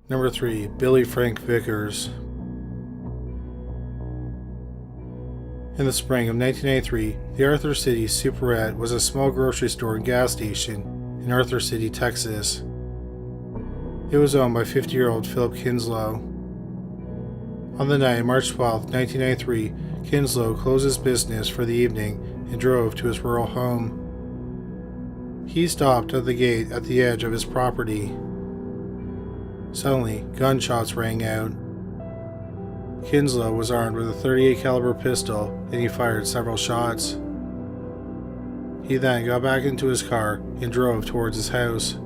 Number 3. Billy Frank Vickers. In the spring of 1993, the Arthur City Superette was a small grocery store and gas station in Arthur City, Texas. It was owned by 50-year-old Philip Kinslow. On the night of March 12, 1993, Kinslow closed his business for the evening and drove to his rural home. He stopped at the gate at the edge of his property. Suddenly, gunshots rang out. Kinslow was armed with a .38 caliber pistol and he fired several shots. He then got back into his car and drove towards his house.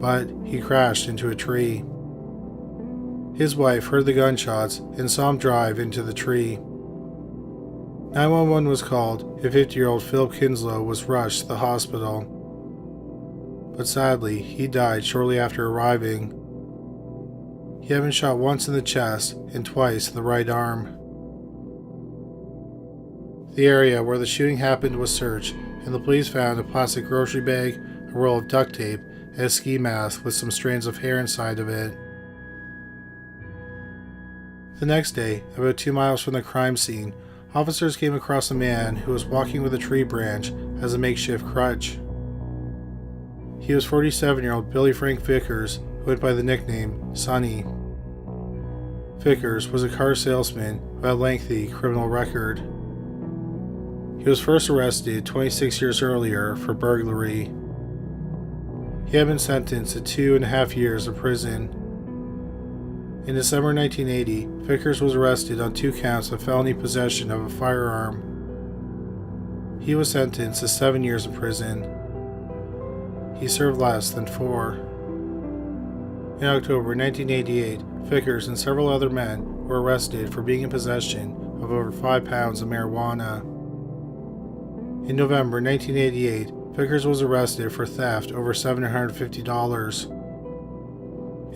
But he crashed into a tree. His wife heard the gunshots and saw him drive into the tree. 911 was called and 50-year-old Philip Kinslow was rushed to the hospital. But sadly, he died shortly after arriving. He had been shot once in the chest and twice in the right arm. The area where the shooting happened was searched, and the police found a plastic grocery bag, a roll of duct tape, and a ski mask with some strands of hair inside of it. The next day, about 2 miles from the crime scene, officers came across a man who was walking with a tree branch as a makeshift crutch. He was 47-year-old Billy Frank Vickers, who went by the nickname Sonny. Vickers was a car salesman with a lengthy criminal record. He was first arrested 26 years earlier for burglary. He had been sentenced to 2.5 years of prison. In December 1980, Vickers was arrested on 2 counts of felony possession of a firearm. He was sentenced to 7 years in prison. He served less than 4. In October 1988, Vickers and several other men were arrested for being in possession of over 5 pounds of marijuana. In November 1988, Vickers was arrested for theft over $750.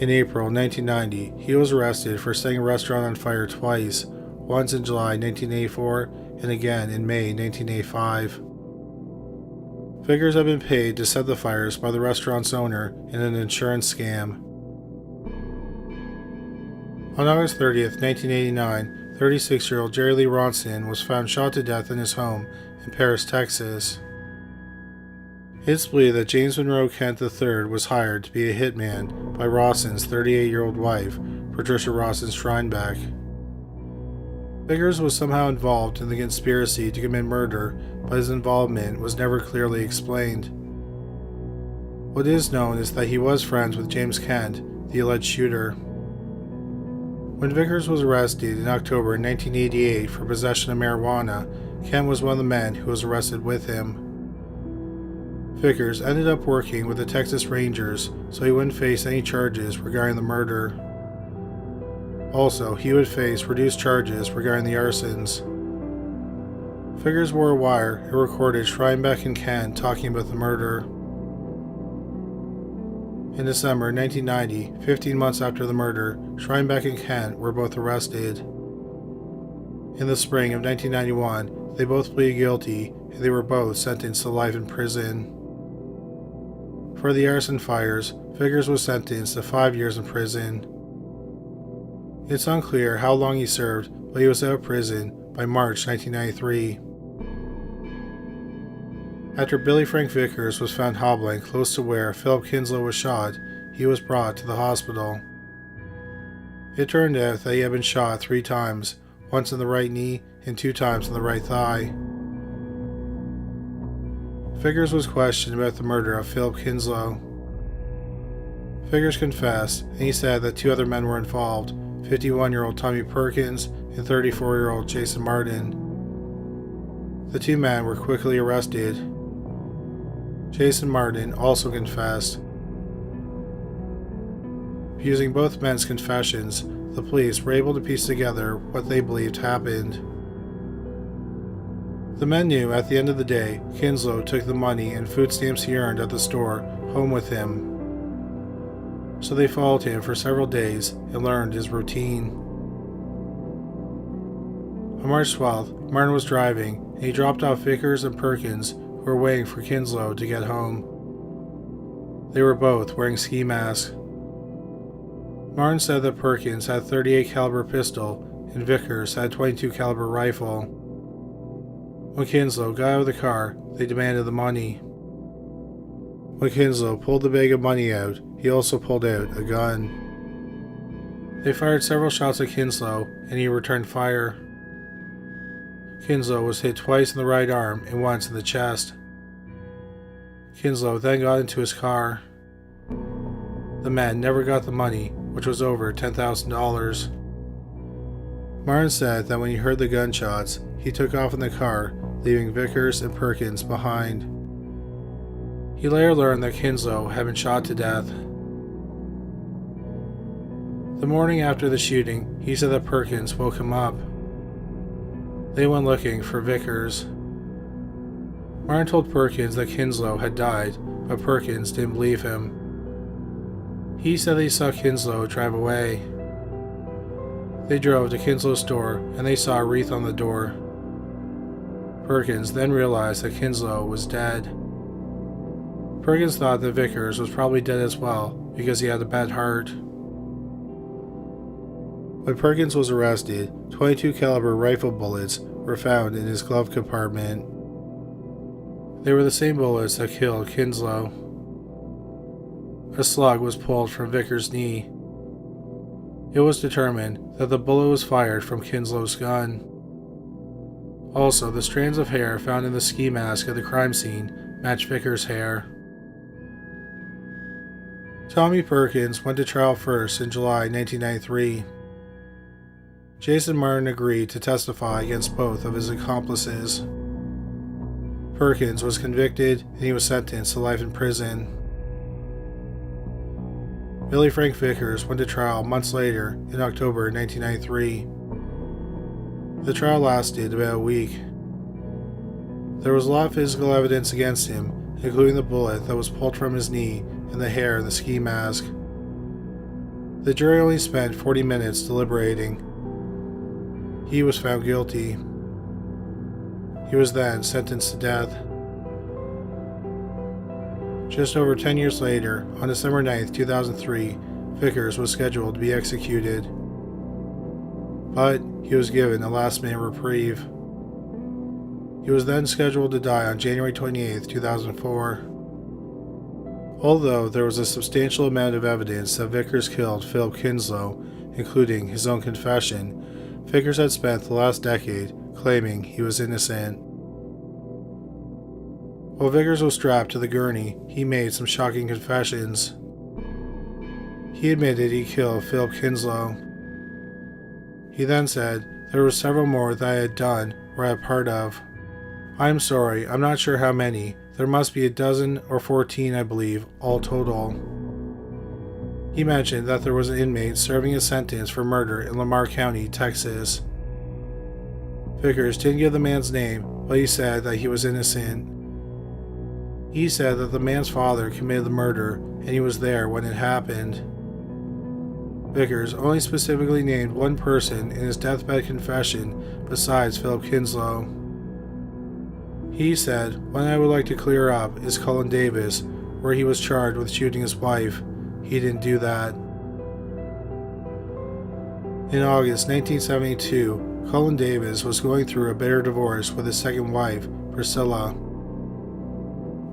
In April 1990, he was arrested for setting a restaurant on fire twice, once in July 1984 and again in May 1985. Vickers had been paid to set the fires by the restaurant's owner in an insurance scam. On August 30th, 1989, 36-year-old Jerry Lee Ronson was found shot to death in his home in Paris, Texas. It's believed that James Monroe Kent III was hired to be a hitman by Ronson's 38-year-old wife, Patricia Ronson Steinbeck. Vickers was somehow involved in the conspiracy to commit murder, but his involvement was never clearly explained. What is known is that he was friends with James Kent, the alleged shooter. When Vickers was arrested in October 1988 for possession of marijuana, Kent was one of the men who was arrested with him. Vickers ended up working with the Texas Rangers so he wouldn't face any charges regarding the murder. Also, he would face reduced charges regarding the arsons. Vickers wore a wire and recorded Steinbeck and Kent talking about the murder. In December 1990, 15 months after the murder, Steinbeck and Kent were both arrested. In the spring of 1991, they both pleaded guilty and they were both sentenced to life in prison. For the arson fires, Vickers was sentenced to 5 years in prison. It's unclear how long he served, but he was out of prison by March 1993. After Billy Frank Vickers was found hobbling close to where Philip Kinslow was shot, he was brought to the hospital. It turned out that he had been shot 3 times, once in the right knee and 2 times in the right thigh. Vickers was questioned about the murder of Philip Kinslow. Vickers confessed, and he said that 2 other men were involved, 51-year-old Tommy Perkins and 34-year-old Jason Martin. The 2 men were quickly arrested. Jason Martin also confessed. Using both men's confessions, the police were able to piece together what they believed happened. The men knew at the end of the day, Kinslow took the money and food stamps he earned at the store home with him. So they followed him for several days and learned his routine. On March 12th, Martin was driving and he dropped off Vickers and Perkins, who were waiting for Kinslow to get home. They were both wearing ski masks. Martin said that Perkins had a .38 caliber pistol and Vickers had a .22 caliber rifle. When Kinslow got out of the car, they demanded the money. When Kinslow pulled the bag of money out, he also pulled out a gun. They fired several shots at Kinslow, and he returned fire. Kinslow was hit twice in the right arm and once in the chest. Kinslow then got into his car. The men never got the money, which was over $10,000. Martin said that when he heard the gunshots, he took off in the car, leaving Vickers and Perkins behind. He later learned that Kinslow had been shot to death. The morning after the shooting, he said that Perkins woke him up. They went looking for Vickers. Martin told Perkins that Kinslow had died, but Perkins didn't believe him. He said they saw Kinslow drive away. They drove to Kinslow's store and they saw a wreath on the door. Perkins then realized that Kinslow was dead. Perkins thought that Vickers was probably dead as well because he had a bad heart. When Perkins was arrested, .22 caliber rifle bullets were found in his glove compartment. They were the same bullets that killed Kinslow. A slug was pulled from Vickers' knee. It was determined that the bullet was fired from Kinslow's gun. Also, the strands of hair found in the ski mask at the crime scene matched Vickers' hair. Tommy Perkins went to trial first in July 1993. Jason Martin agreed to testify against both of his accomplices. Perkins was convicted and he was sentenced to life in prison. Billy Frank Vickers went to trial months later in October 1993. The trial lasted about a week. There was a lot of physical evidence against him, including the bullet that was pulled from his knee and the hair in the ski mask. The jury only spent 40 minutes deliberating. He was found guilty. He was then sentenced to death. Just over 10 years later, on December 9, 2003, Vickers was scheduled to be executed. But he was given a last-minute reprieve. He was then scheduled to die on January 28, 2004. Although there was a substantial amount of evidence that Vickers killed Philip Kinslow, including his own confession, Vickers had spent the last decade claiming he was innocent. While Vickers was strapped to the gurney, he made some shocking confessions. He admitted he killed Philip Kinslow. He then said, "There were several more that I had done or had part of. I'm sorry, I'm not sure how many. There must be a dozen or 14, I believe, all total." He mentioned that there was an inmate serving a sentence for murder in Lamar County, Texas. Vickers didn't give the man's name, but he said that he was innocent. He said that the man's father committed the murder and he was there when it happened. Vickers only specifically named one person in his deathbed confession besides Philip Kinslow. He said, "One I would like to clear up is Cullen Davis, where he was charged with shooting his wife. He didn't do that." In August 1972, Cullen Davis was going through a bitter divorce with his second wife, Priscilla.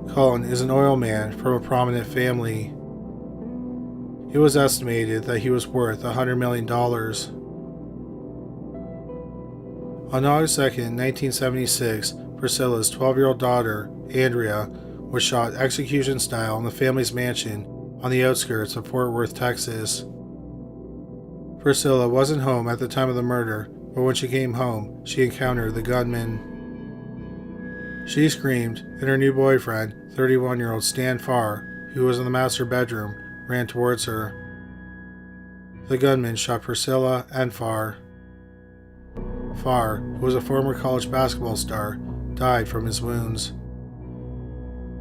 Cullen is an oil man from a prominent family. It was estimated that he was worth $100 million. On August 2, 1976, Priscilla's 12-year-old daughter, Andrea, was shot execution-style in the family's mansion on the outskirts of Fort Worth, Texas. Priscilla wasn't home at the time of the murder, but when she came home, she encountered the gunman. She screamed, and her new boyfriend, 31-year-old Stan Farr, who was in the master bedroom, ran towards her. The gunman shot Priscilla and Farr. Farr, who was a former college basketball star, died from his wounds.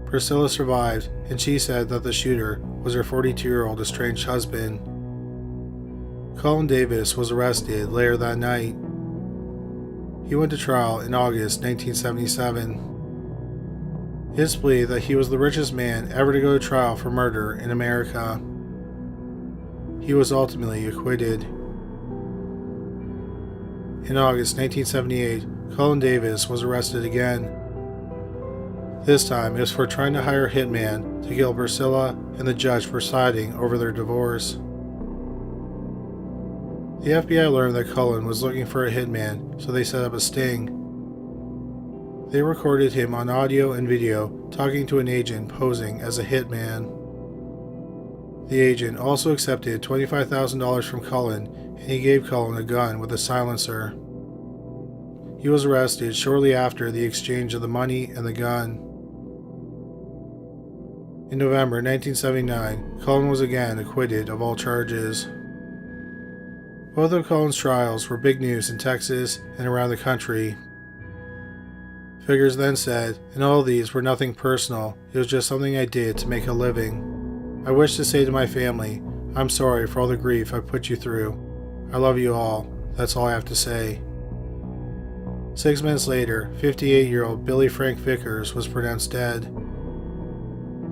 Priscilla survived, and she said that the shooter was her 42-year-old estranged husband. Cullen Davis was arrested later that night. He went to trial in August 1977. His plea that he was the richest man ever to go to trial for murder in America. He He was ultimately acquitted. In August 1978, Cullen Davis was arrested again. This time it was for trying to hire a hitman to kill Priscilla and the judge presiding over their divorce. The FBI learned that Cullen was looking for a hitman, so they set up a sting. They recorded him on audio and video talking to an agent posing as a hitman. The agent also accepted $25,000 from Cullen, and he gave Cullen a gun with a silencer. He was arrested shortly after the exchange of the money and the gun. In November 1979, Cullen was again acquitted of all charges. Both of Cullen's trials were big news in Texas and around the country. Figures then said, "And all these were nothing personal, it was just something I did to make a living. I wish to say to my family, I'm sorry for all the grief I put you through. I love you all, that's all I have to say." 6 minutes later, 58-year-old Billy Frank Vickers was pronounced dead.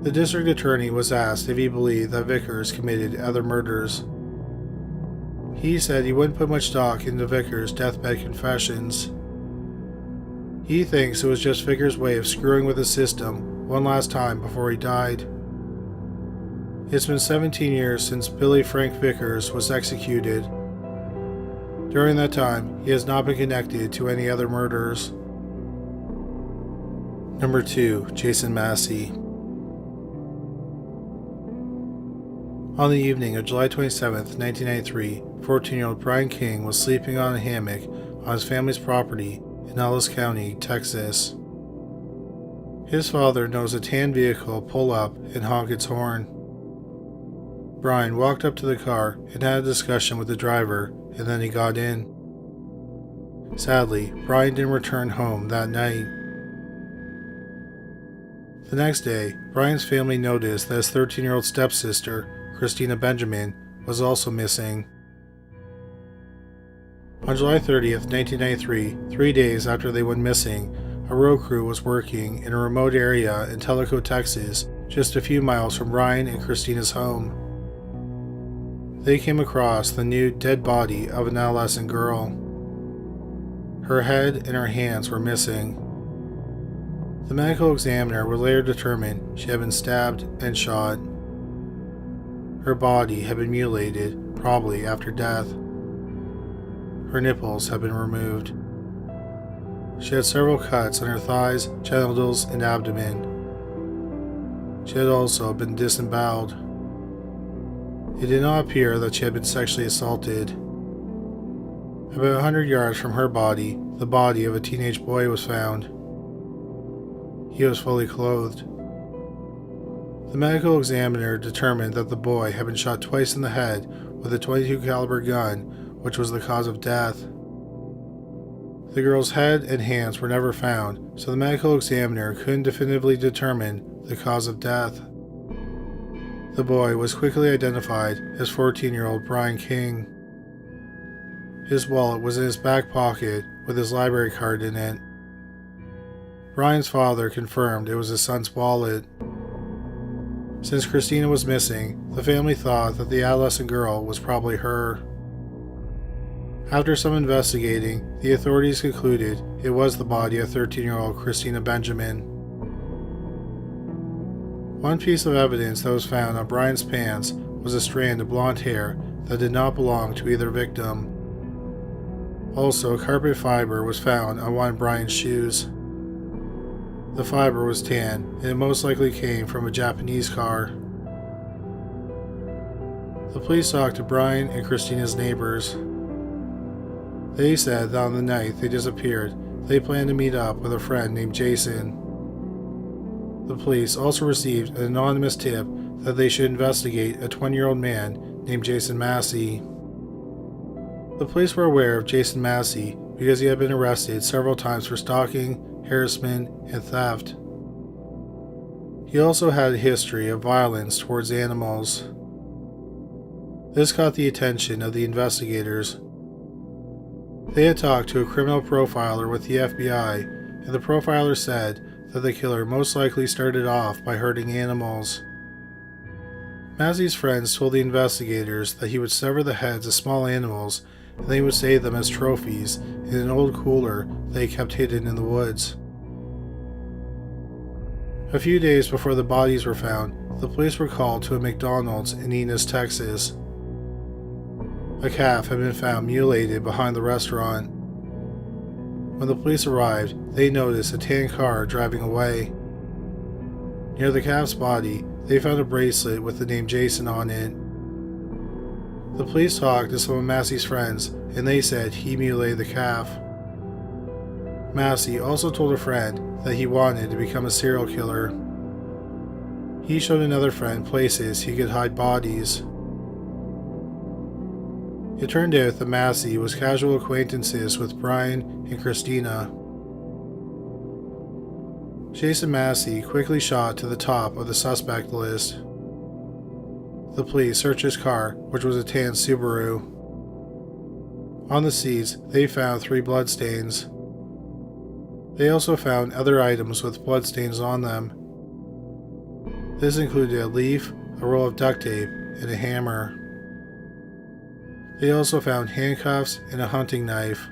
The district attorney was asked if he believed that Vickers committed other murders. He said he wouldn't put much stock into Vickers' deathbed confessions. He thinks it was just Vickers' way of screwing with the system one last time before he died. It's been 17 years since Billy Frank Vickers was executed. During that time, he has not been connected to any other murders. Number 2. Jason Massey. On the evening of July 27, 1993, 14-year-old Brian King was sleeping on a hammock on his family's property in Ellis County, Texas. His father noticed a tan vehicle pull up and honk its horn. Brian walked up to the car and had a discussion with the driver, and then he got in. Sadly, Brian didn't return home that night. The next day, Brian's family noticed that his 13-year-old stepsister, Christina Benjamin, was also missing. On July 30th, 1993, 3 days after they went missing, a road crew was working in a remote area in Tellico, Texas, just a few miles from Brian and Christina's home. They came across the nude, dead body of an adolescent girl. Her head and her hands were missing. The medical examiner would later determine she had been stabbed and shot. Her body had been mutilated, probably after death. Her nipples had been removed. She had several cuts on her thighs, genitals, and abdomen. She had also been disemboweled. It did not appear that she had been sexually assaulted. About 100 yards from her body, the body of a teenage boy was found. He was fully clothed. The medical examiner determined that the boy had been shot twice in the head with a .22 caliber gun, which was the cause of death. The girl's head and hands were never found, so the medical examiner couldn't definitively determine the cause of death. The boy was quickly identified as 14-year-old Brian King. His wallet was in his back pocket with his library card in it. Brian's father confirmed it was his son's wallet. Since Christina was missing, the family thought that the adolescent girl was probably her. After some investigating, the authorities concluded it was the body of 13-year-old Christina Benjamin. One piece of evidence that was found on Brian's pants was a strand of blonde hair that did not belong to either victim. Also, carpet fiber was found on one of Brian's shoes. The fiber was tan, and it most likely came from a Japanese car. The police talked to Brian and Christina's neighbors. They said that on the night they disappeared, they planned to meet up with a friend named Jason. The police also received an anonymous tip that they should investigate a 20-year-old man named Jason Massey. The police were aware of Jason Massey because he had been arrested several times for stalking, harassment, and theft. He also had a history of violence towards animals. This caught the attention of the investigators. They had talked to a criminal profiler with the FBI, and the profiler said that the killer most likely started off by hurting animals. Massey's friends told the investigators that he would sever the heads of small animals and they would save them as trophies in an old cooler they kept hidden in the woods. A few days before the bodies were found, the police were called to a McDonald's in Enos, Texas. A calf had been found mutilated behind the restaurant. When the police arrived, they noticed a tan car driving away. Near the calf's body, they found a bracelet with the name Jason on it. The police talked to some of Massey's friends, and they said he mutilated the calf. Massey also told a friend that he wanted to become a serial killer. He showed another friend places he could hide bodies. It turned out that Massey was casual acquaintances with Brian and Christina. Jason Massey quickly shot to the top of the suspect list. The police searched his car, which was a tan Subaru. On the seats, they found 3 bloodstains. They also found other items with bloodstains on them. This included a leaf, a roll of duct tape, and a hammer. They also found handcuffs and a hunting knife.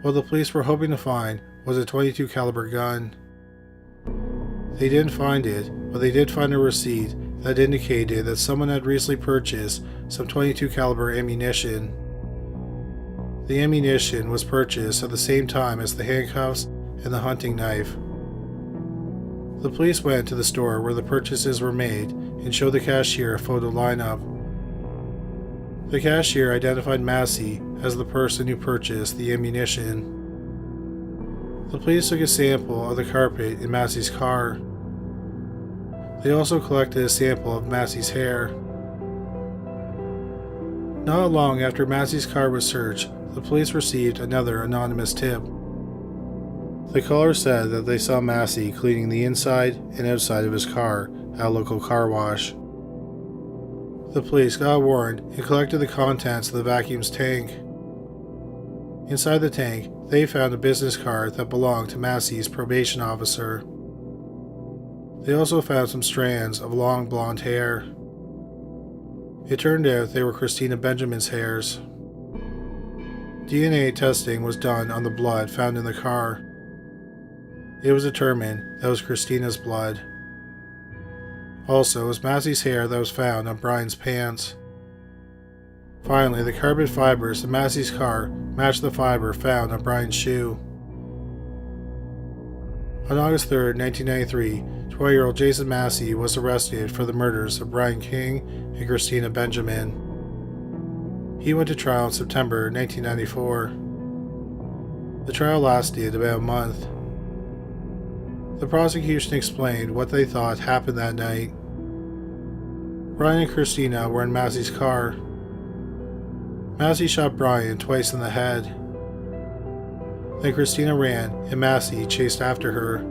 What the police were hoping to find was a .22 caliber gun. They didn't find it, but they did find a receipt that indicated that someone had recently purchased some .22 caliber ammunition. The ammunition was purchased at the same time as the handcuffs and the hunting knife. The police went to the store where the purchases were made and showed the cashier a photo lineup. The cashier identified Massey as the person who purchased the ammunition. The police took a sample of the carpet in Massey's car. They also collected a sample of Massey's hair. Not long after Massey's car was searched, the police received another anonymous tip. The caller said that they saw Massey cleaning the inside and outside of his car at a local car wash. The police got a warrant and collected the contents of the vacuum's tank. Inside the tank, they found a business card that belonged to Massey's probation officer. They also found some strands of long blonde hair. It turned out they were Christina Benjamin's hairs. DNA testing was done on the blood found in the car. It was determined that was Christina's blood. Also, it was Massey's hair that was found on Brian's pants. Finally, the carbon fibers in Massey's car matched the fiber found on Brian's shoe. On August 3, 1993, 20-year-old Jason Massey was arrested for the murders of Brian King and Christina Benjamin. He went to trial in September 1994. The trial lasted about a month. The prosecution explained what they thought happened that night. Brian and Christina were in Massey's car. Massey shot Brian twice in the head. Then Christina ran and Massey chased after her.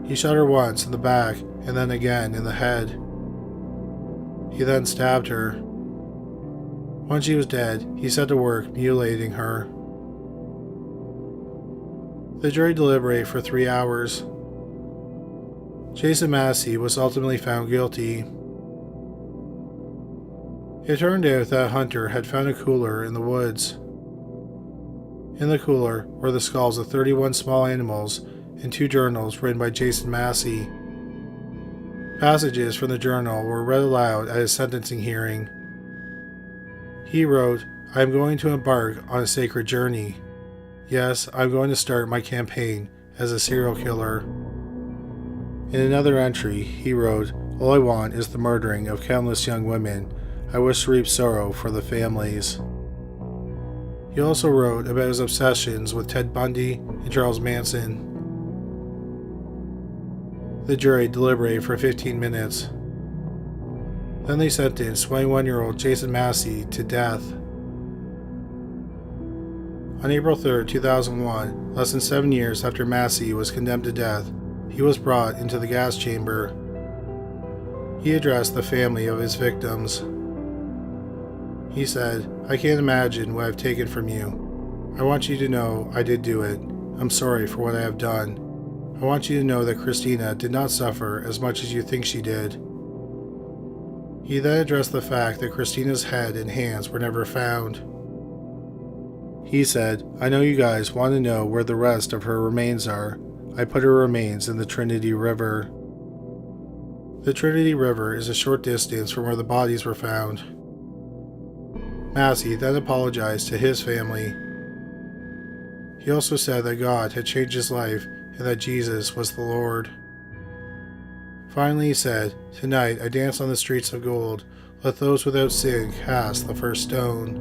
He shot her once in the back and then again in the head. He then stabbed her. When she was dead, he set to work mutilating her. The jury deliberated for 3 hours. Jason Massey was ultimately found guilty. It turned out that a hunter had found a cooler in the woods. In the cooler were the skulls of 31 small animals and 2 journals written by Jason Massey. Passages from the journal were read aloud at his sentencing hearing. He wrote, "I am going to embark on a sacred journey. Yes, I'm going to start my campaign as a serial killer." In another entry, he wrote, "All I want is the murdering of countless young women. I wish to reap sorrow for the families." He also wrote about his obsessions with Ted Bundy and Charles Manson. The jury deliberated for 15 minutes. Then they sentenced 21-year-old Jason Massey to death. On April 3, 2001, less than 7 years after Massey was condemned to death, he was brought into the gas chamber. He addressed the family of his victims. He said, "I can't imagine what I've taken from you. I want you to know I did do it. I'm sorry for what I have done. I want you to know that Christina did not suffer as much as you think she did. He then addressed the fact that Christina's head and hands were never found. He said, "I know you guys want to know where the rest of her remains are. I put her remains in the Trinity River." The Trinity River is a short distance from where the bodies were found. Massey then apologized to his family. He also said that God had changed his life and that Jesus was the Lord. Finally he said, "Tonight I dance on the streets of gold. Let those without sin cast the first stone."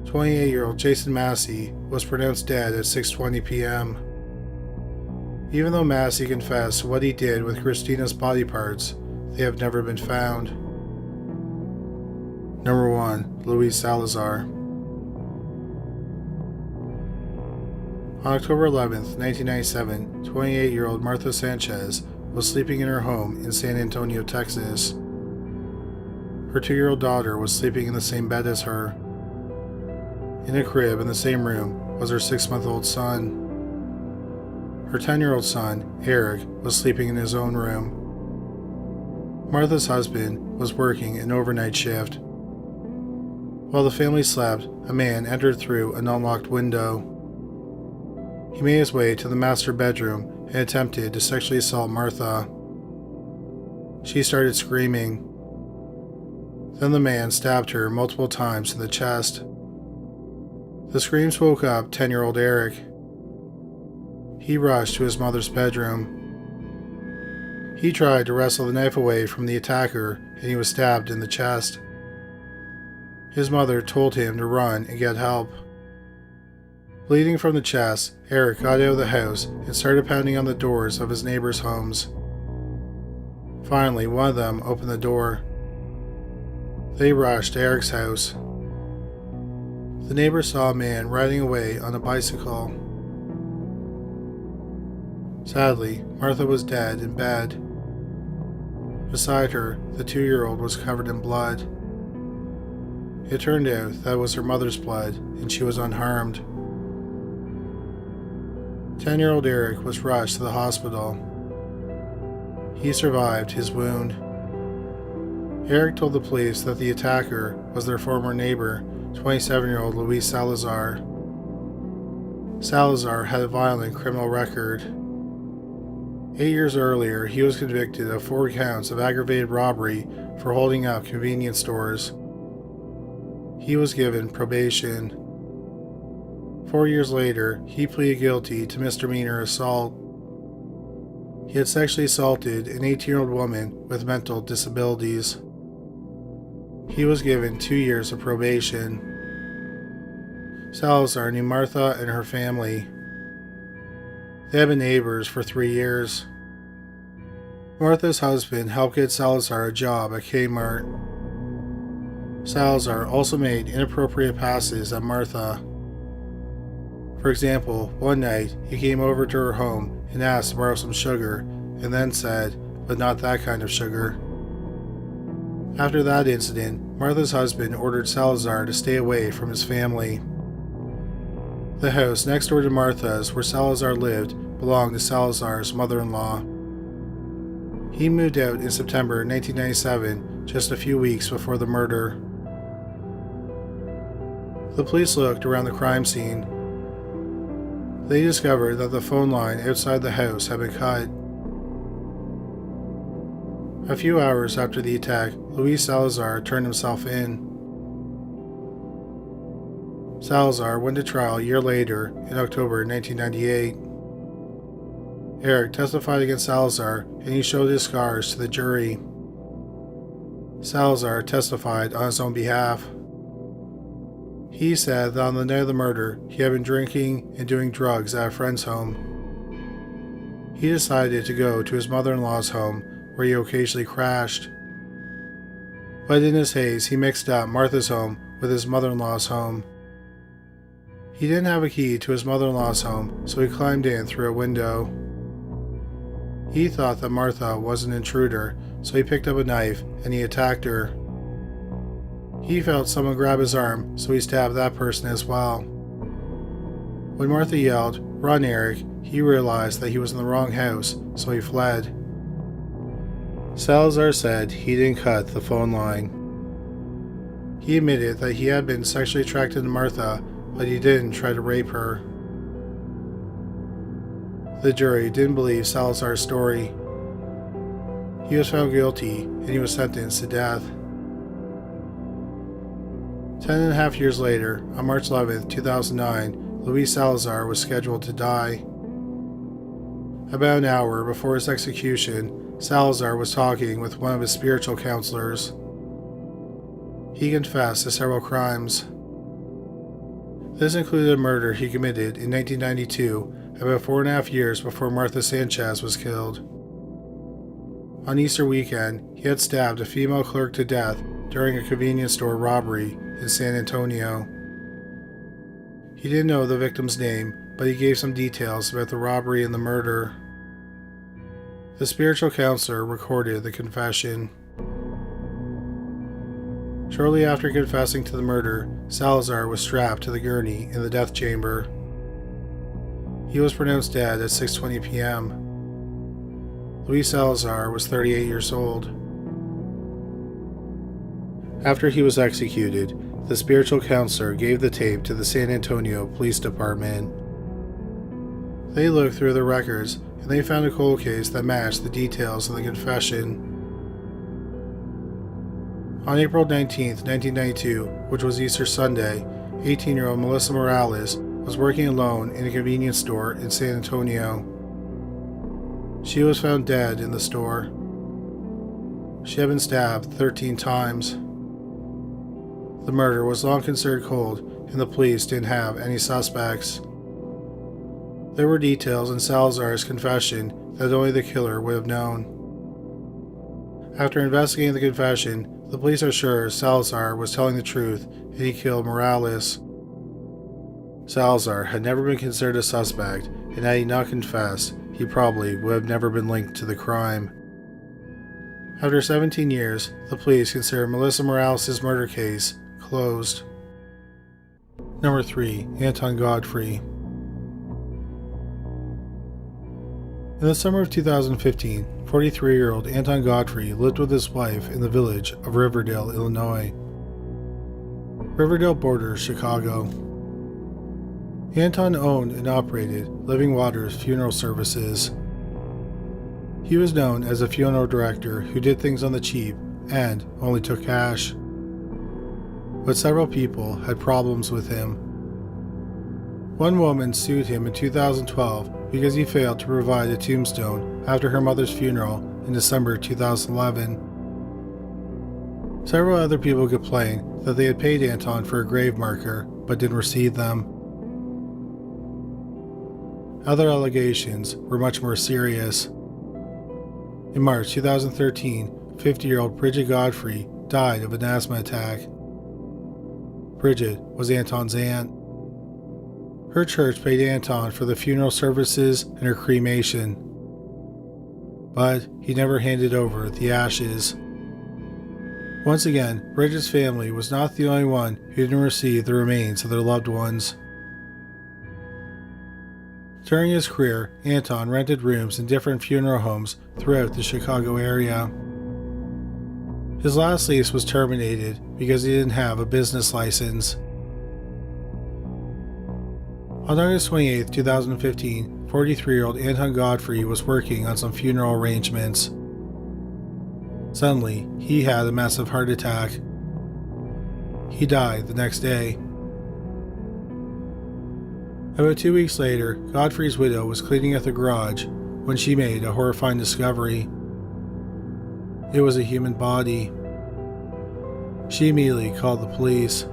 28-year-old Jason Massey was pronounced dead at 6:20 p.m. Even though Massey confessed what he did with Christina's body parts, they have never been found. Number 1. Luis Salazar. On October 11, 1997, 28-year-old Martha Sanchez was sleeping in her home in San Antonio, Texas. Her 2-year-old daughter was sleeping in the same bed as her. In a crib in the same room was her 6-month-old son. Her 10-year-old son, Eric, was sleeping in his own room. Martha's husband was working an overnight shift. While the family slept, a man entered through an unlocked window. He made his way to the master bedroom and attempted to sexually assault Martha. She started screaming. Then the man stabbed her multiple times in the chest. The screams woke up 10-year-old Eric. He rushed to his mother's bedroom. He tried to wrestle the knife away from the attacker, and he was stabbed in the chest. His mother told him to run and get help. Bleeding from the chest, Eric got out of the house and started pounding on the doors of his neighbors' homes. Finally, one of them opened the door. They rushed to Eric's house. The neighbor saw a man riding away on a bicycle. Sadly, Martha was dead in bed. Beside her, the 2-year-old was covered in blood. It turned out that was her mother's blood, and she was unharmed. 10-year-old Eric was rushed to the hospital. He survived his wound. Eric told the police that the attacker was their former neighbor, 27-year-old Luis Salazar. Salazar had a violent criminal record. 8 years earlier, he was convicted of 4 counts of aggravated robbery for holding up convenience stores. He was given probation. 4 years later, he pleaded guilty to misdemeanor assault. He had sexually assaulted an 18-year-old woman with mental disabilities. He was given 2 years of probation. Salazar knew Martha and her family. They had been neighbors for 3 years. Martha's husband helped get Salazar a job at Kmart. Salazar also made inappropriate passes at Martha. For example, one night he came over to her home and asked to borrow some sugar, and then said, "But not that kind of sugar." After that incident, Martha's husband ordered Salazar to stay away from his family. The house next door to Martha's, where Salazar lived, belonged to Salazar's mother-in-law. He moved out in September 1997, just a few weeks before the murder. The police looked around the crime scene. They discovered that the phone line outside the house had been cut. A few hours after the attack, Luis Salazar turned himself in. Salazar went to trial a year later, in October 1998. Eric testified against Salazar, and he showed his scars to the jury. Salazar testified on his own behalf. He said that on the night of the murder, he had been drinking and doing drugs at a friend's home. He decided to go to his mother-in-law's home, where he occasionally crashed. But in his haze, he mixed up Martha's home with his mother-in-law's home. He didn't have a key to his mother-in-law's home, so he climbed in through a window. He thought that Martha was an intruder, so he picked up a knife and he attacked her. He felt someone grab his arm, so he stabbed that person as well. When Martha yelled, "Run, Eric," he realized that he was in the wrong house, so he fled. Salazar said he didn't cut the phone line. He admitted that he had been sexually attracted to Martha, but he didn't try to rape her. The jury didn't believe Salazar's story. He was found guilty and he was sentenced to death. 10.5 years later, on March 11, 2009, Luis Salazar was scheduled to die. About an hour before his execution, Salazar was talking with one of his spiritual counselors. He confessed to several crimes. This included a murder he committed in 1992, about 4.5 years before Martha Sanchez was killed. On Easter weekend, he had stabbed a female clerk to death during a convenience store robbery in San Antonio. He didn't know the victim's name, but he gave some details about the robbery and the murder. The spiritual counselor recorded the confession. Shortly after confessing to the murder, Salazar was strapped to the gurney in the death chamber. He was pronounced dead at 6:20 p.m. Luis Salazar was 38 years old. After he was executed, the spiritual counselor gave the tape to the San Antonio Police Department. They looked through the records and they found a cold case that matched the details of the confession. On April 19, 1992, which was Easter Sunday, 18-year-old Melissa Morales was working alone in a convenience store in San Antonio. She was found dead in the store. She had been stabbed 13 times. The murder was long considered cold, and the police didn't have any suspects. There were details in Salazar's confession that only the killer would have known. After investigating the confession, the police are sure Salazar was telling the truth and he killed Morales. Salazar had never been considered a suspect, and had he not confessed, he probably would have never been linked to the crime. After 17 years, the police consider Melissa Morales' murder case closed. Number 3. Anton Godfrey. In the summer of 2015, 43-year-old Anton Godfrey lived with his wife in the village of Riverdale, Illinois. Riverdale borders Chicago. Anton owned and operated Living Waters Funeral Services. He was known as a funeral director who did things on the cheap and only took cash. But several people had problems with him. One woman sued him in 2012 because he failed to provide a tombstone after her mother's funeral in December 2011. Several other people complained that they had paid Anton for a grave marker but didn't receive them. Other allegations were much more serious. In March 2013, 50-year-old Bridget Godfrey died of an asthma attack. Bridget was Anton's aunt. Her church paid Anton for the funeral services and her cremation, but he never handed over the ashes. Once again, Bridget's family was not the only one who didn't receive the remains of their loved ones. During his career, Anton rented rooms in different funeral homes throughout the Chicago area. His last lease was terminated because he didn't have a business license. On August 28, 2015, 43-year-old Anton Godfrey was working on some funeral arrangements. Suddenly, he had a massive heart attack. He died the next day. About 2 weeks later, Godfrey's widow was cleaning at the garage when she made a horrifying discovery. It was a human body. She immediately called the police.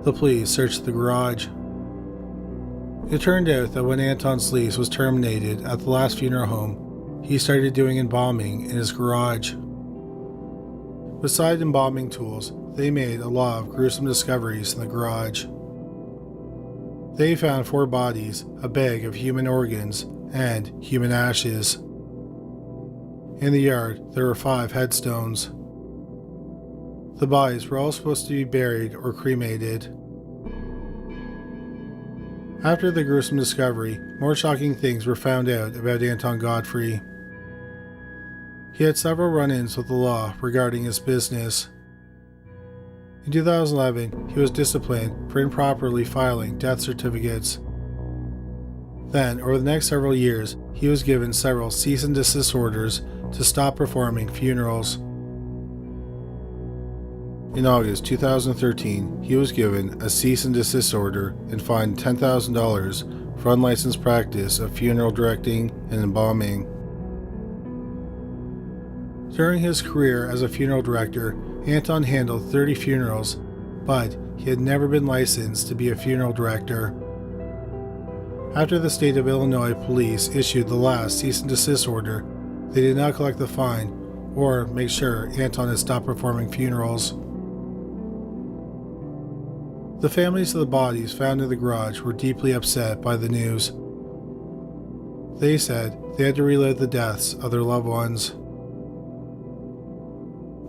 The police searched the garage. It turned out that when Anton's lease was terminated at the last funeral home, he started doing embalming in his garage. Besides embalming tools, they made a lot of gruesome discoveries in the garage. They found 4 bodies, a bag of human organs, and human ashes. In the yard, there were 5 headstones. The bodies were all supposed to be buried or cremated. After the gruesome discovery, more shocking things were found out about Anton Godfrey. He He had several run-ins with the law regarding his business. In 2011, he was disciplined for improperly filing death certificates. Then, over the next several years, he was given several cease and desist orders to stop performing funerals. In August 2013, he was given a cease and desist order and fined $10,000 for unlicensed practice of funeral directing and embalming. During his career as a funeral director, Anton handled 30 funerals, but he had never been licensed to be a funeral director. After the state of Illinois police issued the last cease and desist order, they did not collect the fine or make sure Anton had stopped performing funerals. The families of the bodies found in the garage were deeply upset by the news. They said they had to relive the deaths of their loved ones.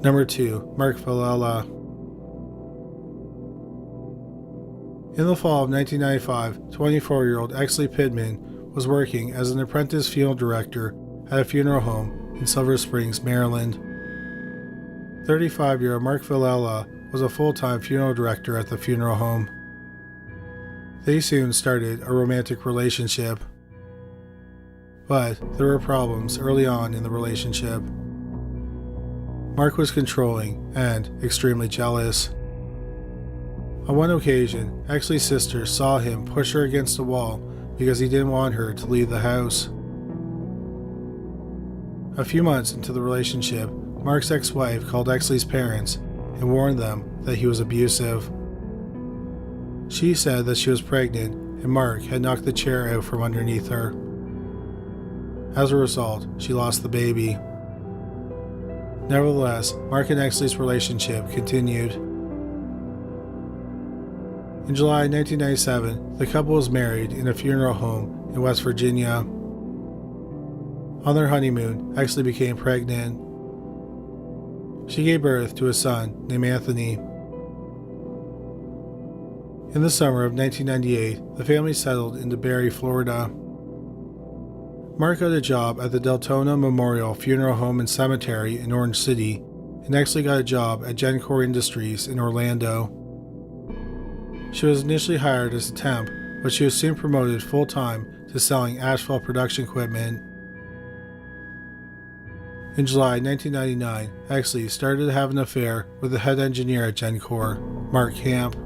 Number 2. Mark Villela. In the fall of 1995, 24-year-old Exley Pittman was working as an apprentice funeral director at a funeral home in Silver Springs, Maryland. 35-year-old Mark Villela was a full-time funeral director at the funeral home. They soon started a romantic relationship, but there were problems early on in the relationship. Mark was controlling and extremely jealous. On one occasion, Exley's sister saw him push her against a wall because he didn't want her to leave the house. A few months into the relationship, Mark's ex-wife called Exley's parents and warned them that he was abusive. She said that she was pregnant and Mark had knocked the chair out from underneath her. As a result, she lost the baby. Nevertheless, Mark and Exley's relationship continued. In July 1997, the couple was married in a funeral home in West Virginia. On their honeymoon, Exley became pregnant. She gave birth to a son named Anthony. In the summer of 1998, the family settled into Barry, Florida. Mark got a job at the Deltona Memorial Funeral Home and Cemetery in Orange City, and Exley got a job at Gencore Industries in Orlando. She was initially hired as a temp, but she was soon promoted full-time to selling asphalt production equipment. In July 1999, Exley started to have an affair with the head engineer at Gencore, Mark Camp.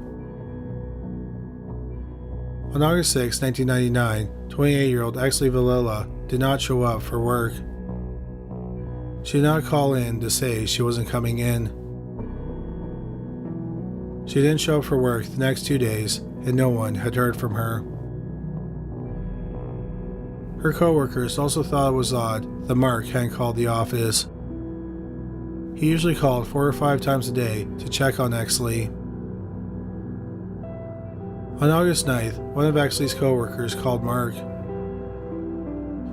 On August 6, 1999, 28-year-old Exley Villela did not show up for work. She did not call in to say she wasn't coming in. She didn't show up for work the next 2 days, and no one had heard from her. Her co-workers also thought it was odd that Mark hadn't called the office. He usually called 4 or 5 times a day to check on Exley. On August 9th, one of Exley's co-workers called Mark.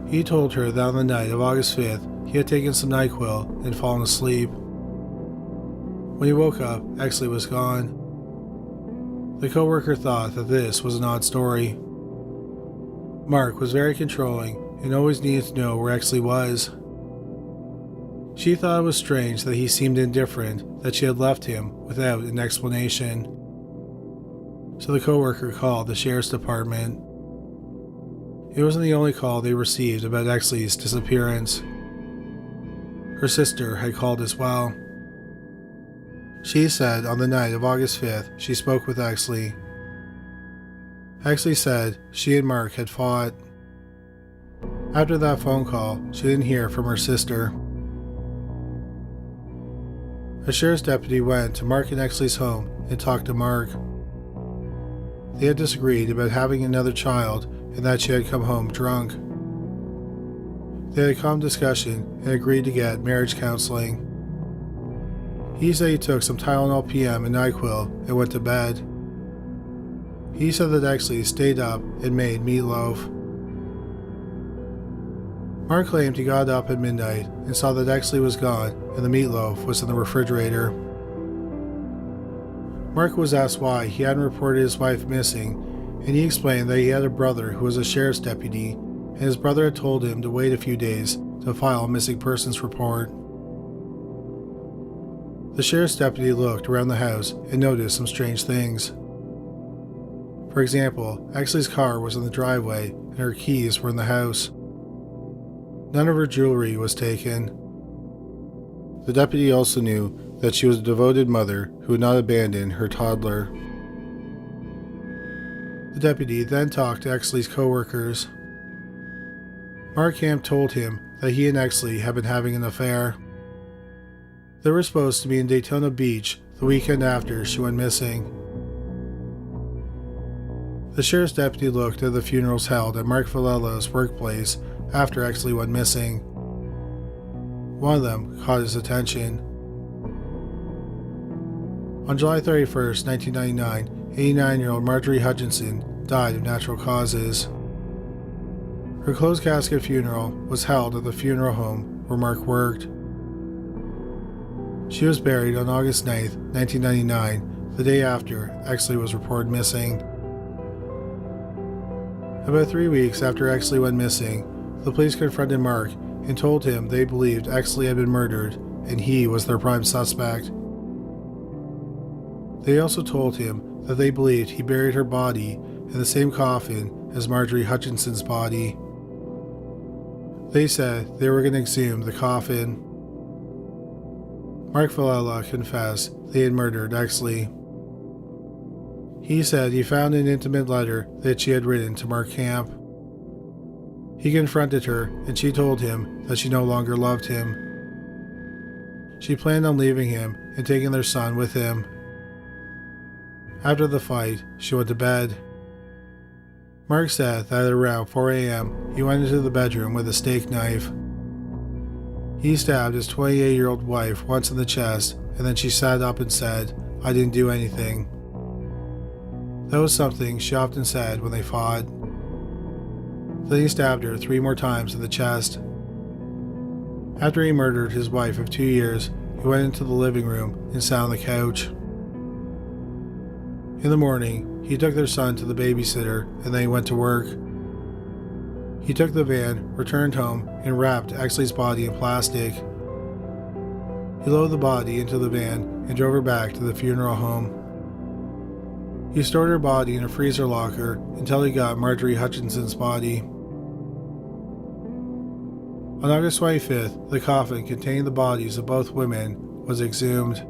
He told her that on the night of August 5th, he had taken some NyQuil and fallen asleep. When he woke up, Exley was gone. The co-worker thought that this was an odd story. Mark was very controlling and always needed to know where Exley was. She thought it was strange that he seemed indifferent that she had left him without an explanation. So the co-worker called the sheriff's department. It wasn't the only call they received about Exley's disappearance. Her sister had called as well. She said on the night of August 5th she spoke with Exley. Exley said she and Mark had fought. After that phone call, she didn't hear from her sister. A sheriff's deputy went to Mark and Exley's home and talked to Mark. They had disagreed about having another child and that she had come home drunk. They had a calm discussion and agreed to get marriage counseling. He said he took some Tylenol PM and NyQuil and went to bed. He said that Exley stayed up and made meatloaf. Mark claimed he got up at midnight and saw that Exley was gone and the meatloaf was in the refrigerator. Mark was asked why he hadn't reported his wife missing, and he explained that he had a brother who was a sheriff's deputy, and his brother had told him to wait a few days to file a missing persons report. The sheriff's deputy looked around the house and noticed some strange things. For example, Exley's car was in the driveway and her keys were in the house. None of her jewelry was taken. The deputy also knew that she was a devoted mother who would not abandon her toddler. The deputy then talked to Exley's co-workers. Mark Camp told him that he and Exley had been having an affair. They were supposed to be in Daytona Beach the weekend after she went missing. The sheriff's deputy looked at the funerals held at Mark Villela's workplace after Exley went missing. One of them caught his attention. On July 31st, 1999, 89-year-old Marjorie Hutchinson died of natural causes. Her closed casket funeral was held at the funeral home where Mark worked. She was buried on August 9, 1999, the day after Exley was reported missing. About 3 weeks after Exley went missing, the police confronted Mark and told him they believed Exley had been murdered and he was their prime suspect. They also told him that they believed he buried her body in the same coffin as Marjorie Hutchinson's body. They said they were going to exhume the coffin. Mark Villela confessed they had murdered Exley. He said he found an intimate letter that she had written to Mark Camp. He confronted her and she told him that she no longer loved him. She planned on leaving him and taking their son with him. After the fight, she went to bed. Mark said that at around 4 a.m., he went into the bedroom with a steak knife. He stabbed his 28-year-old wife once in the chest, and then she sat up and said, "I didn't do anything." That was something she often said when they fought. Then he stabbed her 3 more times in the chest. After he murdered his wife of 2 years, he went into the living room and sat on the couch. In the morning, he took their son to the babysitter and then he went to work. He took the van, returned home, and wrapped Exley's body in plastic. He loaded the body into the van and drove her back to the funeral home. He stored her body in a freezer locker until he got Marjorie Hutchinson's body. On August 25th, the coffin containing the bodies of both women was exhumed.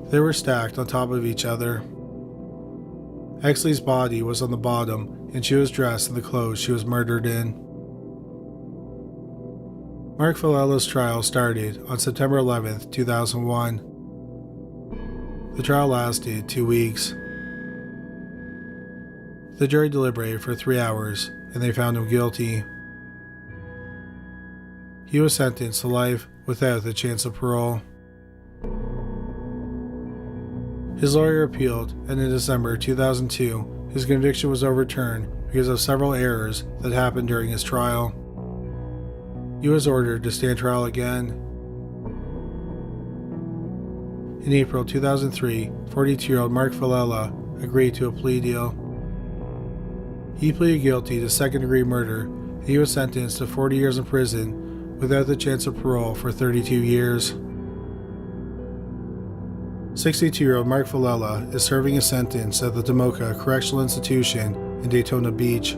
They were stacked on top of each other. Exley's body was on the bottom, and she was dressed in the clothes she was murdered in. Mark Villela's trial started on September 11, 2001. The trial lasted 2 weeks. The jury deliberated for 3 hours, and they found him guilty. He was sentenced to life without the chance of parole. His lawyer appealed, and in December 2002, his conviction was overturned because of several errors that happened during his trial. He was ordered to stand trial again. In April 2003, 42-year-old Mark Villela agreed to a plea deal. He pleaded guilty to second-degree murder, and he was sentenced to 40 years in prison without the chance of parole for 32 years. 62-year-old Mark Villela is serving a sentence at the Tomoka Correctional Institution in Daytona Beach.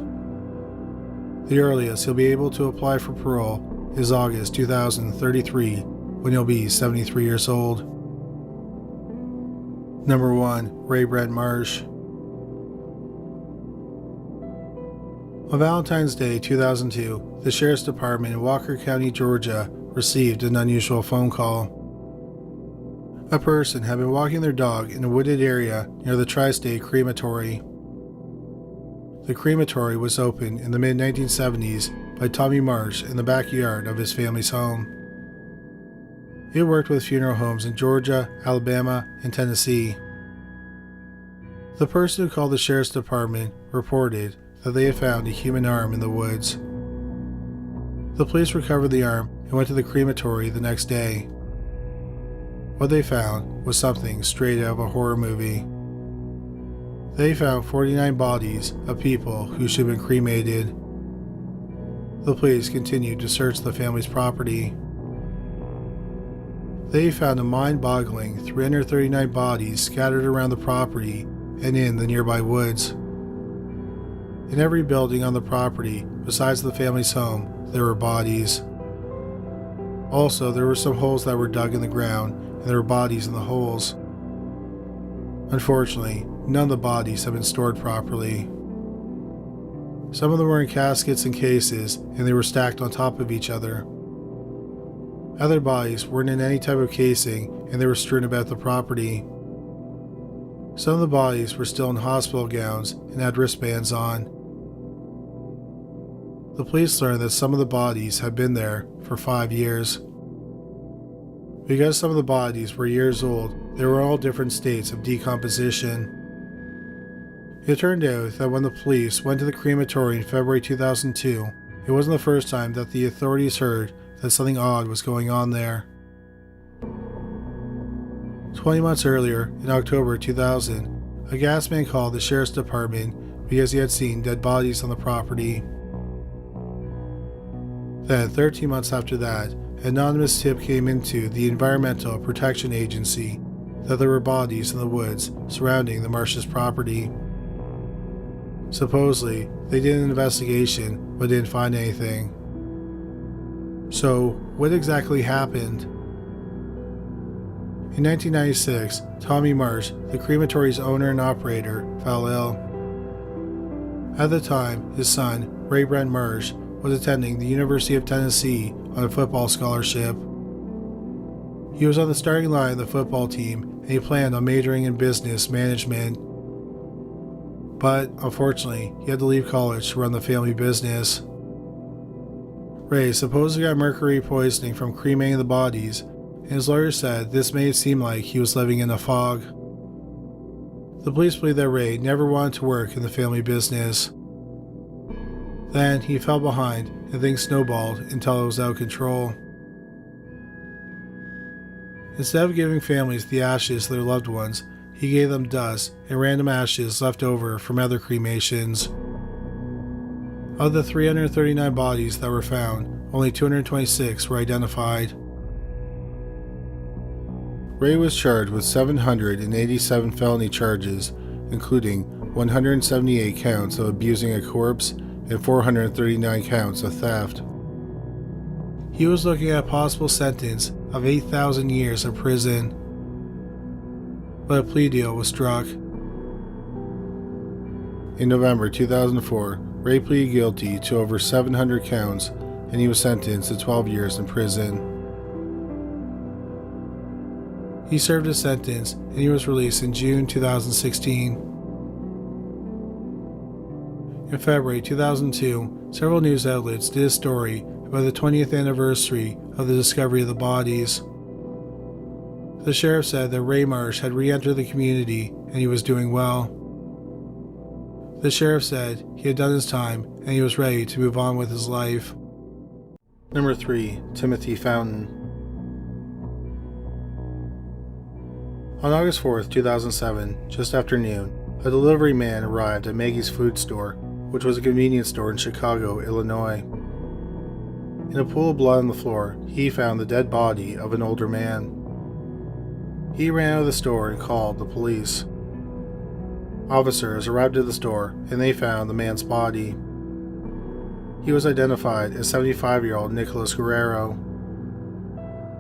The earliest he'll be able to apply for parole is August 2033, when he'll be 73 years old. Number 1. Ray Brent Marsh. On Valentine's Day 2002, the Sheriff's Department in Walker County, Georgia, received an unusual phone call. A person had been walking their dog in a wooded area near the Tri-State Crematory. The crematory was opened in the mid-1970s by Tommy Marsh in the backyard of his family's home. It worked with funeral homes in Georgia, Alabama, and Tennessee. The person who called the Sheriff's Department reported that they had found a human arm in the woods. The police recovered the arm and went to the crematory the next day. What they found was something straight out of a horror movie. They found 49 bodies of people who should have been cremated. The police continued to search the family's property. They found a mind-boggling 339 bodies scattered around the property and in the nearby woods. In every building on the property, besides the family's home, there were bodies. Also, there were some holes that were dug in the ground, and there were bodies in the holes. Unfortunately, none of the bodies have been stored properly. Some of them were in caskets and cases, and they were stacked on top of each other. Other bodies weren't in any type of casing, and they were strewn about the property. Some of the bodies were still in hospital gowns and had wristbands on. The police learned that some of the bodies had been there for 5 years. Because some of the bodies were years old, they were all different states of decomposition. It turned out that when the police went to the crematory in February 2002, it wasn't the first time that the authorities heard that something odd was going on there. 20 months earlier, in October 2000, a gas man called the sheriff's department because he had seen dead bodies on the property. Then, 13 months after that, an anonymous tip came into the Environmental Protection Agency that there were bodies in the woods surrounding the Marshes property. Supposedly, they did an investigation but didn't find anything. So, what exactly happened? In 1996, Tommy Marsh, the crematory's owner and operator, fell ill. At the time, his son, Ray Brent Marsh, was attending the University of Tennessee on a football scholarship. He was on the starting line of the football team, and he planned on majoring in business management. But, unfortunately, he had to leave college to run the family business. Ray supposedly got mercury poisoning from cremating the bodies, and his lawyer said this made it seem like he was living in a fog. The police believe that Ray never wanted to work in the family business. Then he fell behind and things snowballed until it was out of control. Instead of giving families the ashes of their loved ones, he gave them dust and random ashes left over from other cremations. Of the 339 bodies that were found, only 226 were identified. Ray was charged with 787 felony charges, including 178 counts of abusing a corpse and 439 counts of theft. He was looking at a possible sentence of 8,000 years in prison, but a plea deal was struck. In November 2004, Ray pleaded guilty to over 700 counts, and he was sentenced to 12 years in prison. He served his sentence, and he was released in June 2016. In February 2002, several news outlets did a story about the 20th anniversary of the discovery of the bodies. The sheriff said that Ray Marsh had re-entered the community and he was doing well. The sheriff said he had done his time and he was ready to move on with his life. Number 3. Timothy Fountain. On August 4th, 2007, just after noon, a delivery man arrived at Maggie's Food Store, which was a convenience store in Chicago, Illinois. In a pool of blood on the floor, he found the dead body of an older man. He ran out of the store and called the police. Officers arrived at the store and they found the man's body. He was identified as 75-year-old Nicholas Guerrero.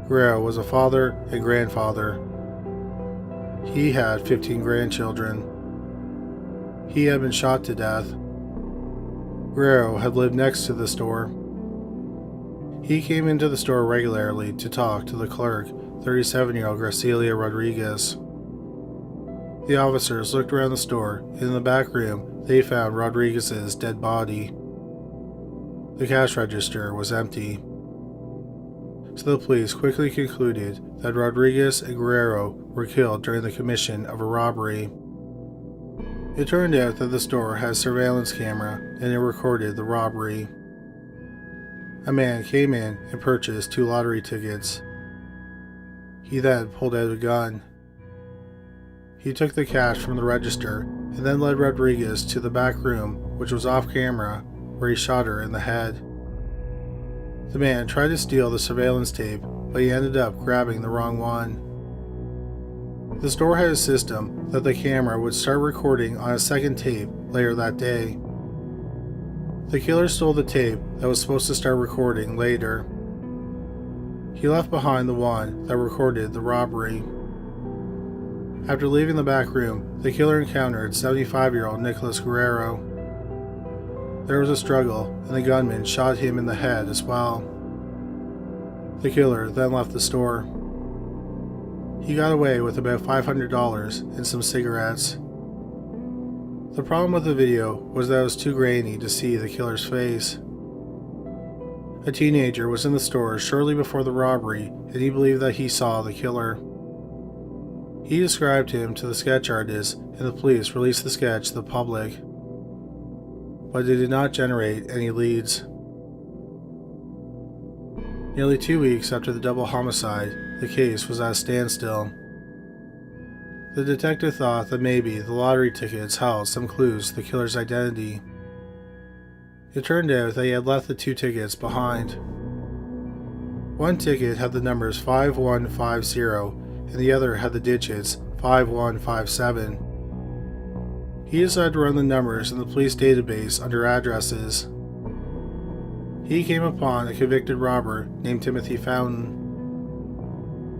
Guerrero was a father and grandfather. He had 15 grandchildren. He had been shot to death. Guerrero had lived next to the store. He came into the store regularly to talk to the clerk, 37-year-old Graciela Rodriguez. The officers looked around the store, and in the back room, they found Rodriguez's dead body. The cash register was empty. So the police quickly concluded that Rodriguez and Guerrero were killed during the commission of a robbery. It turned out that the store had a surveillance camera and it recorded the robbery. A man came in and purchased 2 lottery tickets. He then pulled out a gun. He took the cash from the register and then led Rodriguez to the back room, which was off camera, where he shot her in the head. The man tried to steal the surveillance tape, but he ended up grabbing the wrong one. The store had a system that the camera would start recording on a second tape later that day. The killer stole the tape that was supposed to start recording later. He left behind the one that recorded the robbery. After leaving the back room, the killer encountered 75-year-old Nicholas Guerrero. There was a struggle, and the gunman shot him in the head as well. The killer then left the store. He got away with about $500 and some cigarettes. The problem with the video was that it was too grainy to see the killer's face. A teenager was in the store shortly before the robbery, and he believed that he saw the killer. He described him to the sketch artist, and the police released the sketch to the public, but it did not generate any leads. Nearly 2 weeks after the double homicide, the case was at a standstill. The detective thought that maybe the lottery tickets held some clues to the killer's identity. It turned out that he had left the 2 tickets behind. One ticket had the numbers 5150 and the other had the digits 5157. He decided to run the numbers in the police database under addresses. He came upon a convicted robber named Timothy Fountain.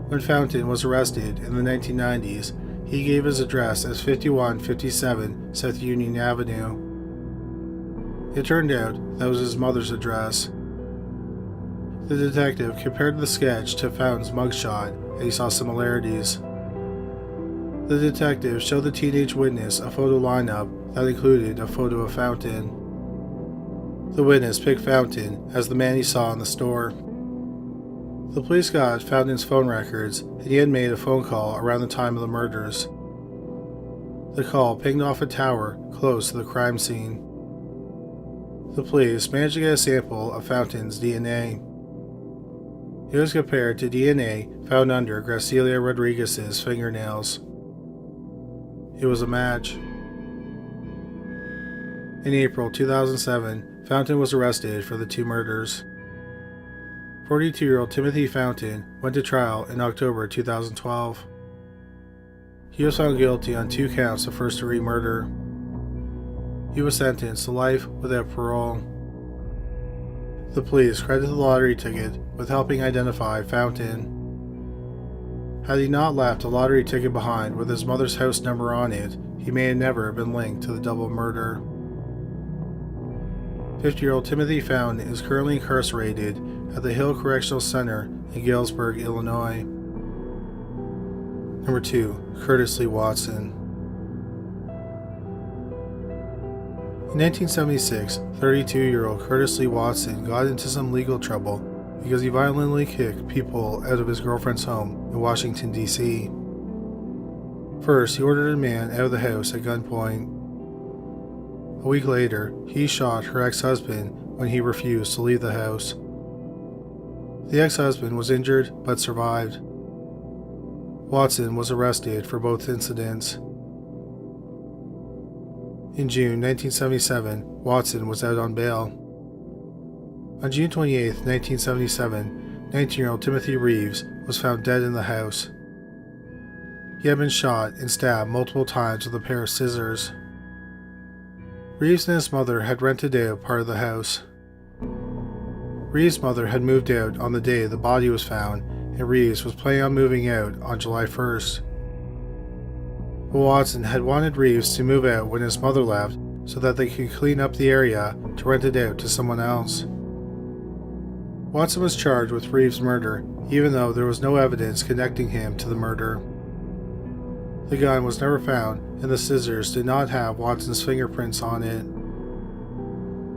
When Fountain was arrested in the 1990s, he gave his address as 5157 South Union Avenue. It turned out that was his mother's address. The detective compared the sketch to Fountain's mugshot, and he saw similarities. The detective showed the teenage witness a photo lineup that included a photo of Fountain. The witness picked Fountain as the man he saw in the store. The police got Fountain's phone records, and he had made a phone call around the time of the murders. The call pinged off a tower close to the crime scene. The police managed to get a sample of Fountain's DNA. It was compared to DNA found under Graciela Rodriguez's fingernails. It was a match. In April 2007, Fountain was arrested for the 2 murders. 42-year-old Timothy Fountain went to trial in October 2012. He was found guilty on 2 counts of first-degree murder. He was sentenced to life without parole. The police credited the lottery ticket with helping identify Fountain. Had he not left a lottery ticket behind with his mother's house number on it, he may have never been linked to the double murder. 50-year-old Timothy Fountain is currently incarcerated at the Hill Correctional Center in Galesburg, Illinois. Number 2. Curtis Lee Watson. In 1976, 32-year-old Curtis Lee Watson got into some legal trouble because he violently kicked people out of his girlfriend's home in Washington, D.C. First, he ordered a man out of the house at gunpoint. A week later, he shot her ex-husband when he refused to leave the house. The ex-husband was injured but survived. Watson was arrested for both incidents. In June 1977, Watson was out on bail. On June 28, 1977, 19-year-old Timothy Reeves was found dead in the house. He had been shot and stabbed multiple times with a pair of scissors. Reeves and his mother had rented out part of the house. Reeves' mother had moved out on the day the body was found, and Reeves was planning on moving out on July 1st. But Watson had wanted Reeves to move out when his mother left so that they could clean up the area to rent it out to someone else. Watson was charged with Reeves' murder, even though there was no evidence connecting him to the murder. The gun was never found, and the scissors did not have Watson's fingerprints on it.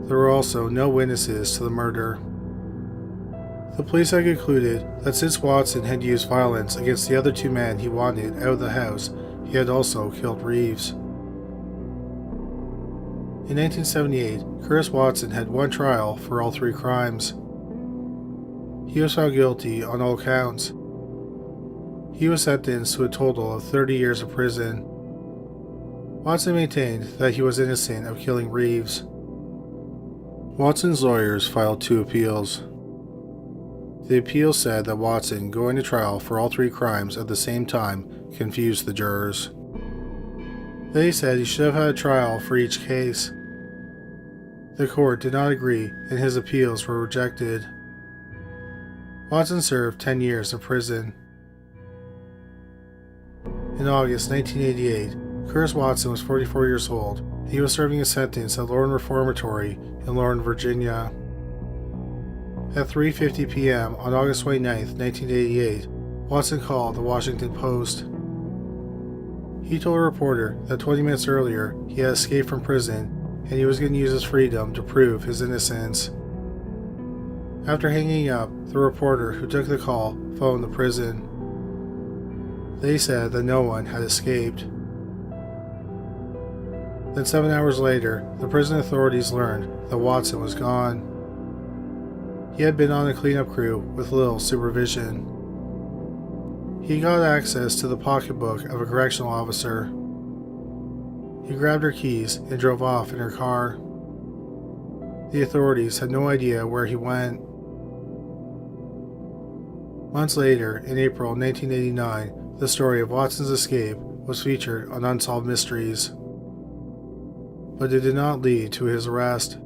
There were also no witnesses to the murder. The police had concluded that since Watson had used violence against the other 2 men he wanted out of the house, he had also killed Reeves. In 1978, Curtis Watson had 1 trial for all 3 crimes. He was found guilty on all counts. He was sentenced to a total of 30 years of prison. Watson maintained that he was innocent of killing Reeves. Watson's lawyers filed 2 appeals. The appeal said that Watson going to trial for all 3 crimes at the same time confused the jurors. They said he should have had a trial for each case. The court did not agree, and his appeals were rejected. Watson served 10 years in prison. In August 1988, Curtis Watson was 44 years old. He was serving a sentence at Loren Reformatory in Loren, Virginia. At 3:50 p.m. on August 29, 1988, Watson called the Washington Post. He told a reporter that 20 minutes earlier he had escaped from prison and he was going to use his freedom to prove his innocence. After hanging up, the reporter who took the call phoned the prison. They said that no one had escaped. Then 7 hours later, the prison authorities learned that Watson was gone. He had been on a cleanup crew with little supervision. He got access to the pocketbook of a correctional officer. He grabbed her keys and drove off in her car. The authorities had no idea where he went. Months later, in April 1989, the story of Watson's escape was featured on Unsolved Mysteries. But it did not lead to his arrest.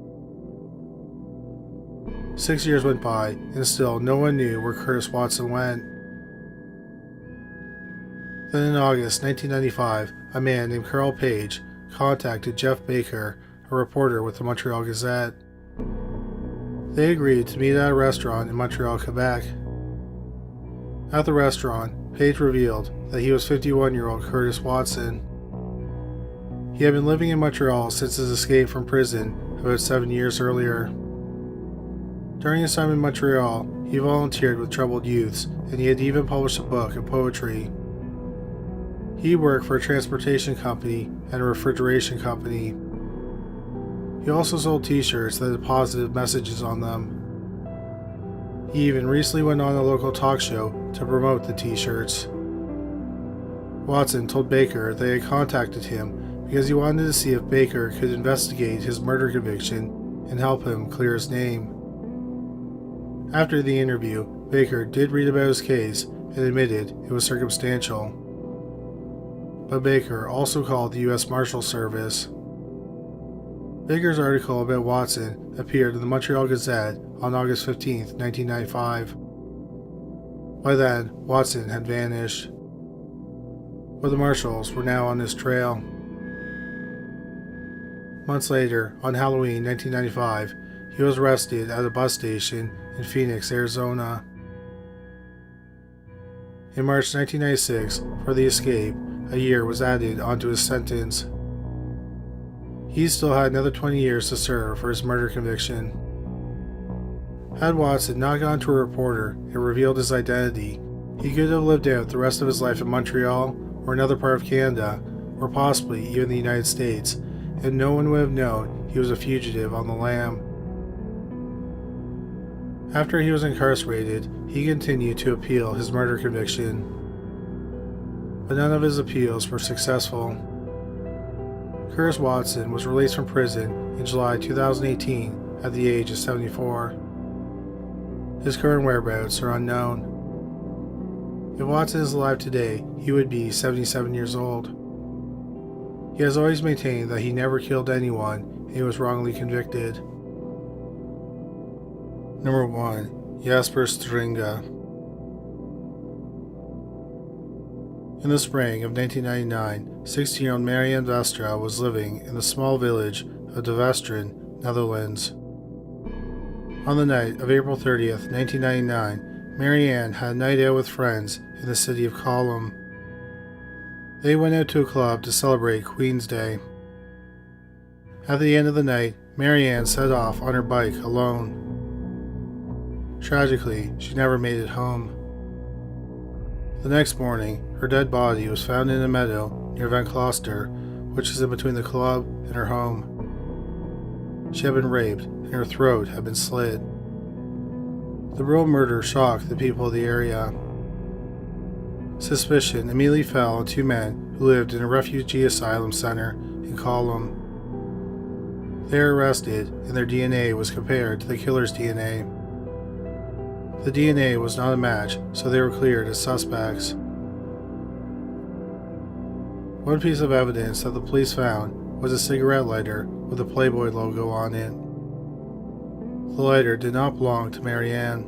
6 years went by, and still no one knew where Curtis Watson went. Then in August 1995, a man named Carl Page contacted Jeff Baker, a reporter with the Montreal Gazette. They agreed to meet at a restaurant in Montreal, Quebec. At the restaurant, Page revealed that he was 51-year-old Curtis Watson. He had been living in Montreal since his escape from prison about 7 years earlier. During his time in Montreal, he volunteered with troubled youths, and he had even published a book of poetry. He worked for a transportation company and a refrigeration company. He also sold t-shirts that had positive messages on them. He even recently went on a local talk show to promote the t-shirts. Watson told Baker they had contacted him because he wanted to see if Baker could investigate his murder conviction and help him clear his name. After the interview, Baker did read about his case and admitted it was circumstantial. But Baker also called the U.S. Marshal Service. Baker's article about Watson appeared in the Montreal Gazette on August 15, 1995. By then, Watson had vanished. But the marshals were now on his trail. Months later, on Halloween 1995, he was arrested at a bus station in Phoenix, Arizona. In March 1996, for the escape, a year was added onto his sentence. He still had another 20 years to serve for his murder conviction. Had Watson not gone to a reporter and revealed his identity, he could have lived out the rest of his life in Montreal or another part of Canada, or possibly even the United States, and no one would have known he was a fugitive on the lam. After he was incarcerated, he continued to appeal his murder conviction. But none of his appeals were successful. Curtis Watson was released from prison in July 2018 at the age of 74. His current whereabouts are unknown. If Watson is alive today, he would be 77 years old. He has always maintained that he never killed anyone and he was wrongly convicted. Number 1. Jasper Stringa. In the spring of 1999, 16-year-old Marianne Vestra was living in the small village of De Vesteren, Netherlands. On the night of April 30th, 1999, Marianne had a night out with friends in the city of Colum. They went out to a club to celebrate Queen's Day. At the end of the night, Marianne set off on her bike alone. Tragically, she never made it home. The next morning, her dead body was found in a meadow near Van Closter, which is in between the club and her home. She had been raped and her throat had been slit. The brutal murder shocked the people of the area. Suspicion immediately fell on 2 men who lived in a refugee asylum center in Colum. They were arrested and their DNA was compared to the killer's DNA. The DNA was not a match, so they were cleared as suspects. One piece of evidence that the police found was a cigarette lighter with a Playboy logo on it. The lighter did not belong to Marianne.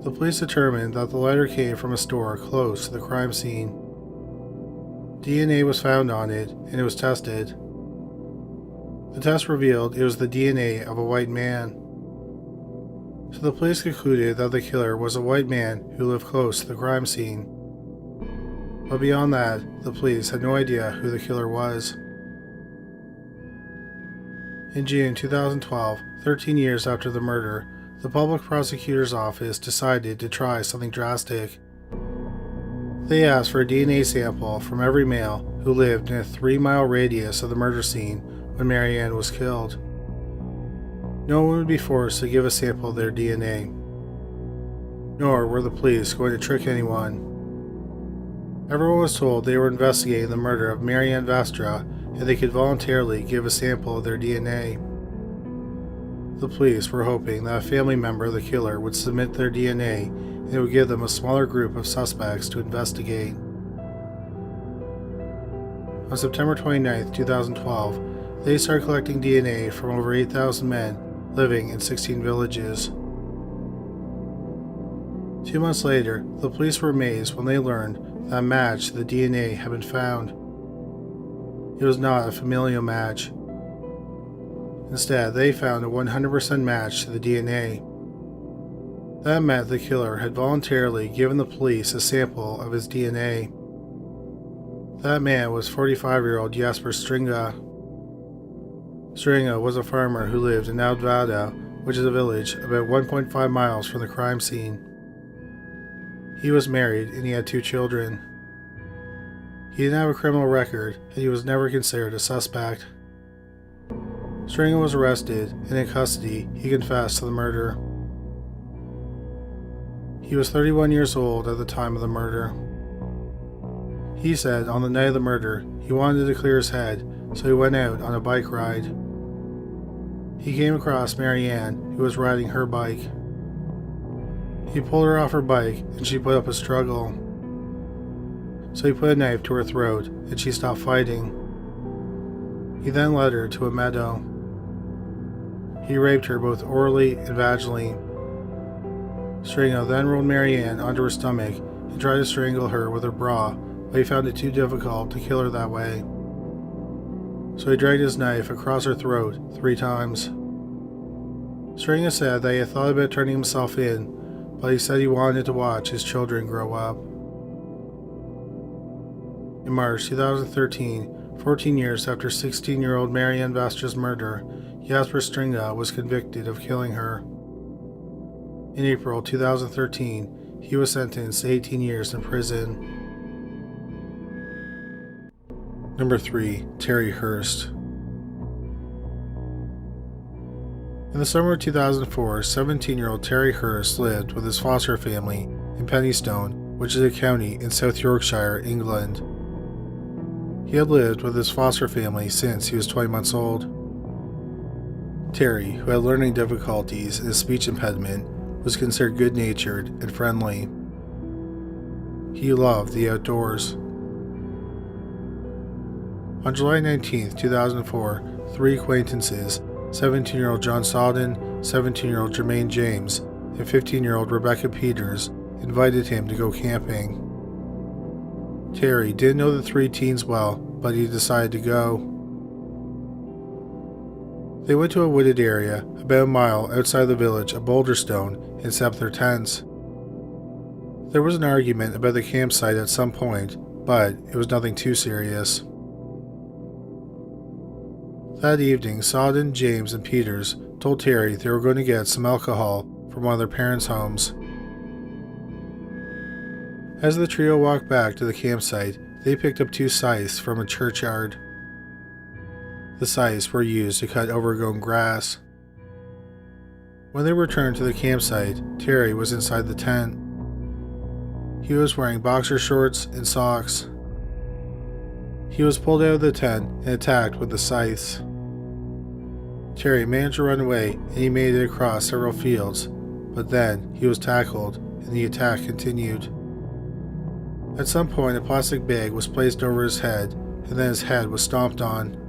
The police determined that the lighter came from a store close to the crime scene. DNA was found on it, and it was tested. The test revealed it was the DNA of a white man. So the police concluded that the killer was a white man who lived close to the crime scene. But beyond that, the police had no idea who the killer was. In June 2012, 13 years after the murder, the public prosecutor's office decided to try something drastic. They asked for a DNA sample from every male who lived in a 3-mile radius of the murder scene when Marianne was killed. No one would be forced to give a sample of their DNA. Nor were the police going to trick anyone. Everyone was told they were investigating the murder of Marianne Vestra and they could voluntarily give a sample of their DNA. The police were hoping that a family member of the killer would submit their DNA and it would give them a smaller group of suspects to investigate. On September 29, 2012, they started collecting DNA from over 8,000 men living in 16 villages. 2 months later, the police were amazed when they learned that a match to the DNA had been found. It was not a familial match. Instead, they found a 100% match to the DNA. That meant the killer had voluntarily given the police a sample of his DNA. That man was 45-year-old Jesper Stringa. Stringa was a farmer who lived in Altvada, which is a village about 1.5 miles from the crime scene. He was married and he had 2 children. He didn't have a criminal record and he was never considered a suspect. Stringa was arrested and in custody he confessed to the murder. He was 31 years old at the time of the murder. He said on the night of the murder he wanted to clear his head, so he went out on a bike ride. He came across Marianne, who was riding her bike. He pulled her off her bike and she put up a struggle. So he put a knife to her throat and she stopped fighting. He then led her to a meadow. He raped her both orally and vaginally. Stringa then rolled Marianne onto her stomach and tried to strangle her with her bra, but he found it too difficult to kill her that way. So he dragged his knife across her throat 3 times. Stringa said that he had thought about turning himself in, but he said he wanted to watch his children grow up. In March 2013, 14 years after 16-year-old Marianne Vestra's murder, Jesper Stringa was convicted of killing her. In April 2013, he was sentenced to 18 years in prison. Number 3. Terry Hurst. In the summer of 2004, 17-year-old Terry Hurst lived with his foster family in Penistone, which is a county in South Yorkshire, England. He had lived with his foster family since he was 20 months old. Terry, who had learning difficulties and a speech impediment, was considered good-natured and friendly. He loved the outdoors. On July 19, 2004, 3 acquaintances, 17-year-old John Sawden, 17-year-old Jermaine James, and 15-year-old Rebecca Peters, invited him to go camping. Terry didn't know the 3 teens well, but he decided to go. They went to a wooded area about a mile outside the village of Boulderstone and set up their tents. There was an argument about the campsite at some point, but it was nothing too serious. That evening, Sawden, James, and Peters told Terry they were going to get some alcohol from one of their parents' homes. As the trio walked back to the campsite, they picked up 2 scythes from a churchyard. The scythes were used to cut overgrown grass. When they returned to the campsite, Terry was inside the tent. He was wearing boxer shorts and socks. He was pulled out of the tent and attacked with the scythes. Terry managed to run away and he made it across several fields, but then he was tackled and the attack continued. At some point, a plastic bag was placed over his head and then his head was stomped on.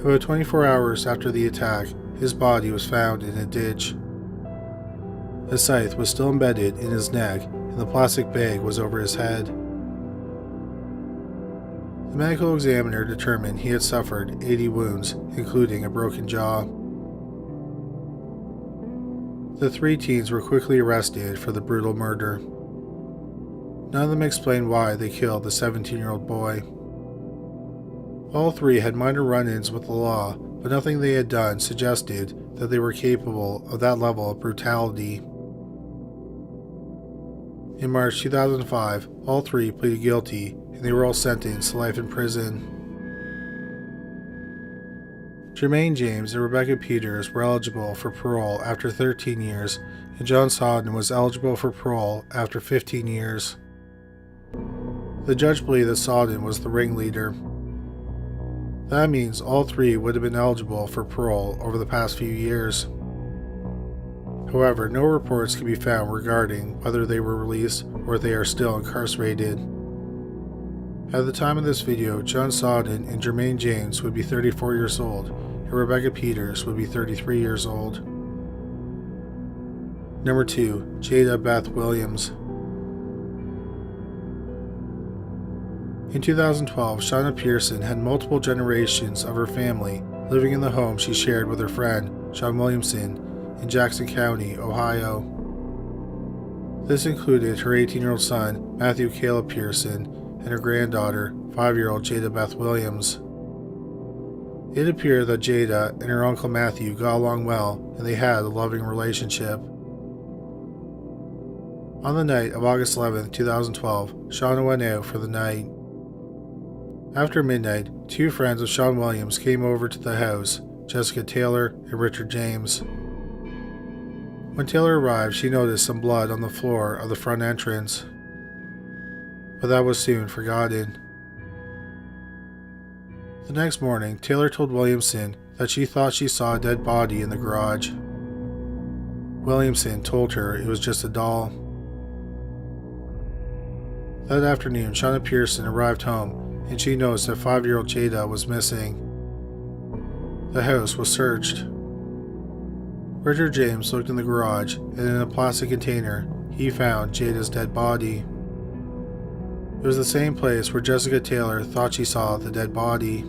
About 24 hours after the attack, his body was found in a ditch. The scythe was still embedded in his neck and the plastic bag was over his head. The medical examiner determined he had suffered 80 wounds, including a broken jaw. The 3 teens were quickly arrested for the brutal murder. None of them explained why they killed the 17-year-old boy. All 3 had minor run-ins with the law, but nothing they had done suggested that they were capable of that level of brutality. In March 2005, all 3 pleaded guilty, and they were all sentenced to life in prison. Jermaine James and Rebecca Peters were eligible for parole after 13 years, and John Sodden was eligible for parole after 15 years. The judge believed that Sodden was the ringleader. That means all 3 would have been eligible for parole over the past few years. However, no reports can be found regarding whether they were released or if they are still incarcerated. At the time of this video, John Sodden and Jermaine James would be 34 years old, and Rebecca Peters would be 33 years old. Number 2. Jada Beth Williams. In 2012, Shauna Pearson had multiple generations of her family living in the home she shared with her friend, Sean Williamson, in Jackson County, Ohio. This included her 18-year-old son, Matthew Caleb Pearson, and her granddaughter, 5-year-old Jada Beth Williams. It appeared that Jada and her uncle Matthew got along well, and they had a loving relationship. On the night of August 11, 2012, Shauna went out for the night. After midnight, 2 friends of Sean Williams came over to the house, Jessica Taylor and Richard James. When Taylor arrived, she noticed some blood on the floor of the front entrance, but that was soon forgotten. The next morning, Taylor told Williamson that she thought she saw a dead body in the garage. Williamson told her it was just a doll. That afternoon, Shauna Pearson arrived home and she noticed that 5-year-old Jada was missing. The house was searched. Richard James looked in the garage, and in a plastic container, he found Jada's dead body. It was the same place where Jessica Taylor thought she saw the dead body.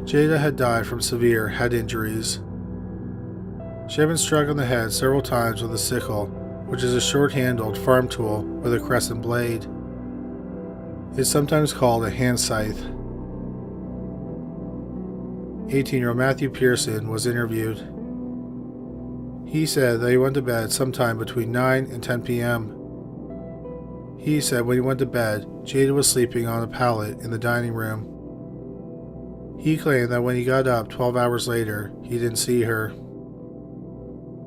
Jada had died from severe head injuries. She had been struck on the head several times with a sickle, which is a short-handled farm tool with a crescent blade. It's sometimes called a hand scythe. 18-year-old Matthew Pearson was interviewed. He said that he went to bed sometime between 9 and 10 p.m. He said when he went to bed, Jada was sleeping on a pallet in the dining room. He claimed that when he got up 12 hours later, he didn't see her.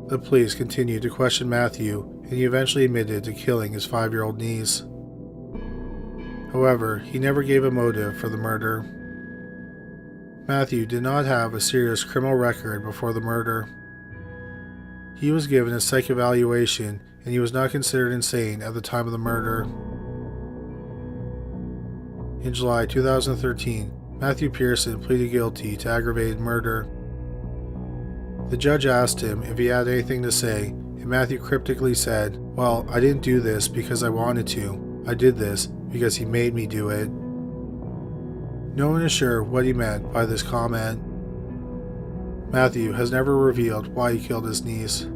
The police continued to question Matthew, and he eventually admitted to killing his 5-year-old niece. However, he never gave a motive for the murder. Matthew did not have a serious criminal record before the murder. He was given a psych evaluation, and he was not considered insane at the time of the murder. In July 2013, Matthew Pearson pleaded guilty to aggravated murder. The judge asked him if he had anything to say, and Matthew cryptically said, "Well, I didn't do this because I wanted to. I did this because he made me do it." No one is sure what he meant by this comment. Matthew has never revealed why he killed his niece.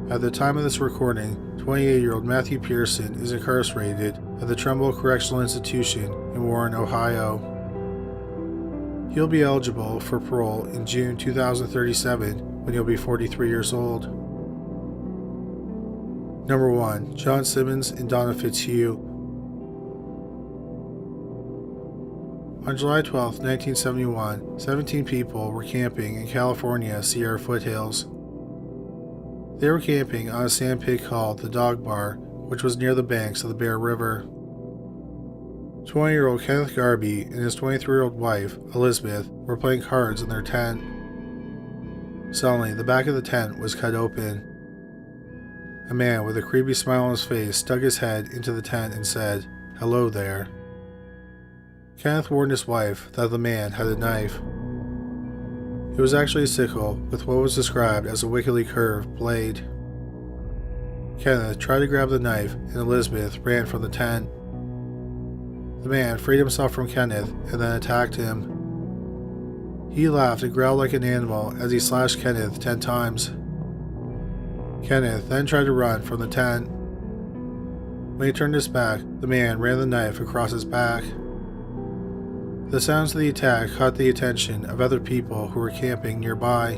At the time of this recording, 28-year-old Matthew Pearson is incarcerated at the Trumbull Correctional Institution in Warren, Ohio. He'll be eligible for parole in June 2037 when he'll be 43 years old. Number 1. John Simmons and Donna Fitzhugh. On July 12, 1971, 17 people were camping in California's Sierra foothills. They were camping on a sand pit called the Dog Bar, which was near the banks of the Bear River. 20-year-old Kenneth Garby and his 23-year-old wife, Elizabeth, were playing cards in their tent. Suddenly, the back of the tent was cut open. A man with a creepy smile on his face stuck his head into the tent and said, "Hello there." Kenneth warned his wife that the man had a knife. It was actually a sickle with what was described as a wickedly curved blade. Kenneth tried to grab the knife and Elizabeth ran from the tent. The man freed himself from Kenneth and then attacked him. He laughed and growled like an animal as he slashed Kenneth 10 times. Kenneth then tried to run from the tent. When he turned his back, the man ran the knife across his back. The sounds of the attack caught the attention of other people who were camping nearby.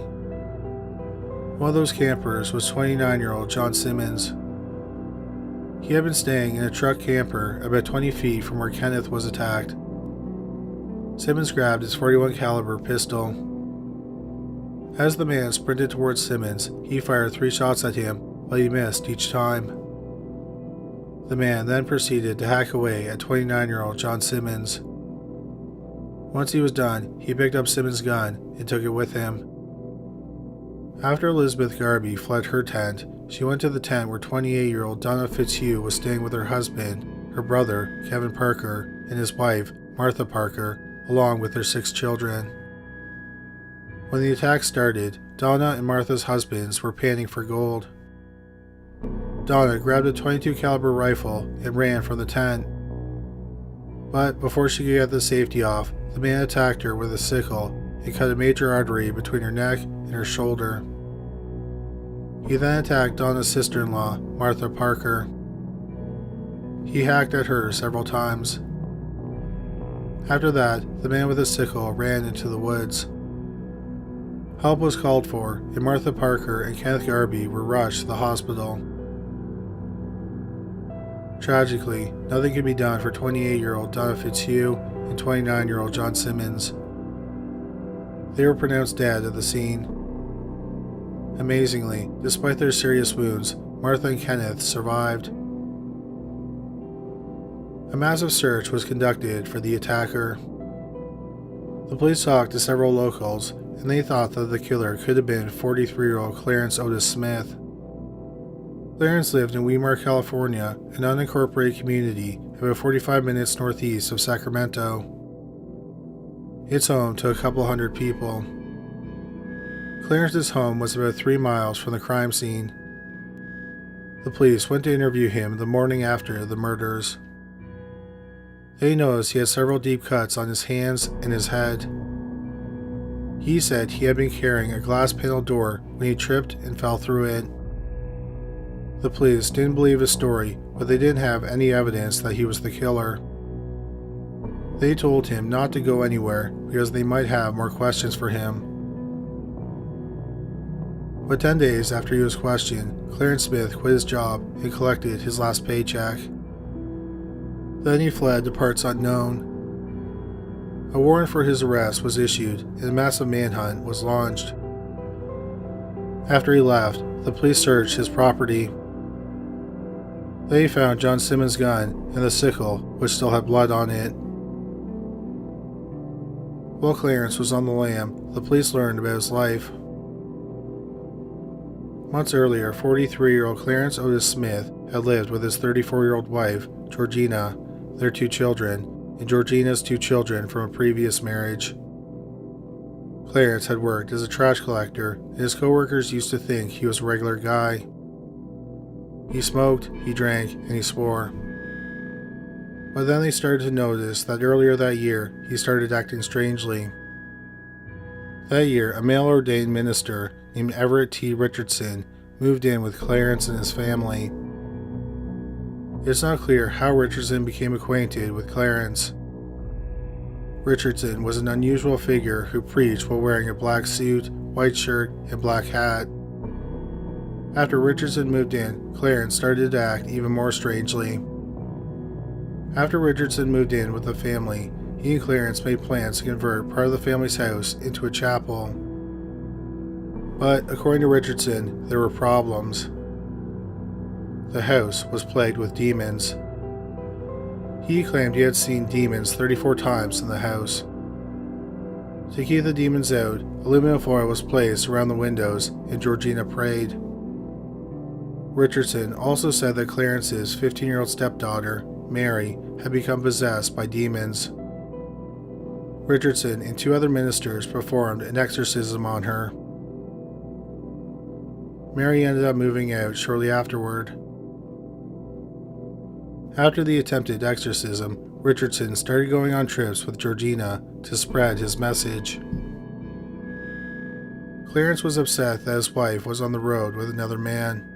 One of those campers was 29-year-old John Simmons. He had been staying in a truck camper about 20 feet from where Kenneth was attacked. Simmons grabbed his .41 caliber pistol. As the man sprinted towards Simmons, he fired 3 shots at him, but he missed each time. The man then proceeded to hack away at 29-year-old John Simmons. Once he was done, he picked up Simmons' gun and took it with him. After Elizabeth Garby fled her tent, she went to the tent where 28-year-old Donna Fitzhugh was staying with her husband, her brother, Kevin Parker, and his wife, Martha Parker, along with their 6 children. When the attack started, Donna and Martha's husbands were panning for gold. Donna grabbed a .22 caliber rifle and ran from the tent. But before she could get the safety off, the man attacked her with a sickle and cut a major artery between her neck and her shoulder. He then attacked Donna's sister-in-law, Martha Parker. He hacked at her several times. After that, the man with a sickle ran into the woods. Help was called for, and Martha Parker and Kenneth Garby were rushed to the hospital. Tragically, nothing could be done for 28-year-old Donna Fitzhugh and 29-year-old John Simmons. They were pronounced dead at the scene. Amazingly, despite their serious wounds, Martha and Kenneth survived. A massive search was conducted for the attacker. The police talked to several locals, and they thought that the killer could have been 43-year-old Clarence Otis Smith. Clarence lived in Weimar, California, an unincorporated community about 45 minutes northeast of Sacramento. It's home to a couple hundred people. Clarence's home was about 3 miles from the crime scene. The police went to interview him the morning after the murders. They noticed he had several deep cuts on his hands and his head. He said he had been carrying a glass panel door when he tripped and fell through it. The police didn't believe his story, but they didn't have any evidence that he was the killer. They told him not to go anywhere because they might have more questions for him. But 10 days after he was questioned, Clarence Smith quit his job and collected his last paycheck. Then he fled to parts unknown. A warrant for his arrest was issued and a massive manhunt was launched. After he left, the police searched his property. They found John Simmons' gun and the sickle, which still had blood on it. While Clarence was on the lam, the police learned about his life. Months earlier, 43-year-old Clarence Otis Smith had lived with his 34-year-old wife, Georgina, their 2 children, and Georgina's 2 children from a previous marriage. Clarence had worked as a trash collector, and his co-workers used to think he was a regular guy. He smoked, he drank, and he swore. But then they started to notice that earlier that year, he started acting strangely. That year, a male-ordained minister named Everett T. Richardson moved in with Clarence and his family. It's not clear how Richardson became acquainted with Clarence. Richardson was an unusual figure who preached while wearing a black suit, white shirt, and black hat. After Richardson moved in, Clarence started to act even more strangely. After Richardson moved in with the family, he and Clarence made plans to convert part of the family's house into a chapel. But according to Richardson, there were problems. The house was plagued with demons. He claimed he had seen demons 34 times in the house. To keep the demons out, aluminum foil was placed around the windows and Georgina prayed. Richardson also said that Clarence's 15-year-old stepdaughter, Mary, had become possessed by demons. Richardson and 2 other ministers performed an exorcism on her. Mary ended up moving out shortly afterward. After the attempted exorcism, Richardson started going on trips with Georgina to spread his message. Clarence was upset that his wife was on the road with another man.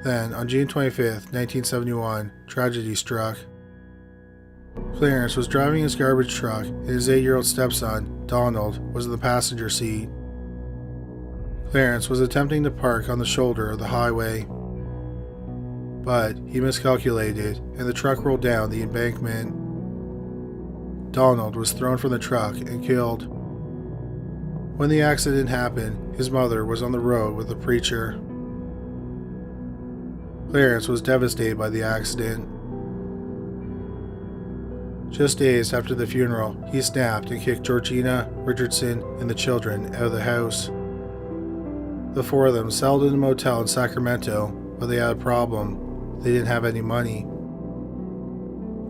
Then, on June 25, 1971, tragedy struck. Clarence was driving his garbage truck and his 8-year-old stepson, Donald, was in the passenger seat. Clarence was attempting to park on the shoulder of the highway, but he miscalculated and the truck rolled down the embankment. Donald was thrown from the truck and killed. When the accident happened, his mother was on the road with the preacher. Clarence was devastated by the accident. Just days after the funeral, he snapped and kicked Georgina, Richardson, and the children out of the house. The 4 of them settled in a motel in Sacramento, but they had a problem. They didn't have any money.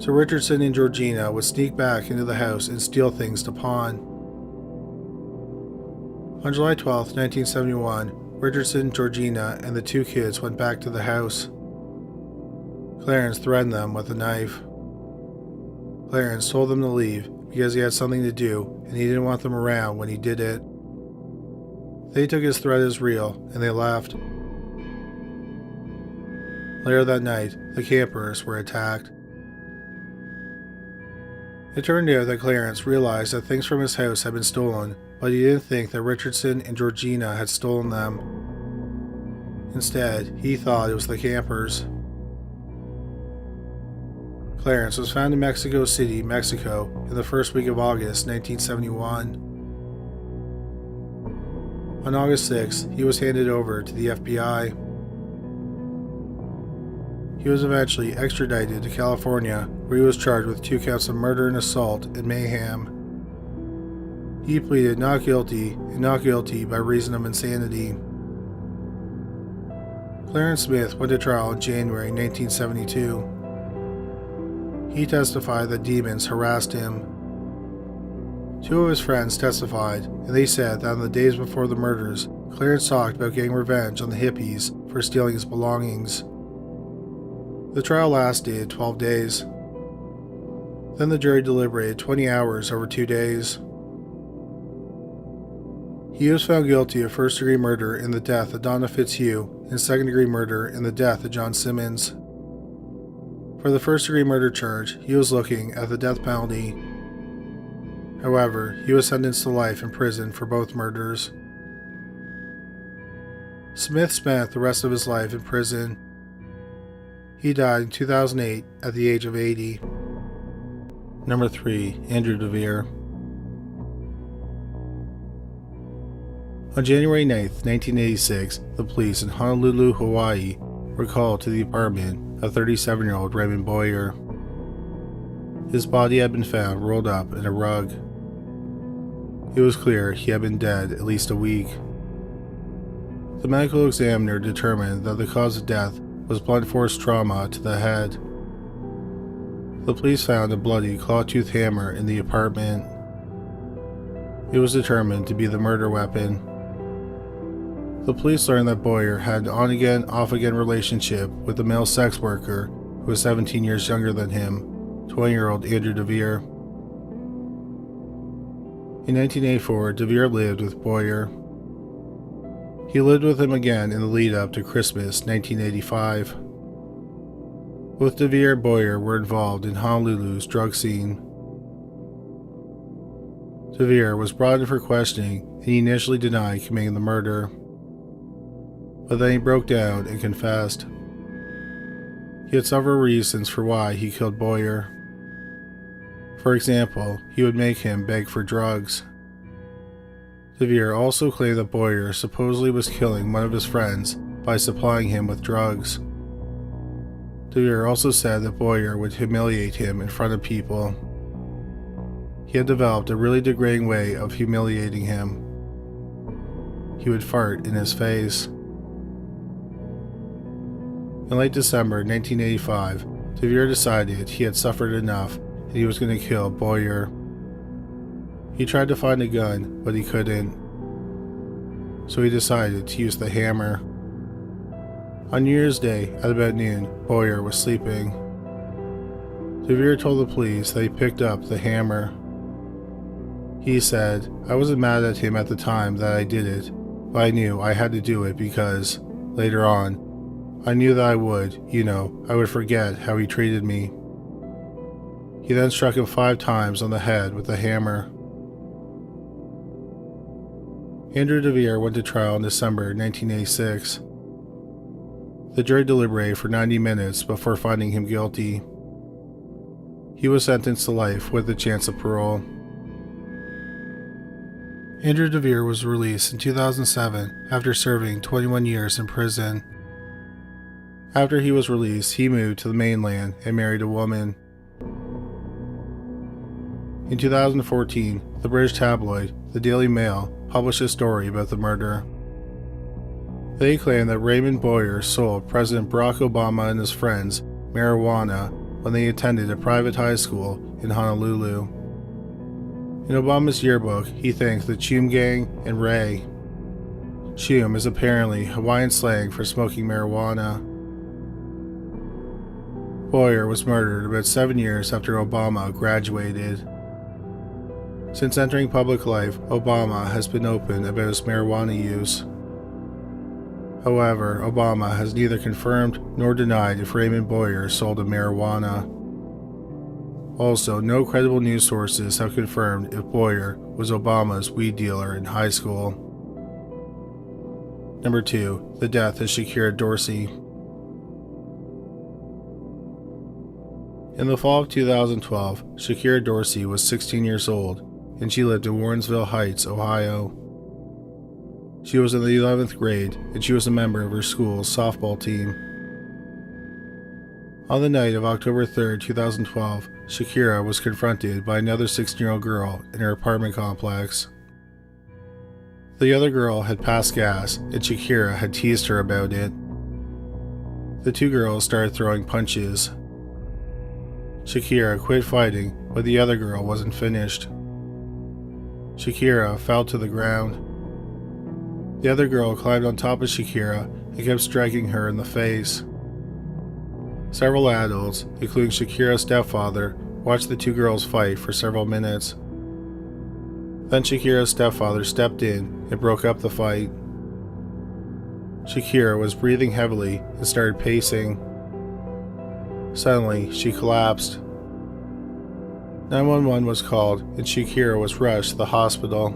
So Richardson and Georgina would sneak back into the house and steal things to pawn. On July 12, 1971, Richardson, Georgina, and the 2 kids went back to the house. Clarence threatened them with a knife. Clarence told them to leave because he had something to do and he didn't want them around when he did it. They took his threat as real and they left. Later that night, the campers were attacked. It turned out that Clarence realized that things from his house had been stolen, but he didn't think that Richardson and Georgina had stolen them. Instead, he thought it was the campers. Clarence was found in Mexico City, Mexico, in the first week of August 1971. On August 6, he was handed over to the FBI. He was eventually extradited to California, where he was charged with 2 counts of murder and assault and mayhem. He pleaded not guilty and not guilty by reason of insanity. Clarence Smith went to trial in January 1972. He testified that demons harassed him. 2 of his friends testified, and they said that on the days before the murders, Clarence talked about getting revenge on the hippies for stealing his belongings. The trial lasted 12 days. Then the jury deliberated 20 hours over 2 days. He was found guilty of first-degree murder in the death of Donna Fitzhugh and second-degree murder in the death of John Simmons. For the first-degree murder charge, he was looking at the death penalty. However, he was sentenced to life in prison for both murders. Smith spent the rest of his life in prison. He died in 2008 at the age of 80. Number 3. Andrew DeVere. On January 9, 1986, the police in Honolulu, Hawaii, were called to the apartment of 37-year-old Raymond Boyer. His body had been found rolled up in a rug. It was clear he had been dead at least a week. The medical examiner determined that the cause of death was blunt force trauma to the head. The police found a bloody claw-toothed hammer in the apartment. It was determined to be the murder weapon. The police learned that Boyer had an on-again, off-again relationship with a male sex worker who was 17 years younger than him, 20-year-old Andrew DeVere. In 1984, DeVere lived with Boyer. He lived with him again in the lead-up to Christmas 1985. Both DeVere and Boyer were involved in Honolulu's drug scene. DeVere was brought in for questioning and he initially denied committing the murder. But then he broke down and confessed. He had several reasons for why he killed Boyer. For example, he would make him beg for drugs. DeVere also claimed that Boyer supposedly was killing one of his friends by supplying him with drugs. DeVere also said that Boyer would humiliate him in front of people. he had developed a really degrading way of humiliating him. He would fart in his face. In late December 1985, DeVere decided he had suffered enough and he was going to kill Boyer. He tried to find a gun, but he couldn't. So he decided to use the hammer. On New Year's Day, at about noon, Boyer was sleeping. DeVere told the police that he picked up the hammer. He said, "I wasn't mad at him at the time that I did it, but I knew I had to do it because, later on, I knew that I would forget how he treated me." He then struck him 5 times on the head with the hammer. Andrew DeVere went to trial in December 1986. The jury deliberated for 90 minutes before finding him guilty. He was sentenced to life with a chance of parole. Andrew DeVere was released in 2007 after serving 21 years in prison. After he was released, he moved to the mainland and married a woman. In 2014, the British tabloid, the Daily Mail, published a story about the murder. They claim that Raymond Boyer sold President Barack Obama and his friends marijuana when they attended a private high school in Honolulu. In Obama's yearbook, he thanked the Chum Gang and Ray. Chum is apparently Hawaiian slang for smoking marijuana. Boyer was murdered about 7 years after Obama graduated. Since entering public life, Obama has been open about his marijuana use. However, Obama has neither confirmed nor denied if Raymond Boyer sold him marijuana. Also, no credible news sources have confirmed if Boyer was Obama's weed dealer in high school. Number 2. The death of Shakira Dorsey. In the fall of 2012, Shakira Dorsey was 16 years old, and she lived in Warrensville Heights, Ohio. She was in the 11th grade, and she was a member of her school's softball team. On the night of October 3, 2012, Shakira was confronted by another 16-year-old girl in her apartment complex. The other girl had passed gas, and Shakira had teased her about it. The two girls started throwing punches. Shakira quit fighting, but the other girl wasn't finished. Shakira fell to the ground. The other girl climbed on top of Shakira and kept striking her in the face. Several adults, including Shakira's stepfather, watched the two girls fight for several minutes. Then Shakira's stepfather stepped in and broke up the fight. Shakira was breathing heavily and started pacing. Suddenly, she collapsed. 911 was called and Shakira was rushed to the hospital.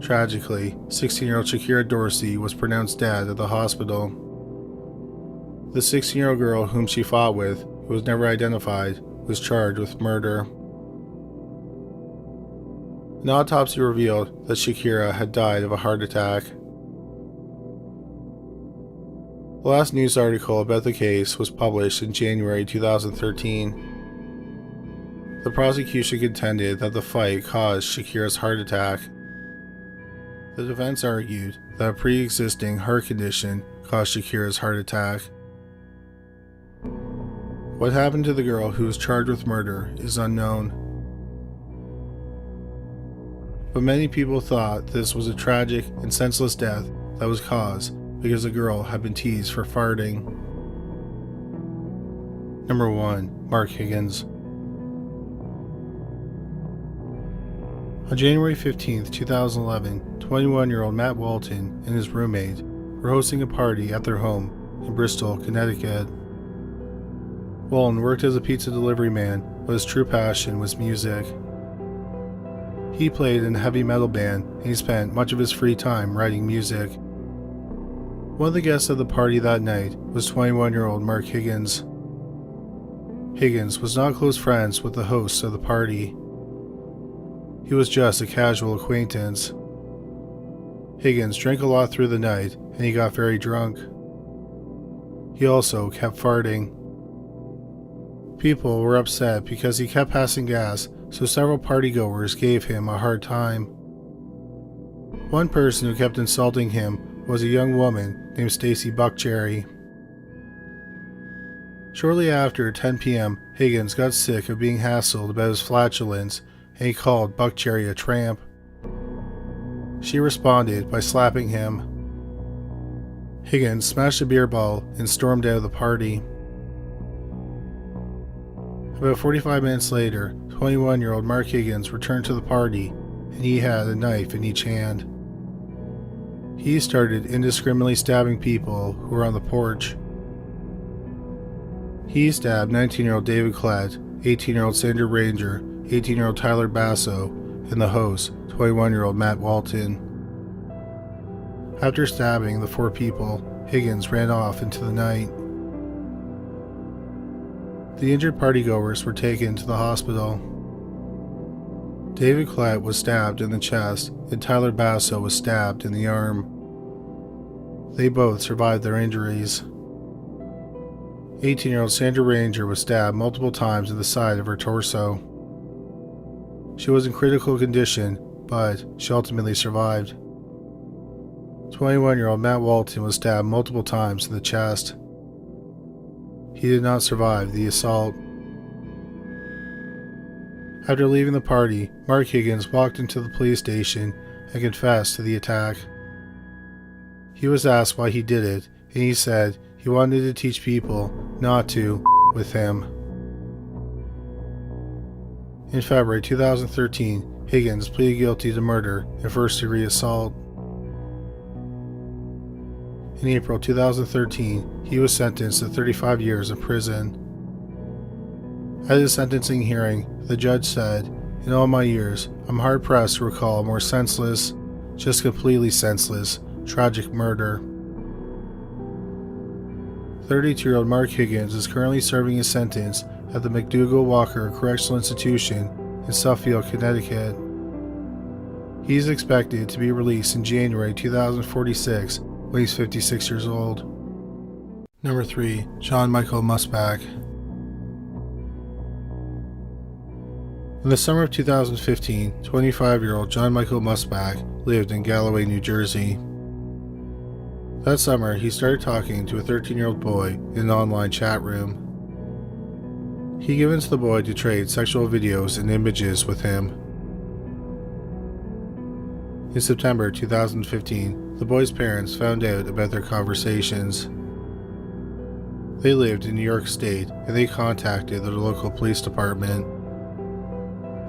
Tragically, 16-year-old Shakira Dorsey was pronounced dead at the hospital. The 16-year-old girl whom she fought with, who was never identified, was charged with murder. An autopsy revealed that Shakira had died of a heart attack. The last news article about the case was published in January 2013. The prosecution contended that the fight caused Shakira's heart attack. The defense argued that a pre-existing heart condition caused Shakira's heart attack. What happened to the girl who was charged with murder is unknown. But many people thought this was a tragic and senseless death that was caused because the girl had been teased for farting. Number 1. Mark Higgins. On January 15, 2011, 21-year-old Matt Walton and his roommate were hosting a party at their home in Bristol, Connecticut. Walton worked as a pizza delivery man, but his true passion was music. He played in a heavy metal band, and he spent much of his free time writing music. One of the guests at the party that night was 21-year-old Mark Higgins. Higgins was not close friends with the hosts of the party. He was just a casual acquaintance. Higgins drank a lot through the night, and he got very drunk. He also kept farting. People were upset because he kept passing gas, so several partygoers gave him a hard time. One person who kept insulting him was a young woman named Stacy Buckcherry. Shortly after 10 p.m., Higgins got sick of being hassled about his flatulence, and he called Buckcherry a tramp. She responded by slapping him. Higgins smashed a beer bottle and stormed out of the party. About 45 minutes later, 21-year-old Mark Higgins returned to the party, and he had a knife in each hand. He started indiscriminately stabbing people who were on the porch. He stabbed 19-year-old David Klett, 18-year-old Sandra Ranger, 18-year-old Tyler Basso, and the host, 21-year-old Matt Walton. After stabbing the 4 people, Higgins ran off into the night. The injured partygoers were taken to the hospital. David Klett was stabbed in the chest, and Tyler Basso was stabbed in the arm. They both survived their injuries. 18-year-old Sandra Ranger was stabbed multiple times in the side of her torso. She was in critical condition, but she ultimately survived. 21-year-old Matt Walton was stabbed multiple times in the chest. He did not survive the assault. After leaving the party, Mark Higgins walked into the police station and confessed to the attack. He was asked why he did it, and he said he wanted to teach people not to with him. In February 2013, Higgins pleaded guilty to murder and first-degree assault. In April 2013, he was sentenced to 35 years in prison. At his sentencing hearing, the judge said, "In all my years, I'm hard-pressed to recall a more senseless, just completely senseless, tragic murder." 32-year-old Mark Higgins is currently serving his sentence at the McDougall Walker Correctional Institution in Suffield, Connecticut. He is expected to be released in January 2046 when he's 56 years old. Number 3. John Michael Musbach. In the summer of 2015, 25-year-old John Michael Musbach lived in Galloway, New Jersey. That summer, he started talking to a 13-year-old boy in an online chat room. He convinced the boy to trade sexual videos and images with him. In September 2015, the boy's parents found out about their conversations. They lived in New York State, and they contacted the local police department.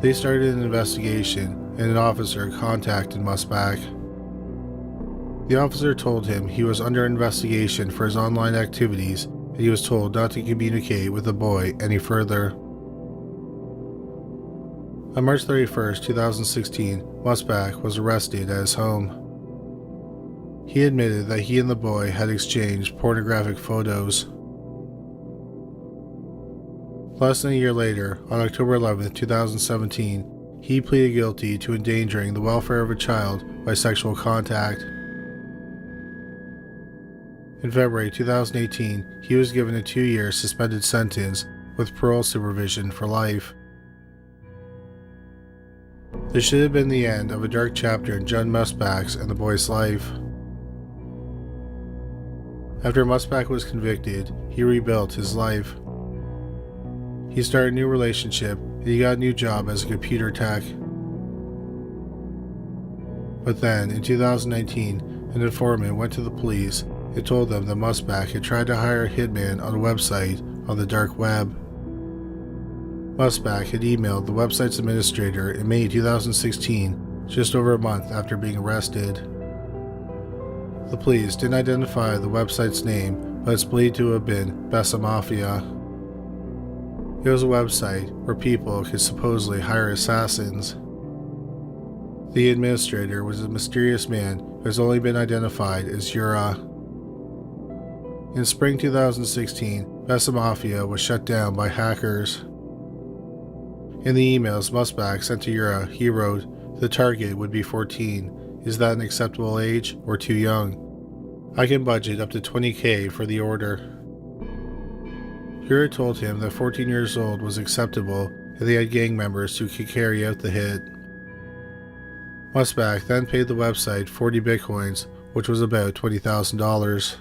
They started an investigation, and an officer contacted Musbach. The officer told him he was under investigation for his online activities, and he was told not to communicate with the boy any further. On March 31, 2016, Musbach was arrested at his home. He admitted that he and the boy had exchanged pornographic photos. Less than a year later, on October 11, 2017, he pleaded guilty to endangering the welfare of a child by sexual contact. In February 2018, he was given a 2-year suspended sentence with parole supervision for life. This should have been the end of a dark chapter in John Musbach's and the boy's life. After Musbach was convicted, he rebuilt his life. He started a new relationship, and he got a new job as a computer tech. But then, in 2019, an informant went to the police and told them that Musbach had tried to hire a hitman on a website on the dark web. Musbach had emailed the website's administrator in May 2016, just over a month after being arrested. The police didn't identify the website's name, but it's believed to have been Bessa Mafia. It was a website where people could supposedly hire assassins. The administrator was a mysterious man who has only been identified as Yura. In spring 2016, Bessa Mafia was shut down by hackers. In the emails Musbach sent to Yura, he wrote, "The target would be 14. Is that an acceptable age or too young? I can budget up to $20,000 for the order." Yura told him that 14 years old was acceptable and they had gang members who could carry out the hit. Musbach then paid the website 40 bitcoins, which was about $20,000.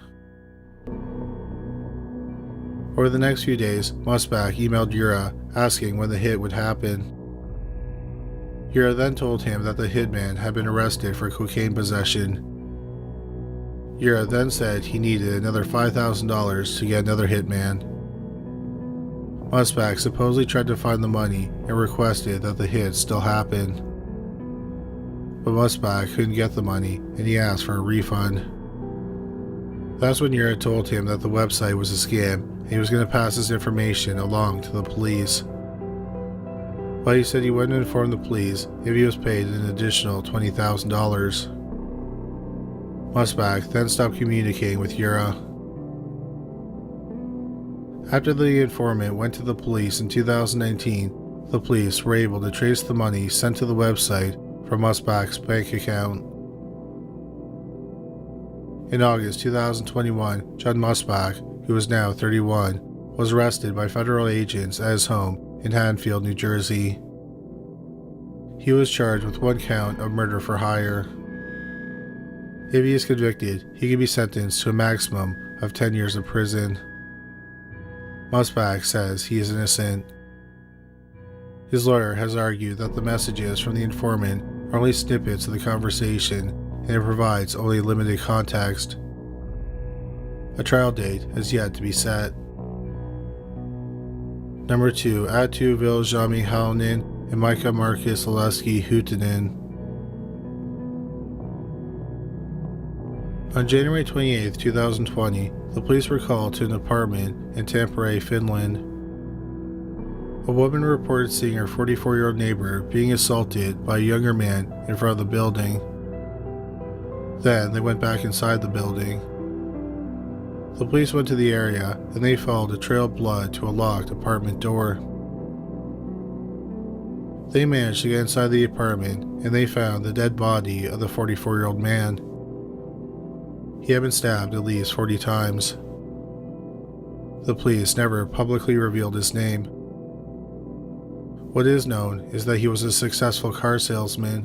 Over the next few days, Musbach emailed Yura asking when the hit would happen. Yura then told him that the hitman had been arrested for cocaine possession. Yura then said he needed another $5,000 to get another hitman. Musbach supposedly tried to find the money and requested that the hit still happen. But Musbach couldn't get the money and he asked for a refund. That's when Yura told him that the website was a scam and he was going to pass his information along to the police. But he said he wouldn't inform the police if he was paid an additional $20,000. Musbach then stopped communicating with Yura. After the informant went to the police in 2019, the police were able to trace the money sent to the website from Musbach's bank account. In August 2021, John Musbach, who is now 31, was arrested by federal agents at his home in Haddonfield, New Jersey. He was charged with 1 count of murder for hire. If he is convicted, he can be sentenced to a maximum of 10 years in prison. Musbach says he is innocent. His lawyer has argued that the messages from the informant are only snippets of the conversation and it provides only limited context. A trial date has yet to be set. Number 2. Atu Viljami Halonen and Micah Marcus Oleski Huhtinen. On January 28, 2020, the police were called to an apartment in Tampere, Finland. A woman reported seeing her 44-year-old neighbor being assaulted by a younger man in front of the building. Then they went back inside the building. The police went to the area and they followed a trail of blood to a locked apartment door. They managed to get inside the apartment and they found the dead body of the 44-year-old man. He had been stabbed at least 40 times. The police never publicly revealed his name. What is known is that he was a successful car salesman.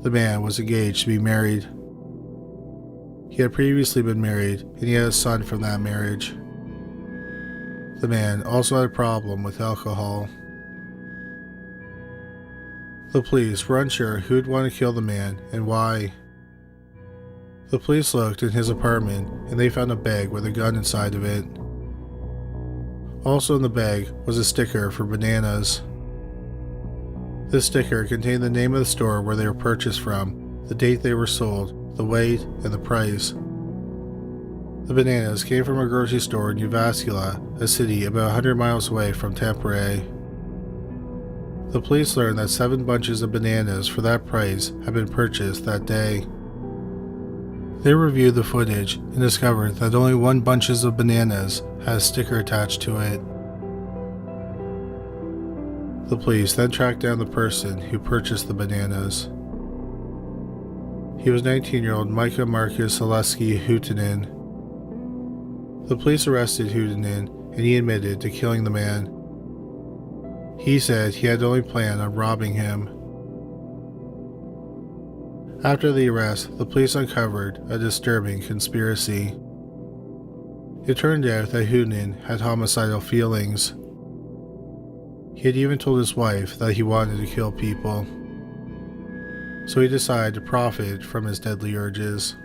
The man was engaged to be married. He had previously been married and he had a son from that marriage. The man also had a problem with alcohol. The police were unsure who would want to kill the man and why. The police looked in his apartment and they found a bag with a gun inside of it. Also in the bag was a sticker for bananas. This sticker contained the name of the store where they were purchased from, the date they were sold, the weight, and the price. The bananas came from a grocery store in Jyväskylä, a city about 100 miles away from Tampere. The police learned that 7 bunches of bananas for that price had been purchased that day. They reviewed the footage and discovered that only 1 bunch of bananas had a sticker attached to it. The police then tracked down the person who purchased the bananas. He was 19-year-old Micah Marcus Oleski Huhtinen. The police arrested Huhtinen and he admitted to killing the man. He said he had only planned on robbing him. After the arrest, the police uncovered a disturbing conspiracy. It turned out that Huhtinen had homicidal feelings. He had even told his wife that he wanted to kill people. So he decided to profit from his deadly urges.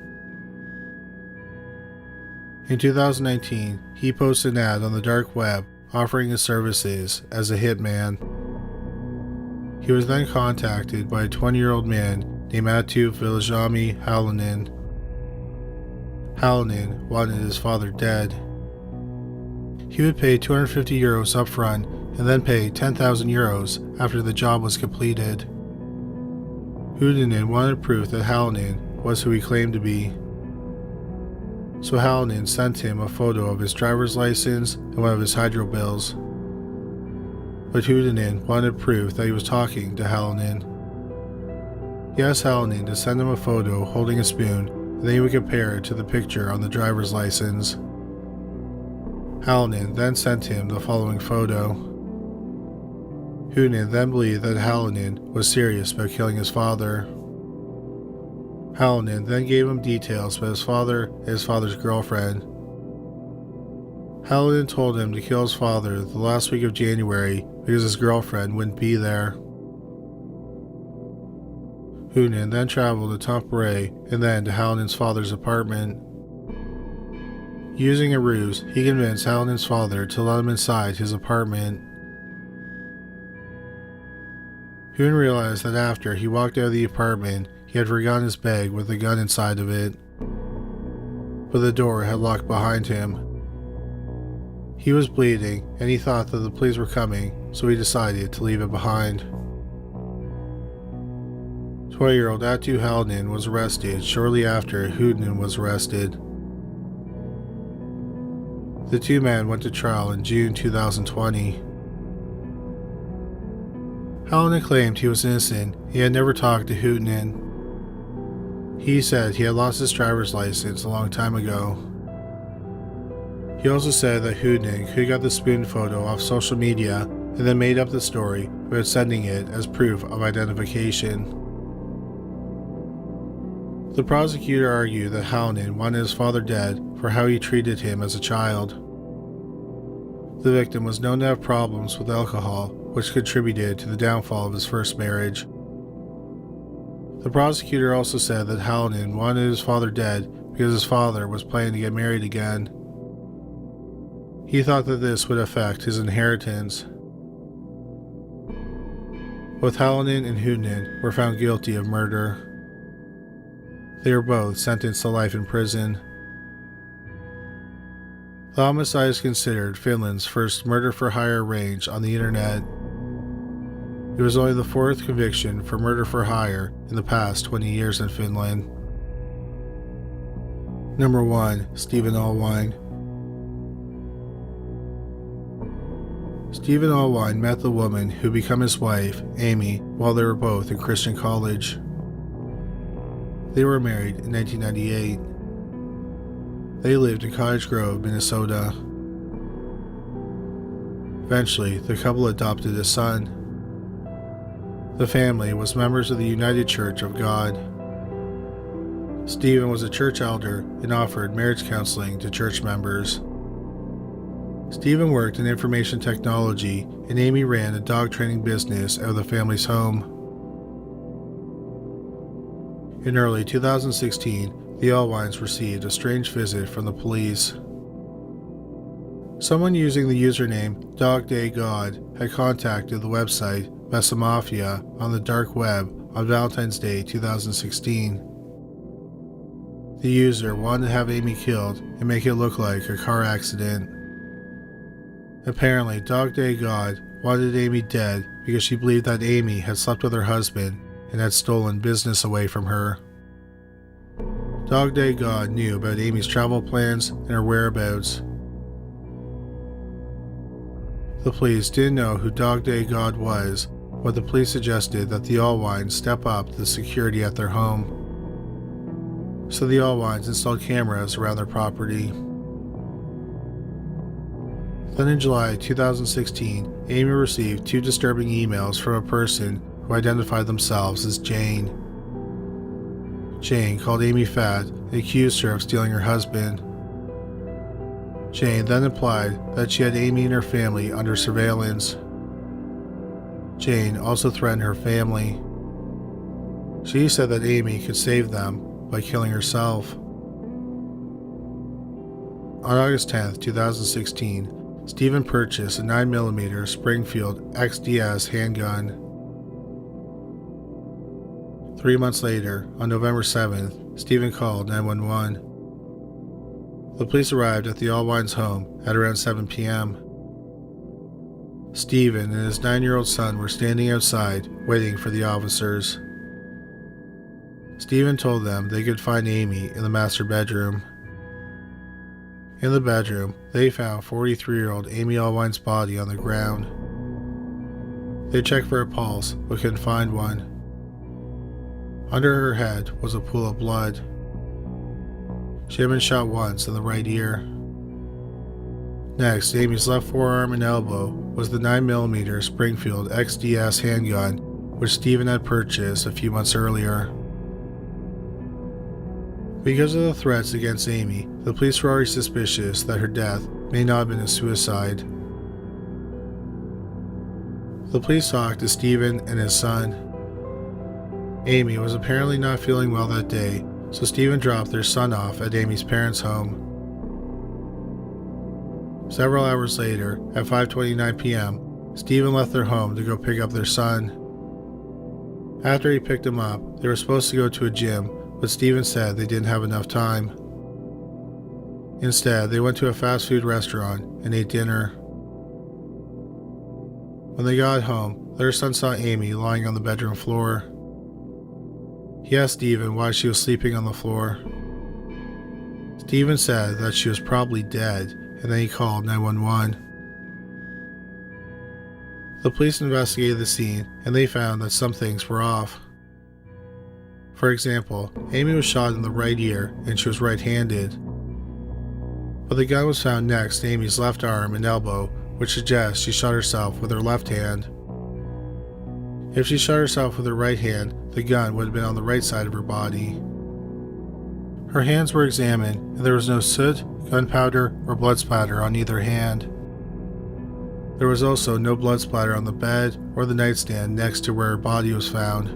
In 2019, he posted an ad on the dark web offering his services as a hitman. He was then contacted by a 20-year-old man named Atu Viljami Halonen. Halonen wanted his father dead. He would pay 250 euros up front and then pay 10,000 euros after the job was completed. Huhtinen wanted proof that Halonen was who he claimed to be. So Halonen sent him a photo of his driver's license and one of his hydro bills. But Huhtinen wanted proof that he was talking to Halonen. He asked Halonen to send him a photo holding a spoon, and then he would compare it to the picture on the driver's license. Hallinan then sent him the following photo. Hoonan then believed that Hallinan was serious about killing his father. Hallinan then gave him details about his father and his father's girlfriend. Hallinan told him to kill his father the last week of January because his girlfriend wouldn't be there. Hoonan then traveled to Tampere and then to Hallinan's father's apartment. Using a ruse, he convinced Hallinan's father to let him inside his apartment. Hoonan realized that after he walked out of the apartment, he had forgotten his bag with a gun inside of it, but the door had locked behind him. He was bleeding, and he thought that the police were coming, so he decided to leave it behind. 20-year-old Atu Hallinan was arrested shortly after Hoonan was arrested. The two men went to trial in June 2020. Hallinan claimed he was innocent. He had never talked to Hoonan. He said he had lost his driver's license a long time ago. He also said that Hoonan could have got the spoon photo off social media and then made up the story about sending it as proof of identification. The prosecutor argued that Hallinan wanted his father dead for how he treated him as a child. The victim was known to have problems with alcohol, which contributed to the downfall of his first marriage. The prosecutor also said that Hallinan wanted his father dead because his father was planning to get married again. He thought that this would affect his inheritance. Both Hallinan and Hoonan were found guilty of murder. They were both sentenced to life in prison. The homicide is considered Finland's first murder-for-hire range on the internet. It was only the fourth conviction for murder-for-hire in the past 20 years in Finland. Number 1. Stephen Allwine. Stephen Allwine met the woman who became his wife, Amy, while they were both in Christian college. They were married in 1998. They lived in Cottage Grove, Minnesota. Eventually, the couple adopted a son. The family was members of the United Church of God. Stephen was a church elder and offered marriage counseling to church members. Stephen worked in information technology, and Amy ran a dog training business out of the family's home. In early 2016, the Allwines received a strange visit from the police. Someone using the username DogDayGod had contacted the website Messamafia on the dark web on Valentine's Day 2016. The user wanted to have Amy killed and make it look like a car accident. Apparently, DogDayGod wanted Amy dead because she believed that Amy had slept with her husband and had stolen business away from her. DogDayGod knew about Amy's travel plans and her whereabouts. The police didn't know who DogDayGod was, but the police suggested that the Allwines step up the security at their home. So the Allwines installed cameras around their property. Then in July 2016, Amy received 2 disturbing emails from a person who identified themselves as Jane. Jane called Amy fat and accused her of stealing her husband. Jane then implied that she had Amy and her family under surveillance. Jane also threatened her family. She said that Amy could save them by killing herself. On August 10, 2016, Stephen purchased a 9mm Springfield XDS handgun. 3 months later, on November 7th, Stephen called 911. The police arrived at the Allwines' home at around 7 p.m. Stephen and his 9-year-old son were standing outside, waiting for the officers. Stephen told them they could find Amy in the master bedroom. In the bedroom, they found 43-year-old Amy Allwine's body on the ground. They checked for a pulse, but couldn't find one. Under her head was a pool of blood. She had been shot once in the right ear. Next, Amy's left forearm and elbow was the 9mm Springfield XDS handgun, which Stephen had purchased a few months earlier. Because of the threats against Amy, the police were already suspicious that her death may not have been a suicide. The police talked to Stephen and his son. Amy was apparently not feeling well that day, so Stephen dropped their son off at Amy's parents' home. Several hours later, at 5:29 p.m., Stephen left their home to go pick up their son. After he picked him up, they were supposed to go to a gym, but Stephen said they didn't have enough time. Instead, they went to a fast food restaurant and ate dinner. When they got home, their son saw Amy lying on the bedroom floor. He asked Stephen why she was sleeping on the floor. Stephen said that she was probably dead, and then he called 911. The police investigated the scene, and they found that some things were off. For example, Amy was shot in the right ear, and she was right-handed. But the gun was found next to Amy's left arm and elbow, which suggests she shot herself with her left hand. If she shot herself with her right hand, the gun would have been on the right side of her body. Her hands were examined, and there was no soot, gunpowder, or blood splatter on either hand. There was also no blood splatter on the bed or the nightstand next to where her body was found.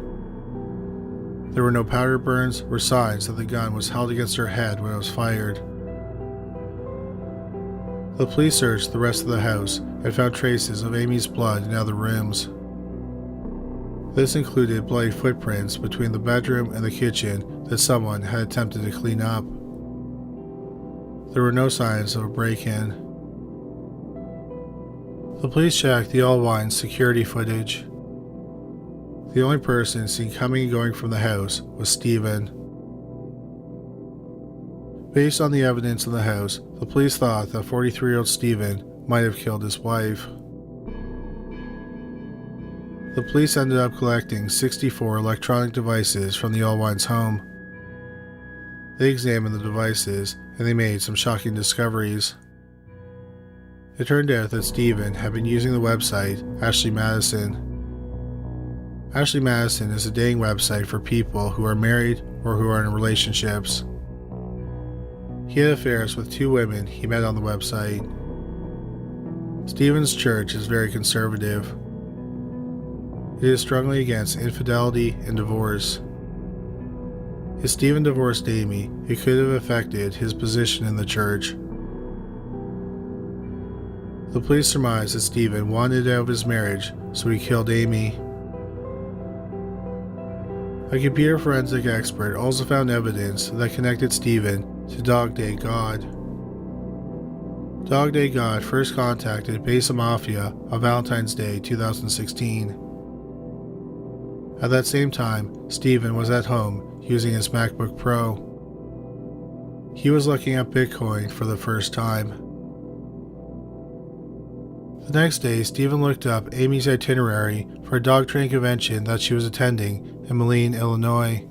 There were no powder burns or signs that the gun was held against her head when it was fired. The police searched the rest of the house and found traces of Amy's blood in other rooms. This included bloody footprints between the bedroom and the kitchen that someone had attempted to clean up. There were no signs of a break-in. The police checked the Allwine security footage. The only person seen coming and going from the house was Stephen. Based on the evidence in the house, the police thought that 43-year-old Stephen might have killed his wife. The police ended up collecting 64 electronic devices from the Allwine's home. They examined the devices, and they made some shocking discoveries. It turned out that Stephen had been using the website Ashley Madison. Ashley Madison is a dating website for people who are married or who are in relationships. He had affairs with 2 women he met on the website. Stephen's church is very conservative. It is strongly against infidelity and divorce. If Stephen divorced Amy, it could have affected his position in the church. The police surmised that Stephen wanted out of his marriage, so he killed Amy. A computer forensic expert also found evidence that connected Stephen to Dog Day God. Dog Day God first contacted Besa Mafia on Valentine's Day 2016. At that same time, Stephen was at home using his MacBook Pro. He was looking at Bitcoin for the first time. The next day, Stephen looked up Amy's itinerary for a dog training convention that she was attending in Moline, Illinois.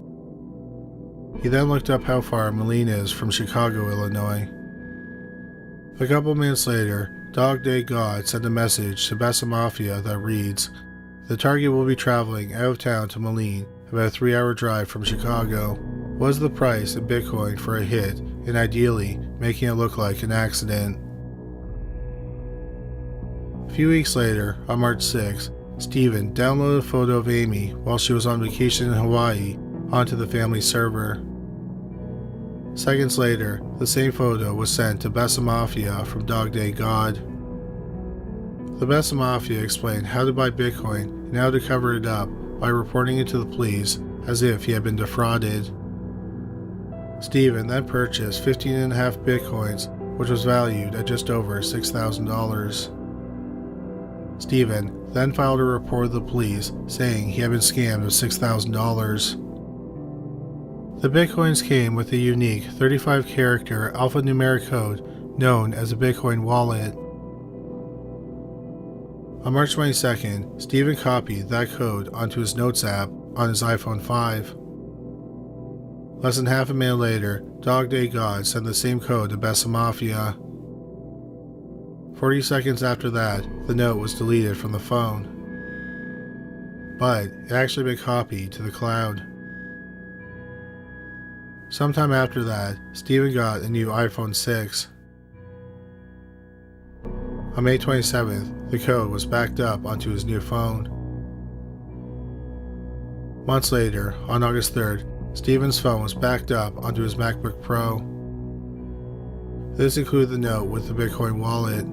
He then looked up how far Moline is from Chicago, Illinois. A couple minutes later, Dog Day God sent a message to Besa Mafia that reads, "The target will be traveling out of town to Moline, about a 3-hour drive from Chicago. What is the price in Bitcoin for a hit, and ideally, making it look like an accident?" A few weeks later, on March 6, Stephen downloaded a photo of Amy while she was on vacation in Hawaii onto the family server. Seconds later, the same photo was sent to Besa Mafia from Dog Day God. The Besa Mafia explained how to buy Bitcoin and how to cover it up by reporting it to the police as if he had been defrauded. Stephen then purchased 15.5 Bitcoins, which was valued at just over $6,000. Stephen then filed a report with the police saying he had been scammed of $6,000. The Bitcoins came with a unique 35-character alphanumeric code known as a Bitcoin wallet. On March 22nd, Stephen copied that code onto his Notes app on his iPhone 5. Less than half a minute later, Dog Day God sent the same code to Besa Mafia. 40 seconds after that, the note was deleted from the phone. But it had actually been copied to the cloud. Sometime after that, Stephen got a new iPhone 6. On May 27th, the code was backed up onto his new phone. Months later, on August 3rd, Stephen's phone was backed up onto his MacBook Pro. This included the note with the Bitcoin wallet.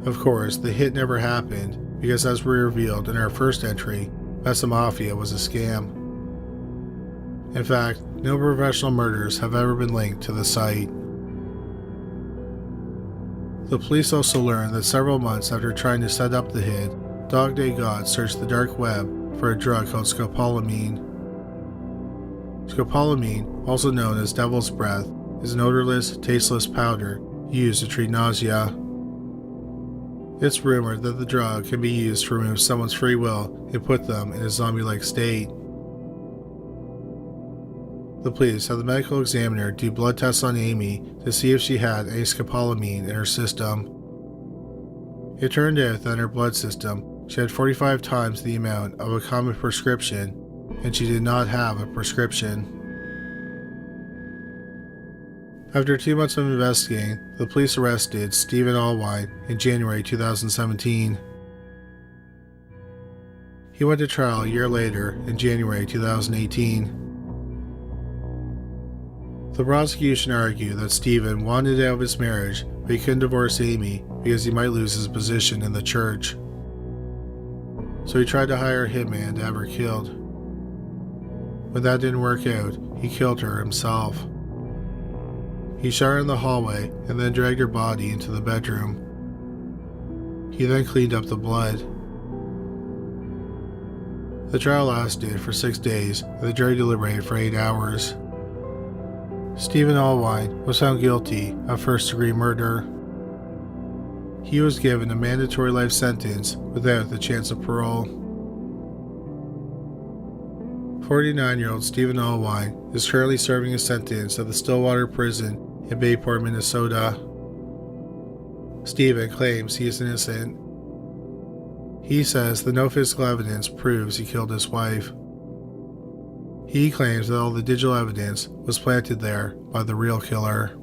Of course, the hit never happened because, as we revealed in our first entry, Mesa Mafia was a scam. In fact, no professional murders have ever been linked to the site. The police also learned that several months after trying to set up the hit, Dog Day God searched the dark web for a drug called scopolamine. Scopolamine, also known as devil's breath, is an odorless, tasteless powder used to treat nausea. It's rumored that the drug can be used to remove someone's free will and put them in a zombie-like state. The police had the medical examiner do blood tests on Amy to see if she had any scopolamine in her system. It turned out that in her blood system, she had 45 times the amount of a common prescription, and she did not have a prescription. After 2 months of investigating, the police arrested Stephen Allwine in January 2017. He went to trial a year later in January 2018. The prosecution argued that Stephen wanted out of his marriage, but he couldn't divorce Amy because he might lose his position in the church. So he tried to hire a hitman to have her killed. When that didn't work out, he killed her himself. He shot her in the hallway and then dragged her body into the bedroom. He then cleaned up the blood. The trial lasted for 6 days, and the jury deliberated for 8 hours. Stephen Allwine was found guilty of first-degree murder. He was given a mandatory life sentence without the chance of parole. 49-year-old Stephen Allwine is currently serving a sentence at the Stillwater Prison in Bayport, Minnesota. Stephen claims he is innocent. He says that no physical evidence proves he killed his wife. He claims that all the digital evidence was planted there by the real killer.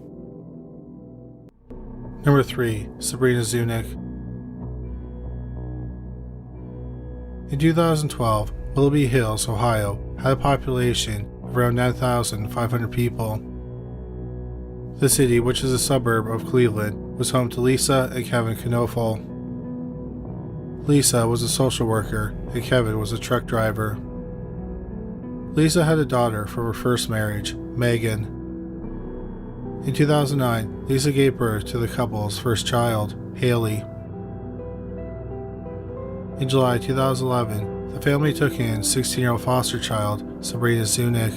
Number 3. Sabrina Zunick. In 2012, Willoughby Hills, Ohio, had a population of around 9,500 people. The city, which is a suburb of Cleveland, was home to Lisa and Kevin Knofel. Lisa was a social worker and Kevin was a truck driver. Lisa had a daughter from her first marriage, Megan. In 2009, Lisa gave birth to the couple's first child, Haley. In July 2011, the family took in 16-year-old foster child, Sabrina Zunick.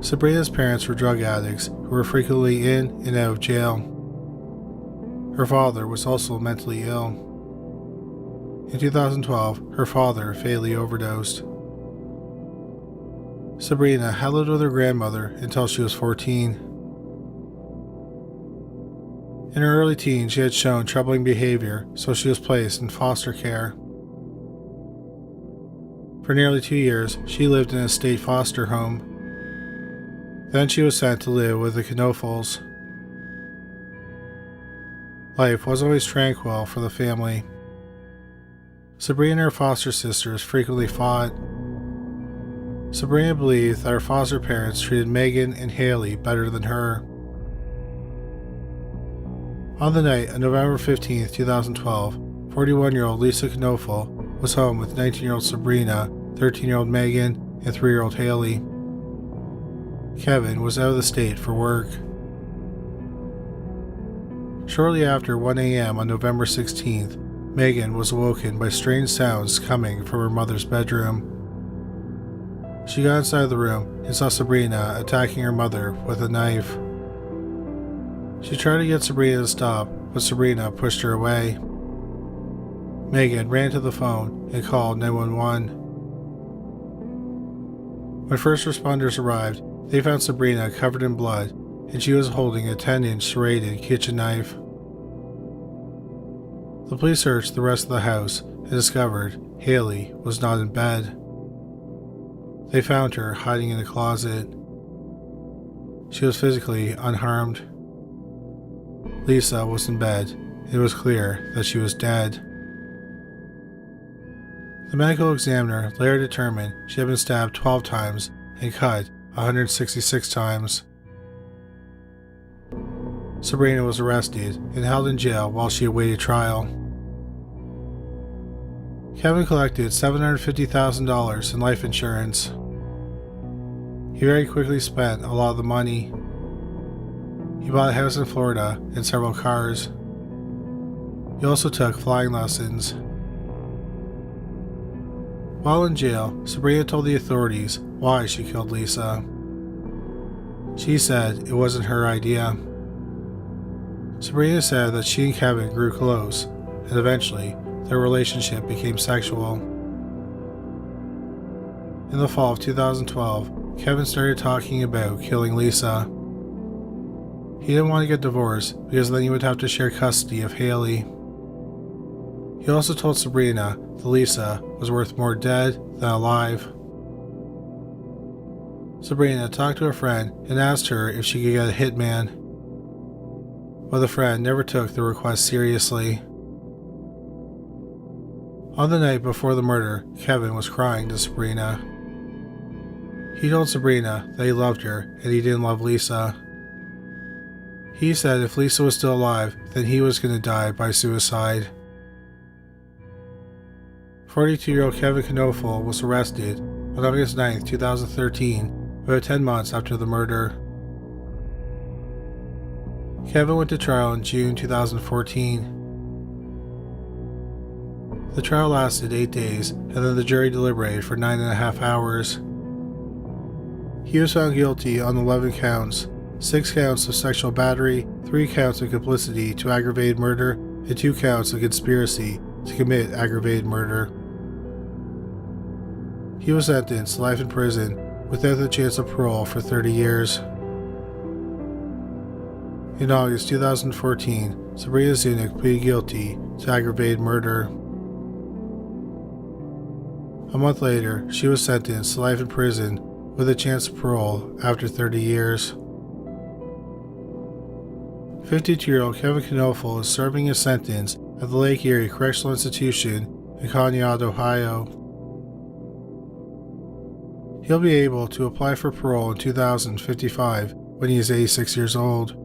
Sabrina's parents were drug addicts who were frequently in and out of jail. Her father was also mentally ill. In 2012, her father fatally overdosed. Sabrina had lived with her grandmother until she was 14. In her early teens, she had shown troubling behavior, so she was placed in foster care. For nearly 2 years, she lived in a state foster home. Then she was sent to live with the Knofels. Life wasn't always tranquil for the family. Sabrina and her foster sisters frequently fought. Sabrina believed that her foster parents treated Megan and Haley better than her. On the night of November 15, 2012, 41-year-old Lisa Knofel was home with 19-year-old Sabrina, 13-year-old Megan, and 3-year-old Haley. Kevin was out of the state for work. Shortly after 1 a.m. on November 16th, Megan was awoken by strange sounds coming from her mother's bedroom. She got inside the room and saw Sabrina attacking her mother with a knife. She tried to get Sabrina to stop, but Sabrina pushed her away. Megan ran to the phone and called 911. When first responders arrived, they found Sabrina covered in blood and she was holding a 10-inch serrated kitchen knife. The police searched the rest of the house and discovered Haley was not in bed. They found her hiding in a closet. She was physically unharmed. Lisa was in bed, and it was clear that she was dead. The medical examiner later determined she had been stabbed 12 times and cut 166 times. Sabrina was arrested and held in jail while she awaited trial. Kevin collected $750,000 in life insurance. He very quickly spent a lot of the money. He bought a house in Florida and several cars. He also took flying lessons. While in jail, Sabrina told the authorities why she killed Lisa. She said it wasn't her idea. Sabrina said that she and Kevin grew close, and eventually their relationship became sexual. In the fall of 2012, Kevin started talking about killing Lisa. He didn't want to get divorced because then he would have to share custody of Haley. He also told Sabrina that Lisa was worth more dead than alive. Sabrina talked to a friend and asked her if she could get a hitman, but the friend never took the request seriously. On the night before the murder, Kevin was crying to Sabrina. He told Sabrina that he loved her and he didn't love Lisa. He said if Lisa was still alive, then he was going to die by suicide. 42-year-old Kevin Knofel was arrested on August 9, 2013, about 10 months after the murder. Kevin went to trial in June 2014. The trial lasted 8 days, and then the jury deliberated for 9.5 hours. He was found guilty on 11 counts, 6 counts of sexual battery, 3 counts of complicity to aggravated murder, and 2 counts of conspiracy to commit aggravated murder. He was sentenced to life in prison without the chance of parole for 30 years. In August 2014, Sabrina Zunick pleaded guilty to aggravated murder. A month later, she was sentenced to life in prison with a chance of parole after 30 years. 52-year-old Kevin Knofel is serving his sentence at the Lake Erie Correctional Institution in Conneaut, Ohio. He'll be able to apply for parole in 2055 when he is 86 years old.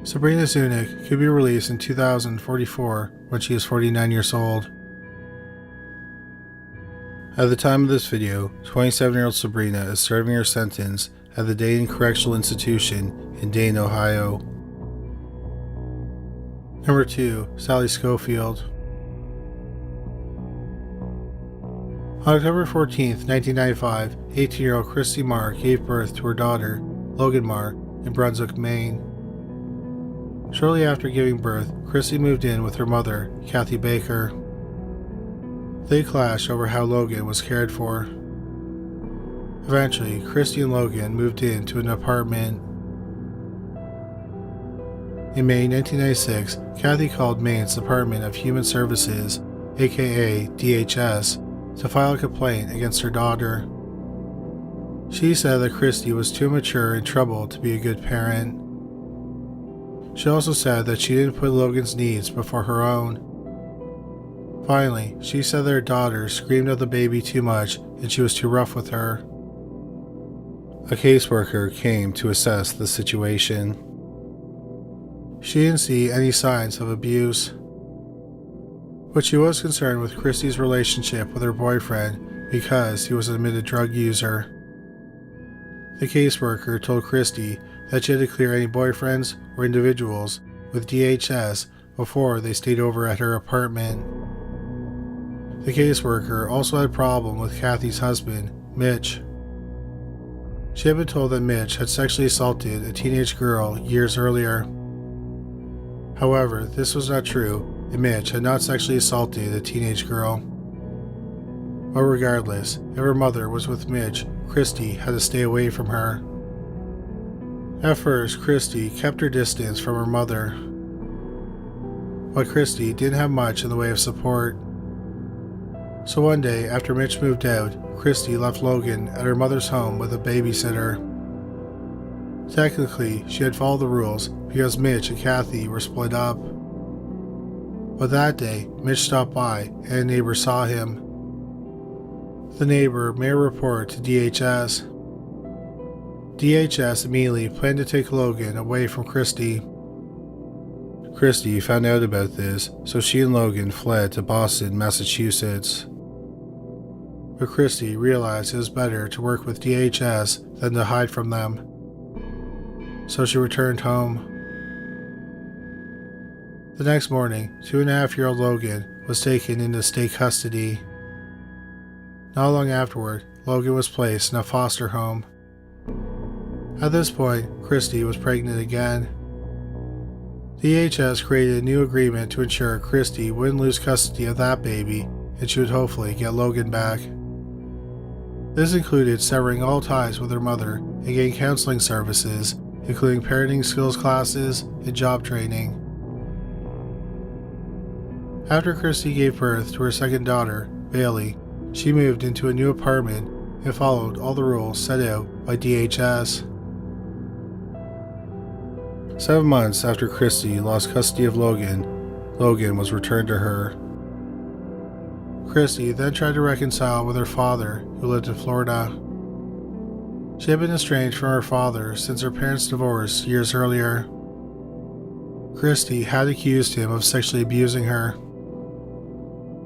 Sabrina Zunick could be released in 2044 when she is 49 years old. At the time of this video, 27-year-old Sabrina is serving her sentence at the Dayton Correctional Institution in Dayton, Ohio. Number 2. Sally Schofield. On October 14, 1995, 18-year-old Christy Marr gave birth to her daughter, Logan Marr, in Brunswick, Maine. Shortly after giving birth, Christy moved in with her mother, Kathy Baker. They clashed over how Logan was cared for. Eventually, Christy and Logan moved into an apartment. In May 1996, Kathy called Maine's Department of Human Services, aka DHS, to file a complaint against her daughter. She said that Christy was too mature and troubled to be a good parent. She also said that she didn't put Logan's needs before her own. Finally, she said that her daughter screamed at the baby too much and she was too rough with her. A caseworker came to assess the situation. She didn't see any signs of abuse, but she was concerned with Christy's relationship with her boyfriend because he was an admitted drug user. The caseworker told Christy that she had to clear any boyfriends or individuals with DHS before they stayed over at her apartment. The caseworker also had a problem with Kathy's husband, Mitch. She had been told that Mitch had sexually assaulted a teenage girl years earlier. However, this was not true, and Mitch had not sexually assaulted a teenage girl. But regardless, if her mother was with Mitch, Christy had to stay away from her. At first, Christy kept her distance from her mother, but Christy didn't have much in the way of support. So one day, after Mitch moved out, Christy left Logan at her mother's home with a babysitter. Technically, she had followed the rules because Mitch and Kathy were split up. But that day, Mitch stopped by and a neighbor saw him. The neighbor made a report to DHS. DHS immediately planned to take Logan away from Christy. Christy found out about this, so she and Logan fled to Boston, Massachusetts. But Christy realized it was better to work with DHS than to hide from them. So she returned home. The next morning, 2.5-year-old Logan was taken into state custody. Not long afterward, Logan was placed in a foster home. At this point, Christy was pregnant again. DHS created a new agreement to ensure Christy wouldn't lose custody of that baby and she would hopefully get Logan back. This included severing all ties with her mother and getting counseling services, including parenting skills classes and job training. After Christy gave birth to her second daughter, Bailey, she moved into a new apartment and followed all the rules set out by DHS. 7 months after Christy lost custody of Logan, Logan was returned to her. Christy then tried to reconcile with her father, who lived in Florida. She had been estranged from her father since her parents' divorce years earlier. Christy had accused him of sexually abusing her.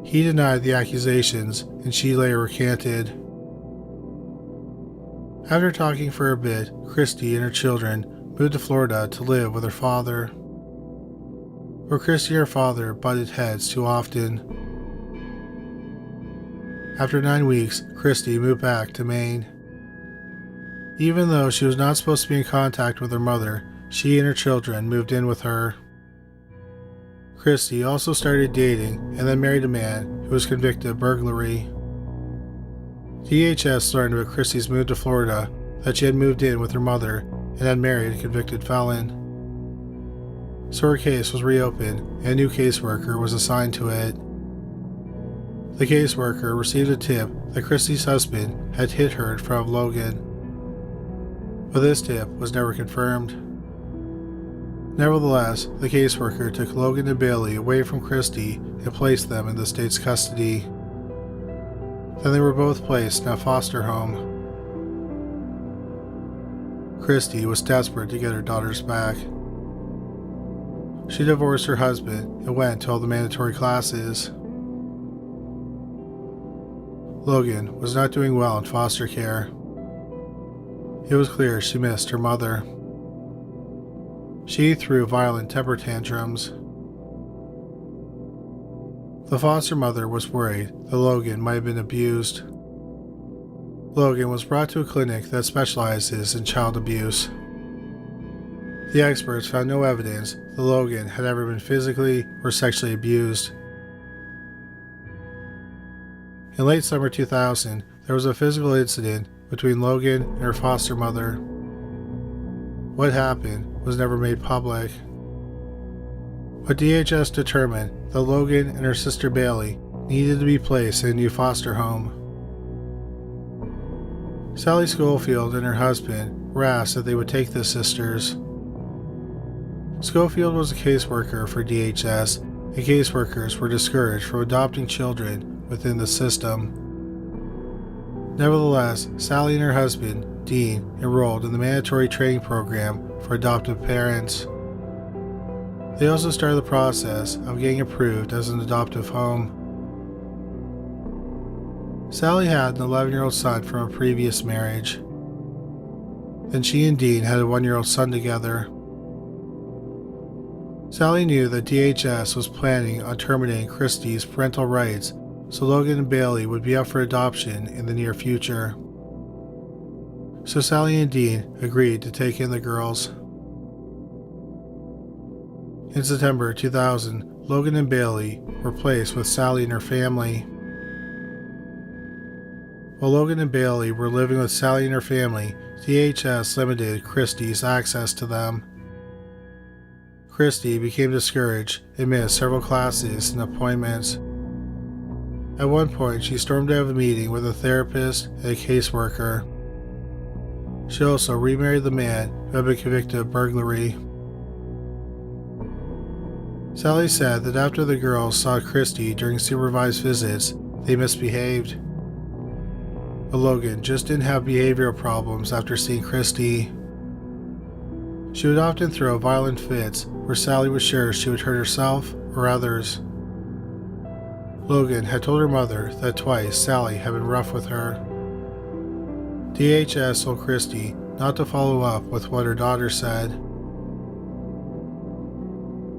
He denied the accusations, and she later recanted. After talking for a bit, Christy and her children moved to Florida to live with her father. But Christy and her father butted heads too often. After 9 weeks, Christy moved back to Maine. Even though she was not supposed to be in contact with her mother, she and her children moved in with her. Christy also started dating and then married a man who was convicted of burglary. DHS learned about Christy's move to Florida that she had moved in with her mother and had married a convicted felon. So her case was reopened and a new caseworker was assigned to it. The caseworker received a tip that Christy's husband had hit her in front of Logan. But this tip was never confirmed. Nevertheless, the caseworker took Logan and Bailey away from Christy and placed them in the state's custody. Then they were both placed in a foster home. Christy was desperate to get her daughters back. She divorced her husband and went to all the mandatory classes. Logan was not doing well in foster care. It was clear she missed her mother. She threw violent temper tantrums. The foster mother was worried that Logan might have been abused. Logan was brought to a clinic that specializes in child abuse. The experts found no evidence that Logan had ever been physically or sexually abused. In late summer 2000, there was a physical incident between Logan and her foster mother. What happened was never made public. But DHS determined that Logan and her sister Bailey needed to be placed in a new foster home. Sally Schofield and her husband were asked if they would take the sisters. Schofield was a caseworker for DHS, and caseworkers were discouraged from adopting children within the system. Nevertheless, Sally and her husband, Dean, enrolled in the mandatory training program for adoptive parents. They also started the process of getting approved as an adoptive home. Sally had an 11-year-old son from a previous marriage. Then she and Dean had a 1-year-old son together. Sally knew that DHS was planning on terminating Christy's parental rights, so Logan and Bailey would be up for adoption in the near future. So Sally and Dean agreed to take in the girls. In September 2000, Logan and Bailey were placed with Sally and her family. While Logan and Bailey were living with Sally and her family, DHS limited Christie's access to them. Christie became discouraged and missed several classes and appointments. At one point, she stormed out of a meeting with a therapist and a caseworker. She also remarried the man who had been convicted of burglary. Sally said that after the girls saw Christie during supervised visits, they misbehaved. But Logan just didn't have behavioral problems after seeing Christie. She would often throw violent fits where Sally was sure she would hurt herself or others. Logan had told her mother that twice Sally had been rough with her. DHS told Christie not to follow up with what her daughter said.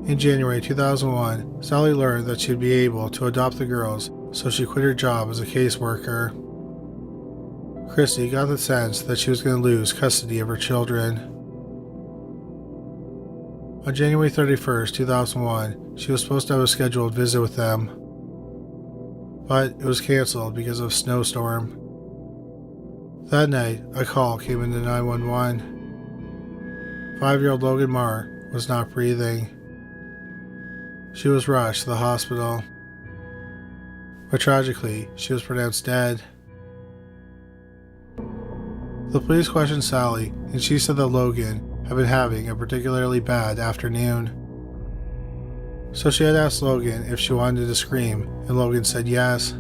In January 2001, Sally learned that she'd be able to adopt the girls, so she quit her job as a caseworker. Christie got the sense that she was going to lose custody of her children. On January 31st, 2001, she was supposed to have a scheduled visit with them, but it was canceled because of a snowstorm. That night, a call came into 911. 5-year-old Logan Marr was not breathing. She was rushed to the hospital, but tragically, she was pronounced dead. The police questioned Sally, and she said that Logan had been having a particularly bad afternoon. So she had asked Logan if she wanted to scream, and Logan said yes.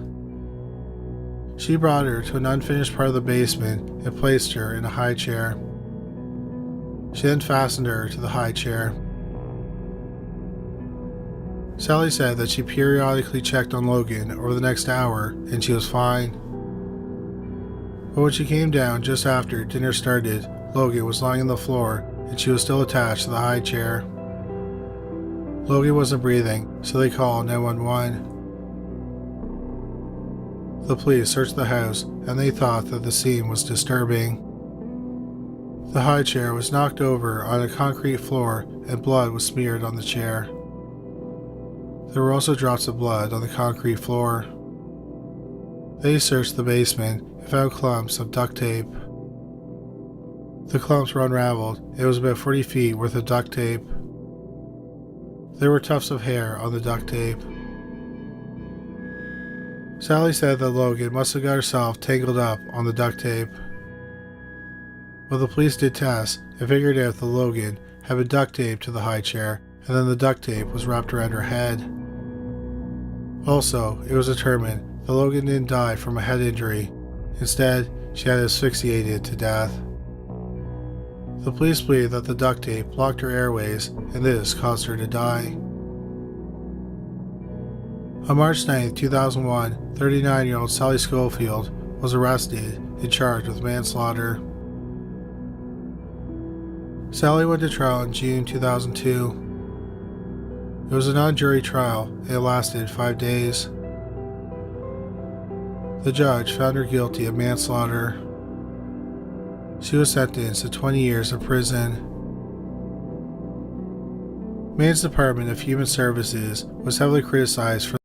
She brought her to an unfinished part of the basement and placed her in a high chair. She then fastened her to the high chair. Sally said that she periodically checked on Logan over the next hour and she was fine. But when she came down just after dinner started, Logan was lying on the floor and she was still attached to the high chair. Logan wasn't breathing, so they called 911. The police searched the house and they thought that the scene was disturbing. The high chair was knocked over on a concrete floor and blood was smeared on the chair. There were also drops of blood on the concrete floor. They searched the basement and found clumps of duct tape. The clumps were unraveled. It was about 40 feet worth of duct tape. There were tufts of hair on the duct tape. Sally said that Logan must have got herself tangled up on the duct tape. But the police did tests and figured out that Logan had been duct taped to the high chair and then the duct tape was wrapped around her head. Also, it was determined that Logan didn't die from a head injury. Instead, she had asphyxiated to death. The police believe that the duct tape blocked her airways and this caused her to die. On March 9, 2001, 39-year-old Sally Schofield was arrested and charged with manslaughter. Sally went to trial in June 2002. It was a non-jury trial and it lasted 5 days. The judge found her guilty of manslaughter. She was sentenced to 20 years of prison. Maine's Department of Human Services was heavily criticized for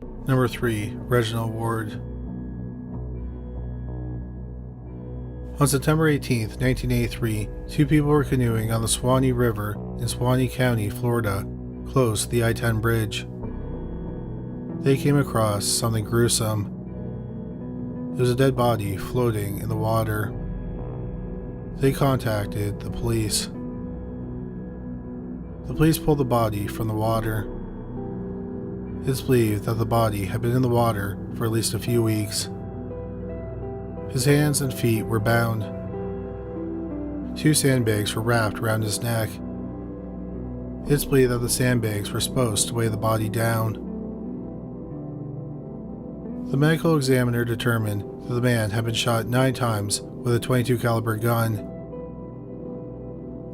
Number 3. Reginald Ward. On September 18, 1983, two people were canoeing on the Suwannee River in Suwannee County, Florida, close to the I-10 bridge. They came across something gruesome. It was a dead body floating in the water. They contacted the police. The police pulled the body from the water. It's believed that the body had been in the water for at least a few weeks. His hands and feet were bound. 2 sandbags were wrapped around his neck. It's believed that the sandbags were supposed to weigh the body down. The medical examiner determined that the man had been shot 9 times with a .22 caliber gun.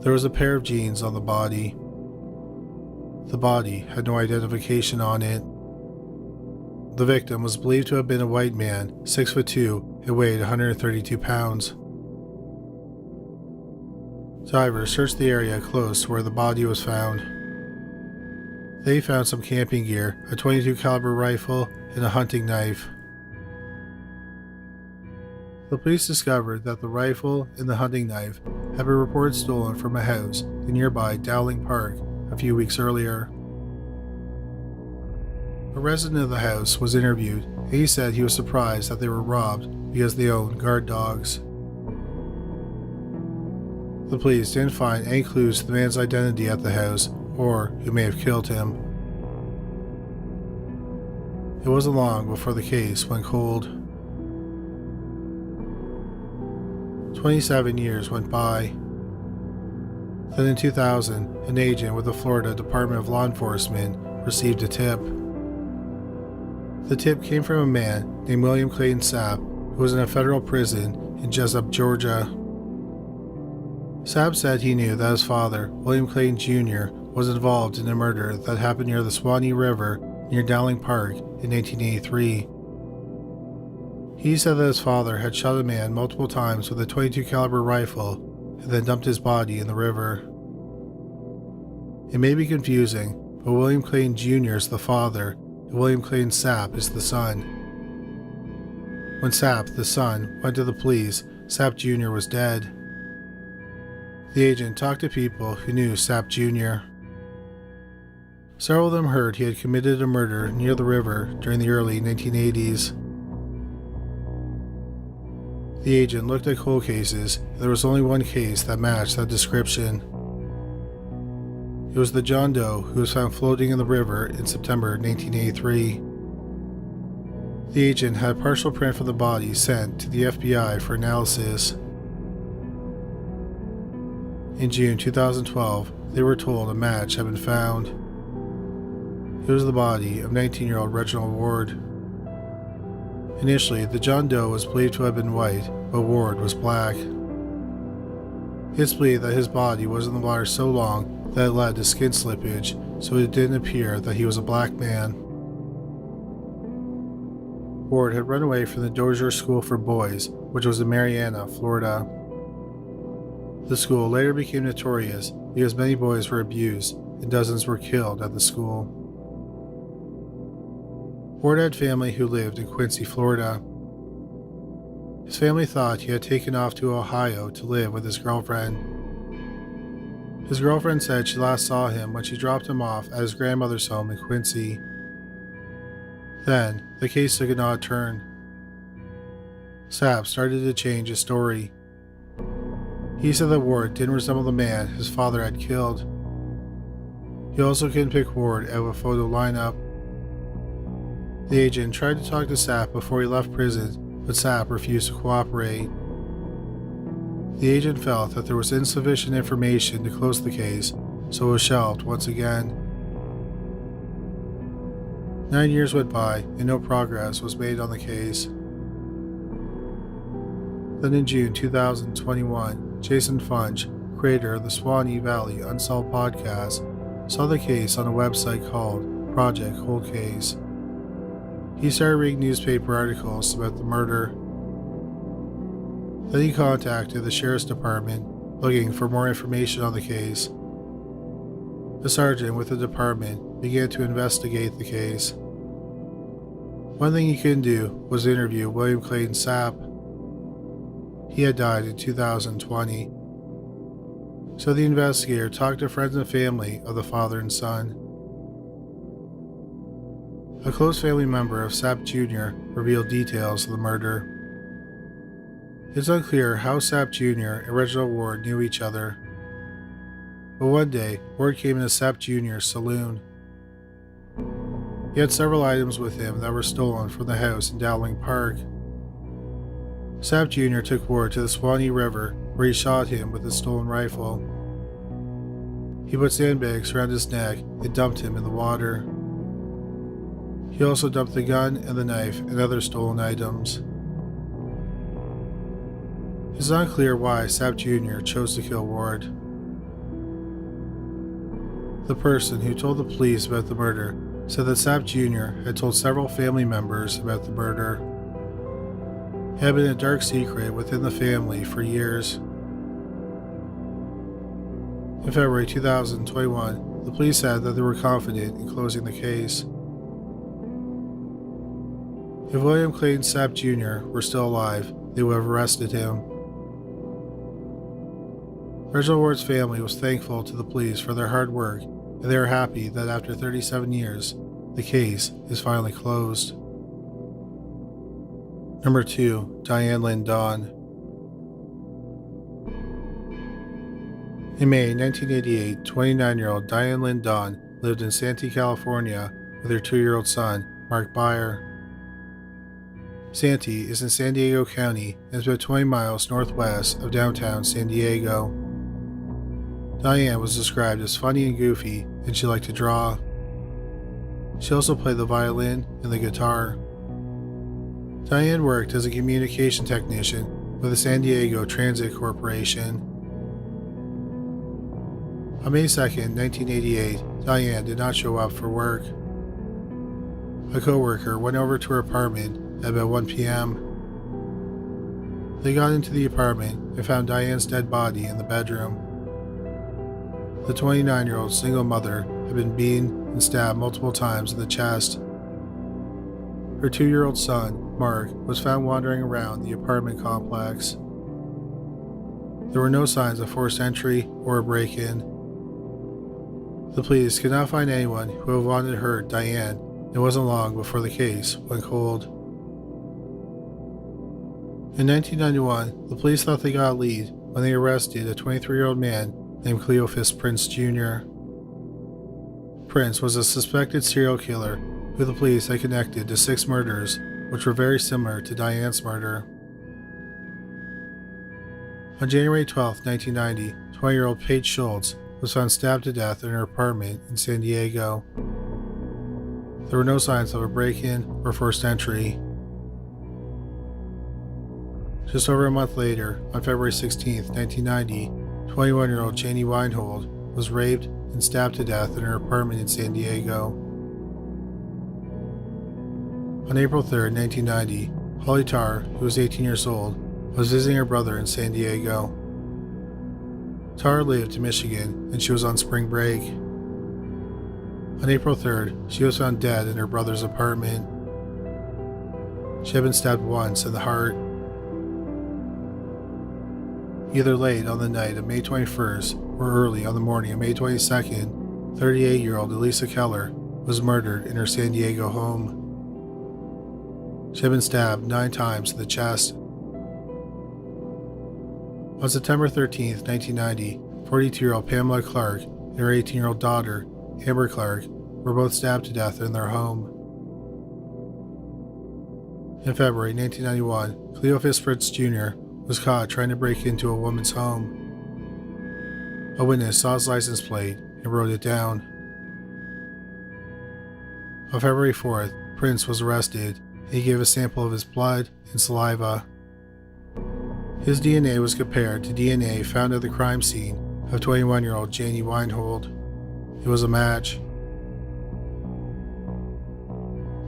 There was a pair of jeans on the body. The body had no identification on it. The victim was believed to have been a white man, 6'2", and weighed 132 pounds. Divers searched the area close to where the body was found. They found some camping gear, a .22 caliber rifle, and a hunting knife. The police discovered that the rifle and the hunting knife had been reported stolen from a house in nearby Dowling Park a few weeks earlier. A resident of the house was interviewed, and he said he was surprised that they were robbed because they owned guard dogs. The police didn't find any clues to the man's identity at the house or who may have killed him. It wasn't long before the case went cold. 27 years went by. Then in 2000, an agent with the Florida Department of Law Enforcement received a tip. The tip came from a man named William Clayton Sapp, who was in a federal prison in Jessup, Georgia. Sapp said he knew that his father, William Clayton Jr., was involved in a murder that happened near the Suwannee River near Dowling Park in 1983. He said that his father had shot a man multiple times with a .22 caliber rifle and then dumped his body in the river. It may be confusing, but William Clayton Jr. is the father and William Clayton Sapp is the son. When Sapp, the son, went to the police, Sapp Jr. was dead. The agent talked to people who knew Sapp Jr. Several of them heard he had committed a murder near the river during the early 1980s. The agent looked at cold cases, and there was only one case that matched that description. It was the John Doe who was found floating in the river in September 1983. The agent had a partial print from the body sent to the FBI for analysis. In June 2012, they were told a match had been found. It was the body of 19-year-old Reginald Ward. Initially, the John Doe was believed to have been white, but Ward was black. It's believed that his body was in the water so long that it led to skin slippage, so it didn't appear that he was a black man. Ward had run away from the Dozier School for Boys, which was in Marianna, Florida. The school later became notorious because many boys were abused and dozens were killed at the school. Ward had family who lived in Quincy, Florida. His family thought he had taken off to Ohio to live with his girlfriend. His girlfriend said she last saw him when she dropped him off at his grandmother's home in Quincy. Then, the case took an odd turn. Sapp started to change his story. He said that Ward didn't resemble the man his father had killed. He also couldn't pick Ward out of a photo lineup. The agent tried to talk to Sapp before he left prison, but Sapp refused to cooperate. The agent felt that there was insufficient information to close the case, so it was shelved once again. 9 years went by and no progress was made on the case. Then in June 2021, Jason Funch, creator of the Suwannee Valley Unsolved podcast, saw the case on a website called Project Cold Case. He started reading newspaper articles about the murder. Then he contacted the sheriff's department looking for more information on the case. The sergeant with the department began to investigate the case. One thing he couldn't do was interview William Clayton Sapp. He had died in 2020. So the investigator talked to friends and family of the father and son. A close family member of Sapp Jr. revealed details of the murder. It's unclear how Sapp Jr. and Reginald Ward knew each other. But one day, Ward came into Sapp Jr.'s saloon. He had several items with him that were stolen from the house in Dowling Park. Sapp Jr. took Ward to the Swanee River, where he shot him with his stolen rifle. He put sandbags around his neck and dumped him in the water. He also dumped the gun and the knife and other stolen items. It's unclear why Sapp Jr. chose to kill Ward. The person who told the police about the murder said that Sapp Jr. had told several family members about the murder. It had been a dark secret within the family for years. In February 2021, the police said that they were confident in closing the case. If William Clayton Sapp Jr. were still alive, they would have arrested him. Reginald Ward's family was thankful to the police for their hard work, and they are happy that after 37 years, the case is finally closed. Number 2. Diane Lynn Dawn. In May 1988, 29-year-old Diane Lynn Dawn lived in Santee, California with her 2-year-old son, Mark Byer. Santee is in San Diego County and is about 20 miles northwest of downtown San Diego. Diane was described as funny and goofy, and she liked to draw. She also played the violin and the guitar. Diane worked as a communication technician with the San Diego Transit Corporation. On May 2, 1988, Diane did not show up for work. A coworker went over to her apartment at about 1 p.m. They got into the apartment and found Diane's dead body in the bedroom. The 29-year-old single mother had been beaten and stabbed multiple times in the chest. Her 2-year-old son, Mark, was found wandering around the apartment complex. There were no signs of forced entry or a break-in. The police could not find anyone who had wanted to hurt Diane. It wasn't long before the case went cold. In 1991, the police thought they got a lead when they arrested a 23-year-old man named Cleophas Prince Jr. Prince was a suspected serial killer who the police had connected to 6 murders, which were very similar to Diane's murder. On January 12, 1990, 20-year-old Paige Schultz was found stabbed to death in her apartment in San Diego. There were no signs of a break-in or forced entry. Just over a month later, on February 16, 1990, 21-year-old Janie Weinhold was raped and stabbed to death in her apartment in San Diego. On April 3, 1990, Holly Tarr, who was 18 years old, was visiting her brother in San Diego. Tarr lived in Michigan and she was on spring break. On April 3rd, she was found dead in her brother's apartment. She had been stabbed once in the heart. Either late on the night of May 21st or early on the morning of May 22nd, 38-year-old Elisa Keller was murdered in her San Diego home. She had been stabbed 9 times in the chest. On September 13, 1990, 42-year-old Pamela Clark and her 18-year-old daughter, Amber Clark, were both stabbed to death in their home. In February 1991, Cleophas Prince Jr. was caught trying to break into a woman's home. A witness saw his license plate and wrote it down. On February 4th, Prince was arrested and he gave a sample of his blood and saliva. His DNA was compared to DNA found at the crime scene of 21-year-old Janie Weinhold. It was a match.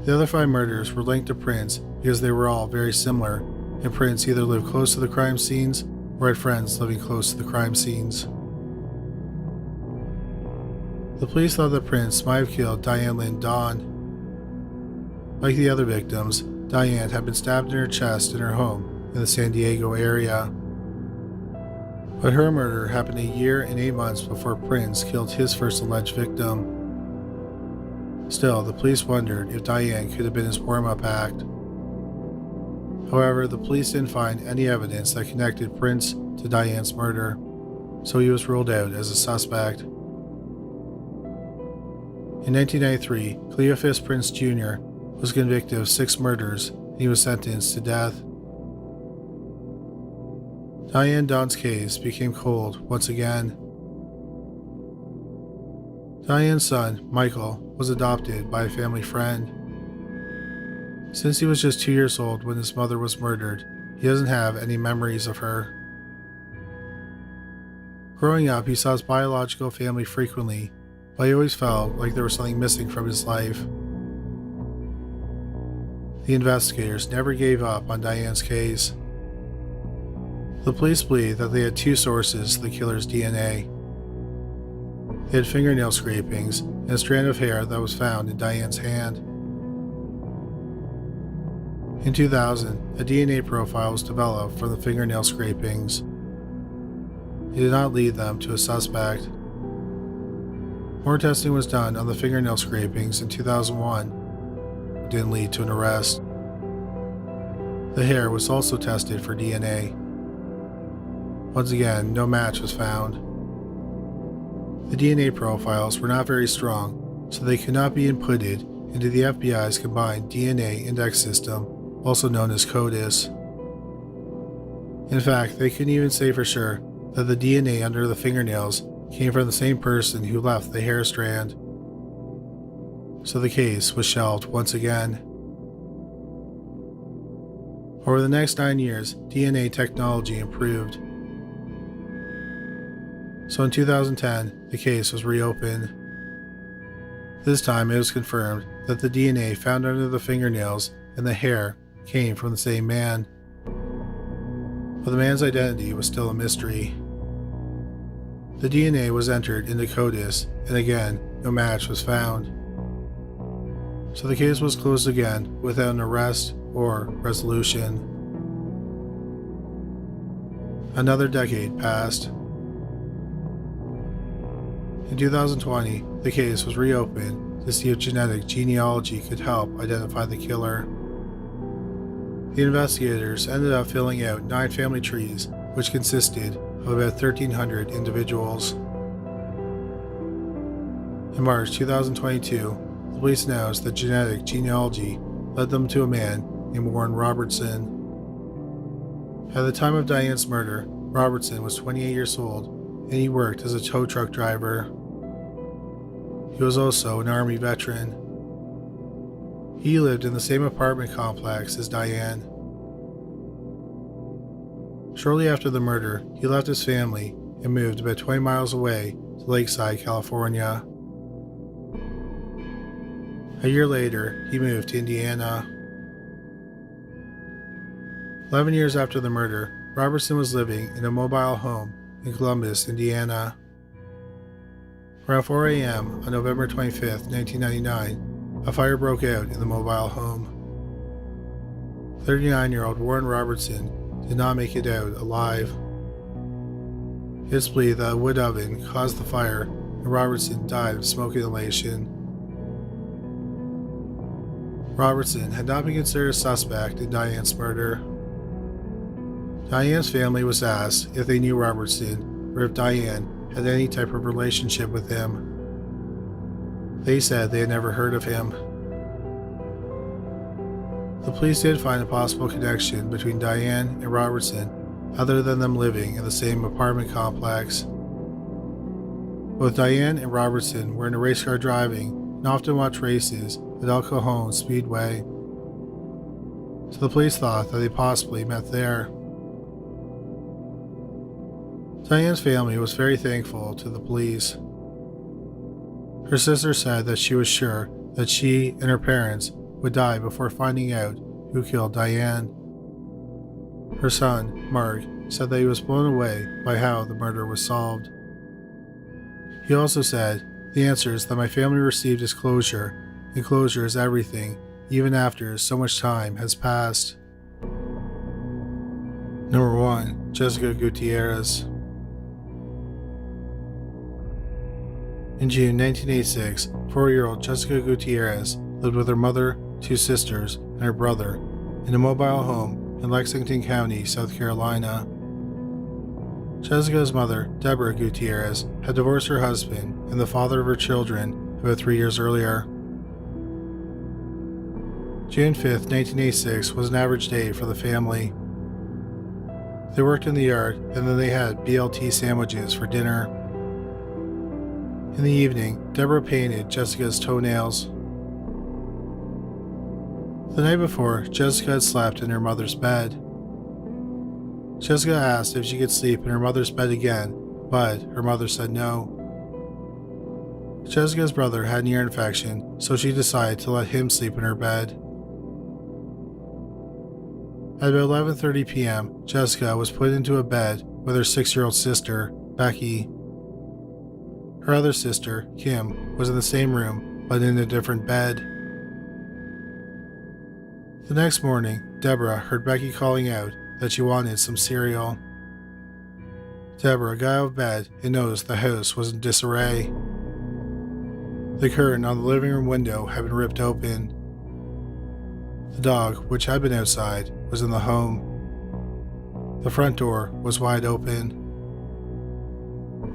The other 5 murders were linked to Prince because they were all very similar, and Prince either lived close to the crime scenes or had friends living close to the crime scenes. The police thought that Prince might have killed Diane Lynn Dawn. Like the other victims, Diane had been stabbed in her chest in her home in the San Diego area. But her murder happened a year and 8 months before Prince killed his first alleged victim. Still, the police wondered if Diane could have been his warm-up act. However, the police didn't find any evidence that connected Prince to Diane's murder, so he was ruled out as a suspect. In 1993, Cleophas Prince Jr. was convicted of 6 murders and he was sentenced to death. Diane Dawn's case became cold once again. Diane's son, Michael, was adopted by a family friend. Since he was just 2 years old when his mother was murdered, he doesn't have any memories of her. Growing up, he saw his biological family frequently, but he always felt like there was something missing from his life. The investigators never gave up on Diane's case. The police believed that they had 2 sources to the killer's DNA. They had fingernail scrapings and a strand of hair that was found in Diane's hand. In 2000, a DNA profile was developed from the fingernail scrapings. It did not lead them to a suspect. More testing was done on the fingernail scrapings in 2001, but didn't lead to an arrest. The hair was also tested for DNA. Once again, no match was found. The DNA profiles were not very strong, so they could not be inputted into the FBI's combined DNA index system, also known as CODIS. In fact, they couldn't even say for sure that the DNA under the fingernails came from the same person who left the hair strand. So the case was shelved once again. Over the next 9 years, DNA technology improved. So in 2010, the case was reopened. This time it was confirmed that the DNA found under the fingernails and the hair came from the same man. But the man's identity was still a mystery. The DNA was entered into CODIS, and again, no match was found. So the case was closed again without an arrest or resolution. Another decade passed. In 2020, the case was reopened to see if genetic genealogy could help identify the killer. The investigators ended up filling out 9 family trees, which consisted of about 1,300 individuals. In March 2022, the police announced that genetic genealogy led them to a man named Warren Robertson. At the time of Diane's murder, Robertson was 28 years old and he worked as a tow truck driver. He was also an Army veteran. He lived in the same apartment complex as Diane. Shortly after the murder, he left his family and moved about 20 miles away to Lakeside, California. A year later, he moved to Indiana. 11 years after the murder, Robertson was living in a mobile home in Columbus, Indiana. Around 4 a.m. on November 25, 1999, a fire broke out in the mobile home. 39-year-old Warren Robertson did not make it out alive. It's believed that a wood oven caused the fire and Robertson died of smoke inhalation. Robertson had not been considered a suspect in Diane's murder. Diane's family was asked if they knew Robertson or if Diane had any type of relationship with him. They said they had never heard of him. The police did find a possible connection between Diane and Robertson other than them living in the same apartment complex. Both Diane and Robertson were into race car driving and often watched races at El Cajon Speedway. So the police thought that they possibly met there. Diane's family was very thankful to the police. Her sister said that she was sure that she and her parents would die before finding out who killed Diane. Her son, Mark, said that he was blown away by how the murder was solved. He also said, "The answer is that my family received is closure, and closure is everything, even after so much time has passed. Number 1. Jessica Gutierrez. In June 1986, 4-year-old Jessica Gutierrez lived with her mother, 2 sisters, and her brother in a mobile home in Lexington County, South Carolina. Jessica's mother, Deborah Gutierrez, had divorced her husband and the father of her children about 3 years earlier. June 5, 1986 was an average day for the family. They worked in the yard and then they had BLT sandwiches for dinner. In the evening, Deborah painted Jessica's toenails. The night before, Jessica had slept in her mother's bed. Jessica asked if she could sleep in her mother's bed again, but her mother said no. Jessica's brother had an ear infection, so she decided to let him sleep in her bed. At about 11:30 p.m., Jessica was put into a bed with her 6-year-old sister, Becky. Her other sister, Kim, was in the same room, but in a different bed. The next morning, Deborah heard Becky calling out that she wanted some cereal. Deborah got out of bed and noticed the house was in disarray. The curtain on the living room window had been ripped open. The dog, which had been outside, was in the home. The front door was wide open.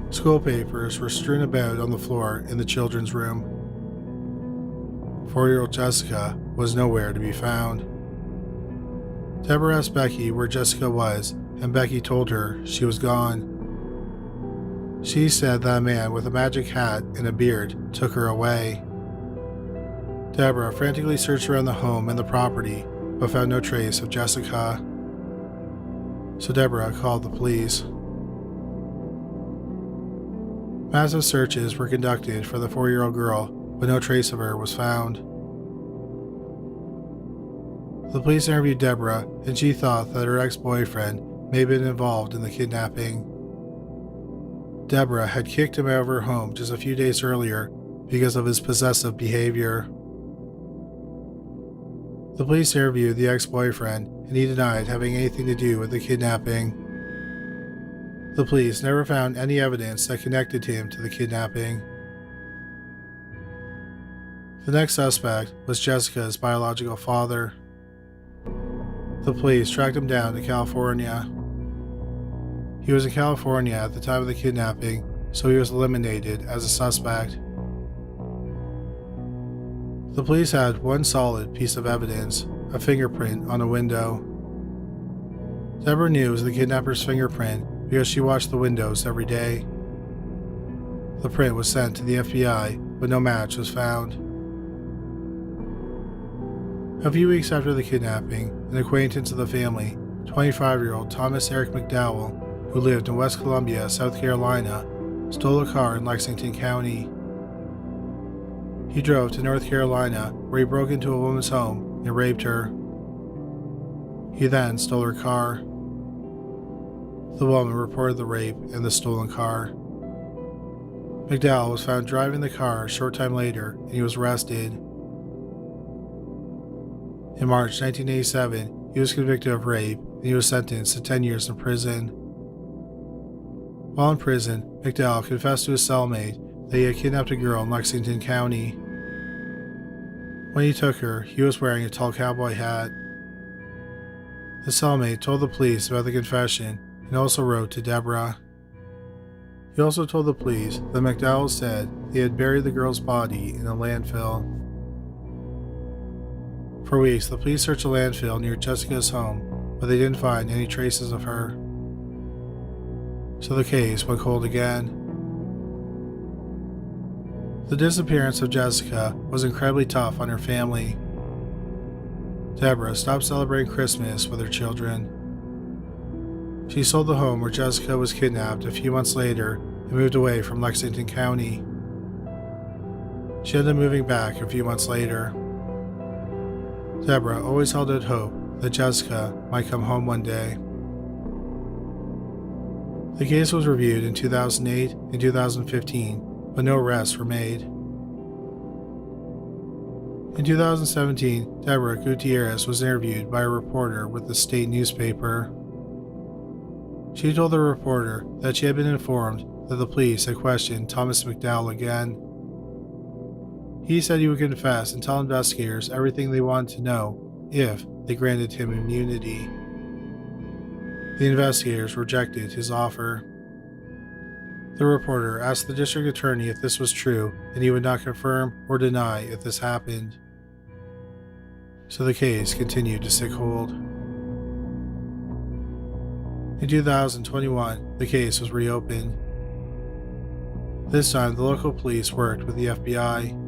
School papers were strewn about on the floor in the children's room. 4-year-old Jessica was nowhere to be found. Deborah asked Becky where Jessica was, and Becky told her she was gone. She said that a man with a magic hat and a beard took her away. Deborah frantically searched around the home and the property, but found no trace of Jessica. So Deborah called the police. Massive searches were conducted for the 4-year-old girl, but no trace of her was found. The police interviewed Deborah, and she thought that her ex-boyfriend may have been involved in the kidnapping. Deborah had kicked him out of her home just a few days earlier because of his possessive behavior. The police interviewed the ex-boyfriend, and he denied having anything to do with the kidnapping. The police never found any evidence that connected him to the kidnapping. The next suspect was Jessica's biological father. The police tracked him down to California. He was in California at the time of the kidnapping, so he was eliminated as a suspect. The police had one solid piece of evidence, a fingerprint on a window. Deborah knew it was the kidnapper's fingerprint because she watched the windows every day. The print was sent to the FBI, but no match was found. A few weeks after the kidnapping, an acquaintance of the family, 25-year-old Thomas Eric McDowell, who lived in West Columbia, South Carolina, stole a car in Lexington County. He drove to North Carolina, where he broke into a woman's home and raped her. He then stole her car. The woman reported the rape and the stolen car. McDowell was found driving the car a short time later, and he was arrested. In March 1987, he was convicted of rape, and he was sentenced to 10 years in prison. While in prison, McDowell confessed to his cellmate that he had kidnapped a girl in Lexington County. When he took her, he was wearing a tall cowboy hat. The cellmate told the police about the confession and also wrote to Deborah. He also told the police that McDowell said he had buried the girl's body in a landfill. For weeks, the police searched a landfill near Jessica's home, but they didn't find any traces of her. So the case went cold again. The disappearance of Jessica was incredibly tough on her family. Deborah stopped celebrating Christmas with her children. She sold the home where Jessica was kidnapped a few months later and moved away from Lexington County. She ended up moving back a few months later. Deborah always held out hope that Jessica might come home one day. The case was reviewed in 2008 and 2015, but no arrests were made. In 2017, Deborah Gutierrez was interviewed by a reporter with the state newspaper. She told the reporter that she had been informed that the police had questioned Thomas McDowell again. He said he would confess and tell investigators everything they wanted to know if they granted him immunity. The investigators rejected his offer. The reporter asked the district attorney if this was true, and he would not confirm or deny if this happened. So the case continued to take hold. In 2021, the case was reopened. This time, the local police worked with the FBI.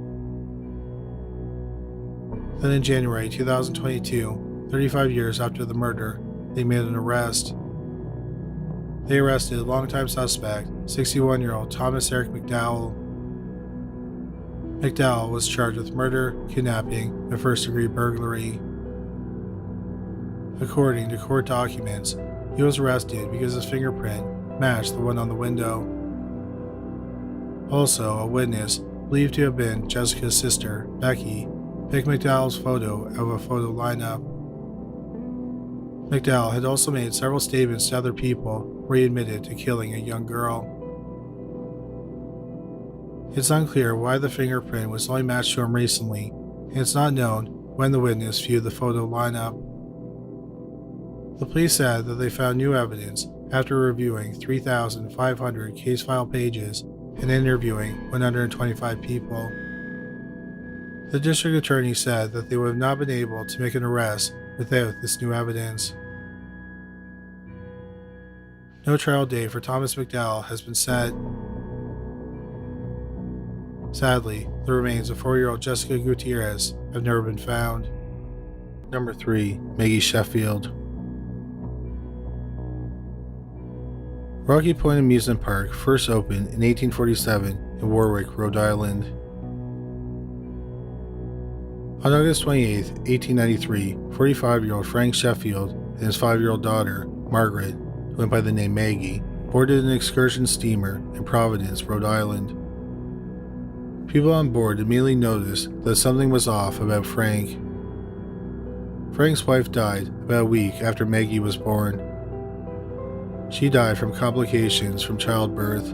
Then in January 2022, 35 years after the murder, they made an arrest. They arrested longtime suspect, 61-year-old Thomas Eric McDowell. McDowell was charged with murder, kidnapping, and first-degree burglary. According to court documents, he was arrested because his fingerprint matched the one on the window. Also, a witness, believed to have been Jessica's sister, Becky, picked McDowell's photo out of a photo lineup. McDowell had also made several statements to other people where he admitted to killing a young girl. It's unclear why the fingerprint was only matched to him recently, and it's not known when the witness viewed the photo lineup. The police said that they found new evidence after reviewing 3,500 case file pages and interviewing 125 people. The district attorney said that they would have not been able to make an arrest without this new evidence. No trial date for Thomas McDowell has been set. Sadly, the remains of 4-year-old Jessica Gutierrez have never been found. Number 3. Maggie Sheffield. Rocky Point Amusement Park first opened in 1847 in Warwick, Rhode Island. On August 28, 1893, 45-year-old Frank Sheffield and his 5-year-old daughter, Margaret, who went by the name Maggie, boarded an excursion steamer in Providence, Rhode Island. People on board immediately noticed that something was off about Frank. Frank's wife died about a week after Maggie was born. She died from complications from childbirth.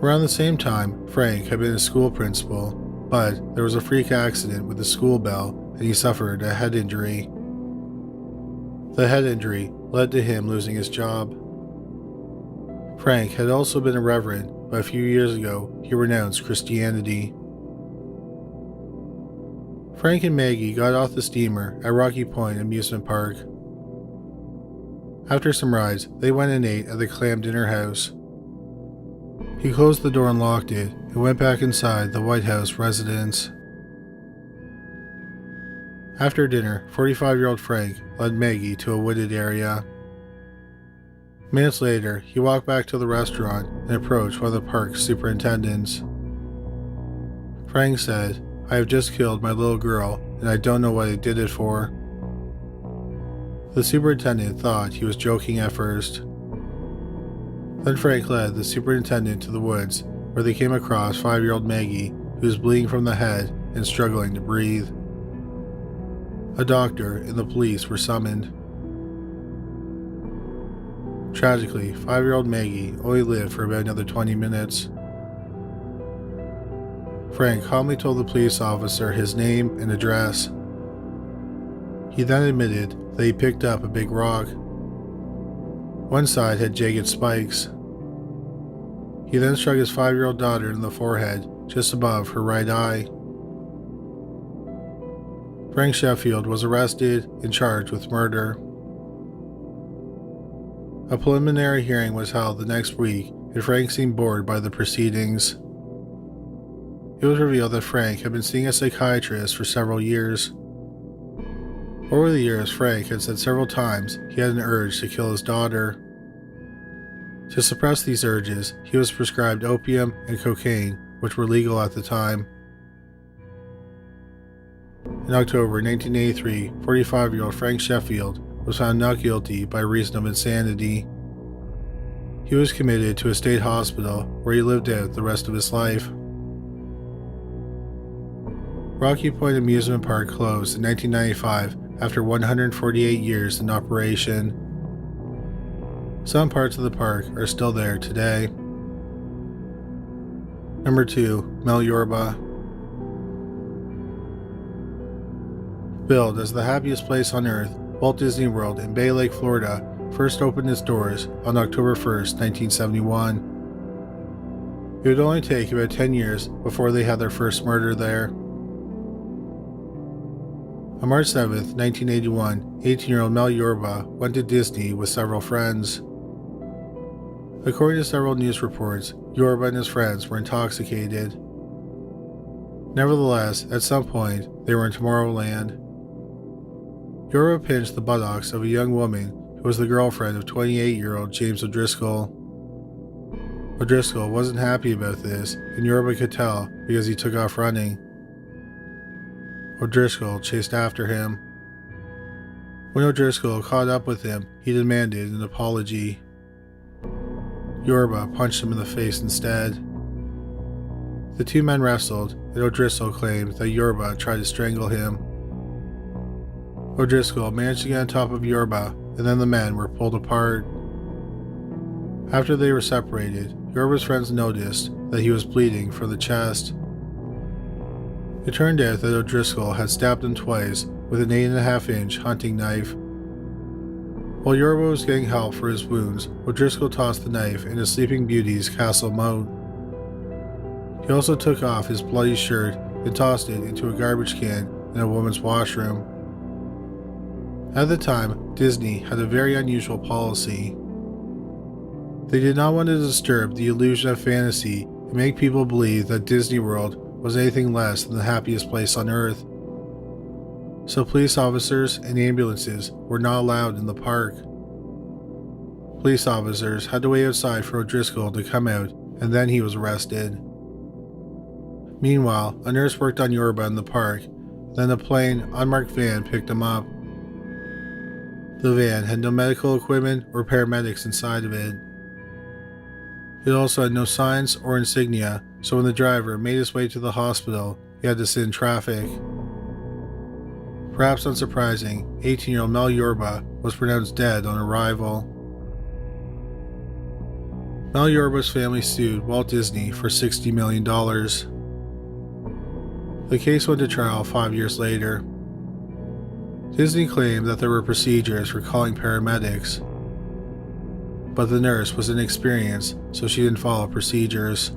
Around the same time, Frank had been a school principal, but there was a freak accident with the school bell and he suffered a head injury. The head injury led to him losing his job. Frank had also been a reverend, but a few years ago he renounced Christianity. Frank and Maggie got off the steamer at Rocky Point Amusement Park. After some rides, they went and ate at the Clam Dinner House. He closed the door and locked it, and went back inside the White House residence. After dinner, 45-year-old Frank led Maggie to a wooded area. Minutes later, he walked back to the restaurant and approached one of the park's superintendents. Frank said, "I have just killed my little girl, and I don't know what I did it for." The superintendent thought he was joking at first. Then Frank led the superintendent to the woods, where they came across 5-year-old Maggie, who was bleeding from the head and struggling to breathe. A doctor and the police were summoned. Tragically, 5-year-old Maggie only lived for about another 20 minutes. Frank calmly told the police officer his name and address. He then admitted that he picked up a big rock. One side had jagged spikes. He then struck his 5-year-old daughter in the forehead, just above her right eye. Frank Sheffield was arrested and charged with murder. A preliminary hearing was held the next week, and Frank seemed bored by the proceedings. It was revealed that Frank had been seeing a psychiatrist for several years. Over the years, Frank had said several times he had an urge to kill his daughter. To suppress these urges, he was prescribed opium and cocaine, which were legal at the time. In October 1983, 45-year-old Frank Sheffield was found not guilty by reason of insanity. He was committed to a state hospital where he lived out the rest of his life. Rocky Point Amusement Park closed in 1995 after 148 years in operation. Some parts of the park are still there today. Number 2. Mel Yorba. Billed as the happiest place on earth, Walt Disney World in Bay Lake, Florida first opened its doors on October 1st, 1971. It would only take about 10 years before they had their first murder there. On March 7, 1981, 18-year-old Mel Yorba went to Disney with several friends. According to several news reports, Yorba and his friends were intoxicated. Nevertheless, at some point, they were in Tomorrowland. Yorba pinched the buttocks of a young woman who was the girlfriend of 28-year-old James O'Driscoll. O'Driscoll wasn't happy about this, and Yorba could tell because he took off running. O'Driscoll chased after him. When O'Driscoll caught up with him, he demanded an apology. Yorba punched him in the face instead. The two men wrestled, and O'Driscoll claimed that Yorba tried to strangle him. O'Driscoll managed to get on top of Yorba, and then the men were pulled apart. After they were separated, Yorba's friends noticed that he was bleeding from the chest. It turned out that O'Driscoll had stabbed him twice with an 8.5-inch hunting knife. While Yorba was getting help for his wounds, O'Driscoll tossed the knife into Sleeping Beauty's castle moat. He also took off his bloody shirt and tossed it into a garbage can in a woman's washroom. At the time, Disney had a very unusual policy. They did not want to disturb the illusion of fantasy and make people believe that Disney World was anything less than the happiest place on earth. So police officers and ambulances were not allowed in the park. Police officers had to wait outside for O'Driscoll to come out, and then he was arrested. Meanwhile, a nurse worked on Yorba in the park, then a plain, unmarked van picked him up. The van had no medical equipment or paramedics inside of it. It also had no signs or insignia, so when the driver made his way to the hospital, he had to sit in traffic. Perhaps unsurprising, 18-year-old Mel Yorba was pronounced dead on arrival. Mel Yorba's family sued Walt Disney for $60 million. The case went to trial 5 years later. Disney claimed that there were procedures for calling paramedics, but the nurse was inexperienced, so she didn't follow procedures.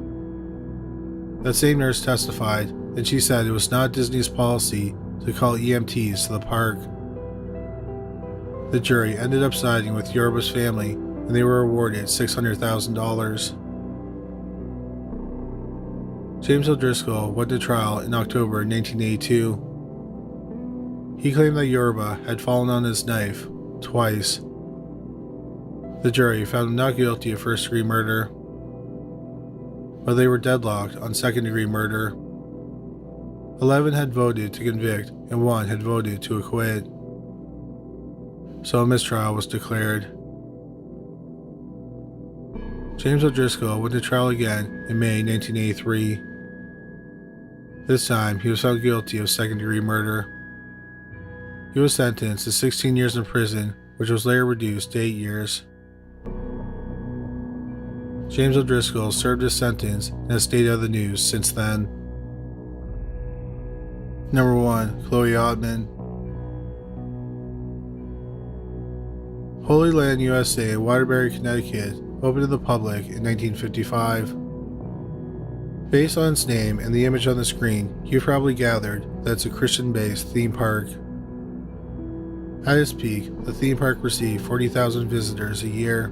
That same nurse testified, and she said it was not Disney's policy to call EMTs to the park. The jury ended up siding with Yorba's family, and they were awarded $600,000. James O'Driscoll went to trial in October 1982. He claimed that Yorba had fallen on his knife twice. The jury found him not guilty of first-degree murder, but they were deadlocked on second-degree murder. 11 had voted to convict and 1 had voted to acquit. So a mistrial was declared. James O'Driscoll went to trial again in May 1983. This time, he was found guilty of second-degree murder. He was sentenced to 16 years in prison, which was later reduced to 8 years. James O'Driscoll served his sentence and has stayed out of the news since then. Number 1. Chloe Ottman. Holy Land USA in Waterbury, Connecticut opened to the public in 1955. Based on its name and the image on the screen, you've probably gathered that it's a Christian-based theme park. At its peak, the theme park received 40,000 visitors a year.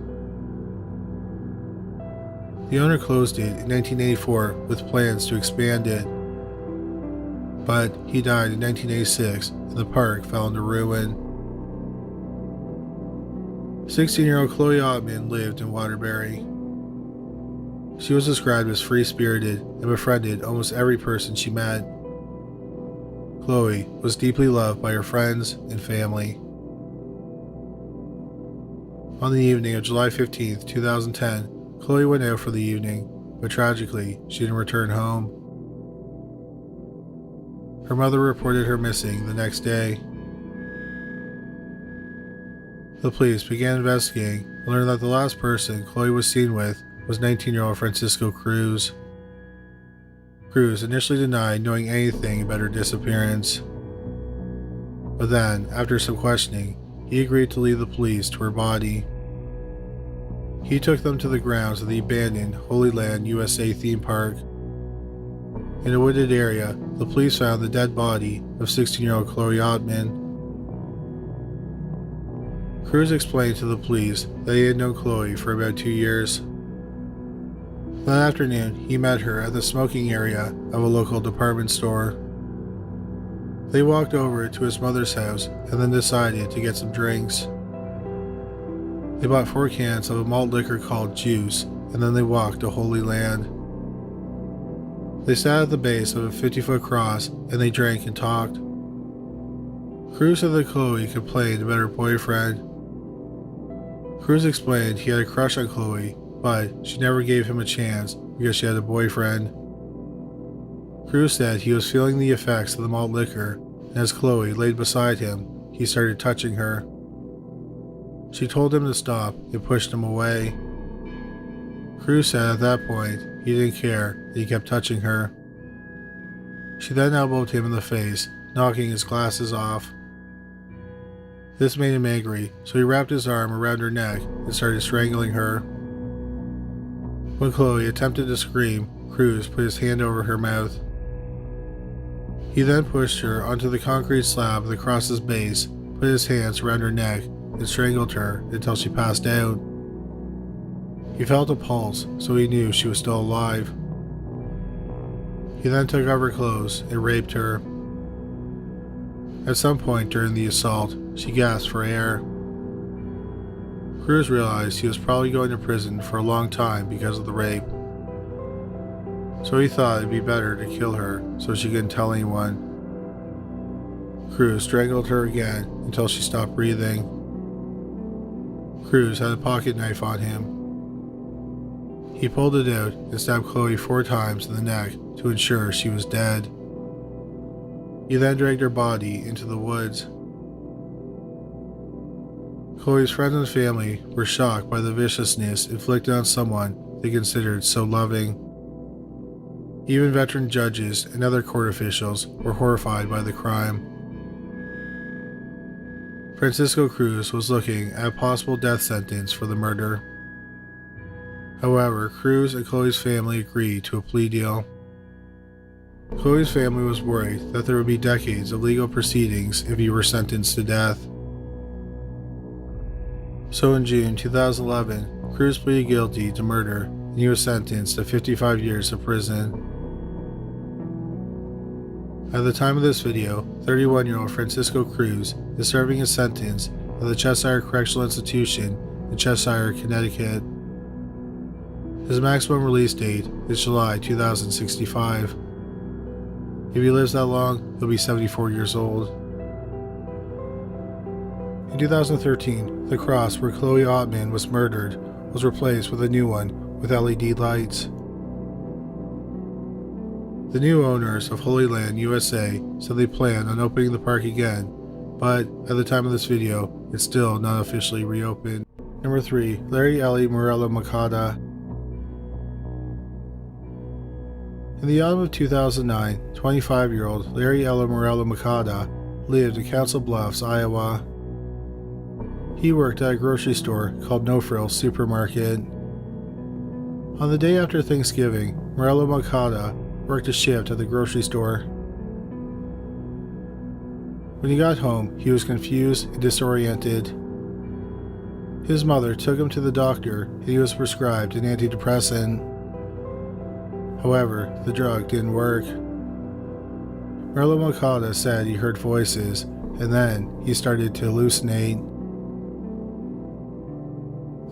The owner closed it in 1984 with plans to expand it, but he died in 1986 and the park fell into ruin. 16-year-old Chloe Ottman lived in Waterbury. She was described as free-spirited and befriended almost every person she met. Chloe was deeply loved by her friends and family. On the evening of July 15, 2010, Chloe went out for the evening, but tragically, she didn't return home. Her mother reported her missing the next day. The police began investigating and learned that the last person Chloe was seen with was 19-year-old Francisco Cruz. Cruz initially denied knowing anything about her disappearance. But then, after some questioning, he agreed to lead the police to her body. He took them to the grounds of the abandoned Holy Land USA theme park. In a wooded area, the police found the dead body of 16-year-old Chloe Ottman. Cruz explained to the police that he had known Chloe for about 2 years. That afternoon, he met her at the smoking area of a local department store. They walked over to his mother's house and then decided to get some drinks. They bought 4 cans of a malt liquor called Juice, and then they walked to Holy Land. They sat at the base of a 50-foot cross and they drank and talked. Cruz said that Chloe complained about her boyfriend. Cruz explained he had a crush on Chloe, but she never gave him a chance because she had a boyfriend. Cruz said he was feeling the effects of the malt liquor, and as Chloe laid beside him, he started touching her. She told him to stop and pushed him away. Cruz said at that point he didn't care that he kept touching her. She then elbowed him in the face, knocking his glasses off. This made him angry, so he wrapped his arm around her neck and started strangling her. When Chloe attempted to scream, Cruz put his hand over her mouth. He then pushed her onto the concrete slab of the cross's base, put his hands around her neck, and strangled her until she passed out. He felt a pulse, so he knew she was still alive. He then took off her clothes and raped her. At some point during the assault, she gasped for air. Cruz realized he was probably going to prison for a long time because of the rape. So he thought it'd be better to kill her so she couldn't tell anyone. Cruz strangled her again until she stopped breathing. Cruz had a pocket knife on him. He pulled it out and stabbed Chloe 4 times in the neck to ensure she was dead. He then dragged her body into the woods. Chloe's friends and family were shocked by the viciousness inflicted on someone they considered so loving. Even veteran judges and other court officials were horrified by the crime. Francisco Cruz was looking at a possible death sentence for the murder. However, Cruz and Chloe's family agreed to a plea deal. Chloe's family was worried that there would be decades of legal proceedings if he were sentenced to death. So in June 2011, Cruz pleaded guilty to murder and he was sentenced to 55 years of prison. At the time of this video, 31-year-old Francisco Cruz is serving his sentence at the Cheshire Correctional Institution in Cheshire, Connecticut. His maximum release date is July 2065. If he lives that long, he'll be 74 years old. In 2013, the cross where Chloe Ottman was murdered was replaced with a new one with LED lights. The new owners of Holy Land USA said they plan on opening the park again, but at the time of this video, it's still not officially reopened. Number 3. Larry Ellie Morello Macada. In the autumn of 2009, 25-year-old Larry Ellie Morello Macada lived in Council Bluffs, Iowa. He worked at a grocery store called No Frills Supermarket. On the day after Thanksgiving, Morello Macada worked a shift at the grocery store. When he got home, he was confused and disoriented. His mother took him to the doctor and he was prescribed an antidepressant. However, the drug didn't work. Morello Macada said he heard voices and then he started to hallucinate.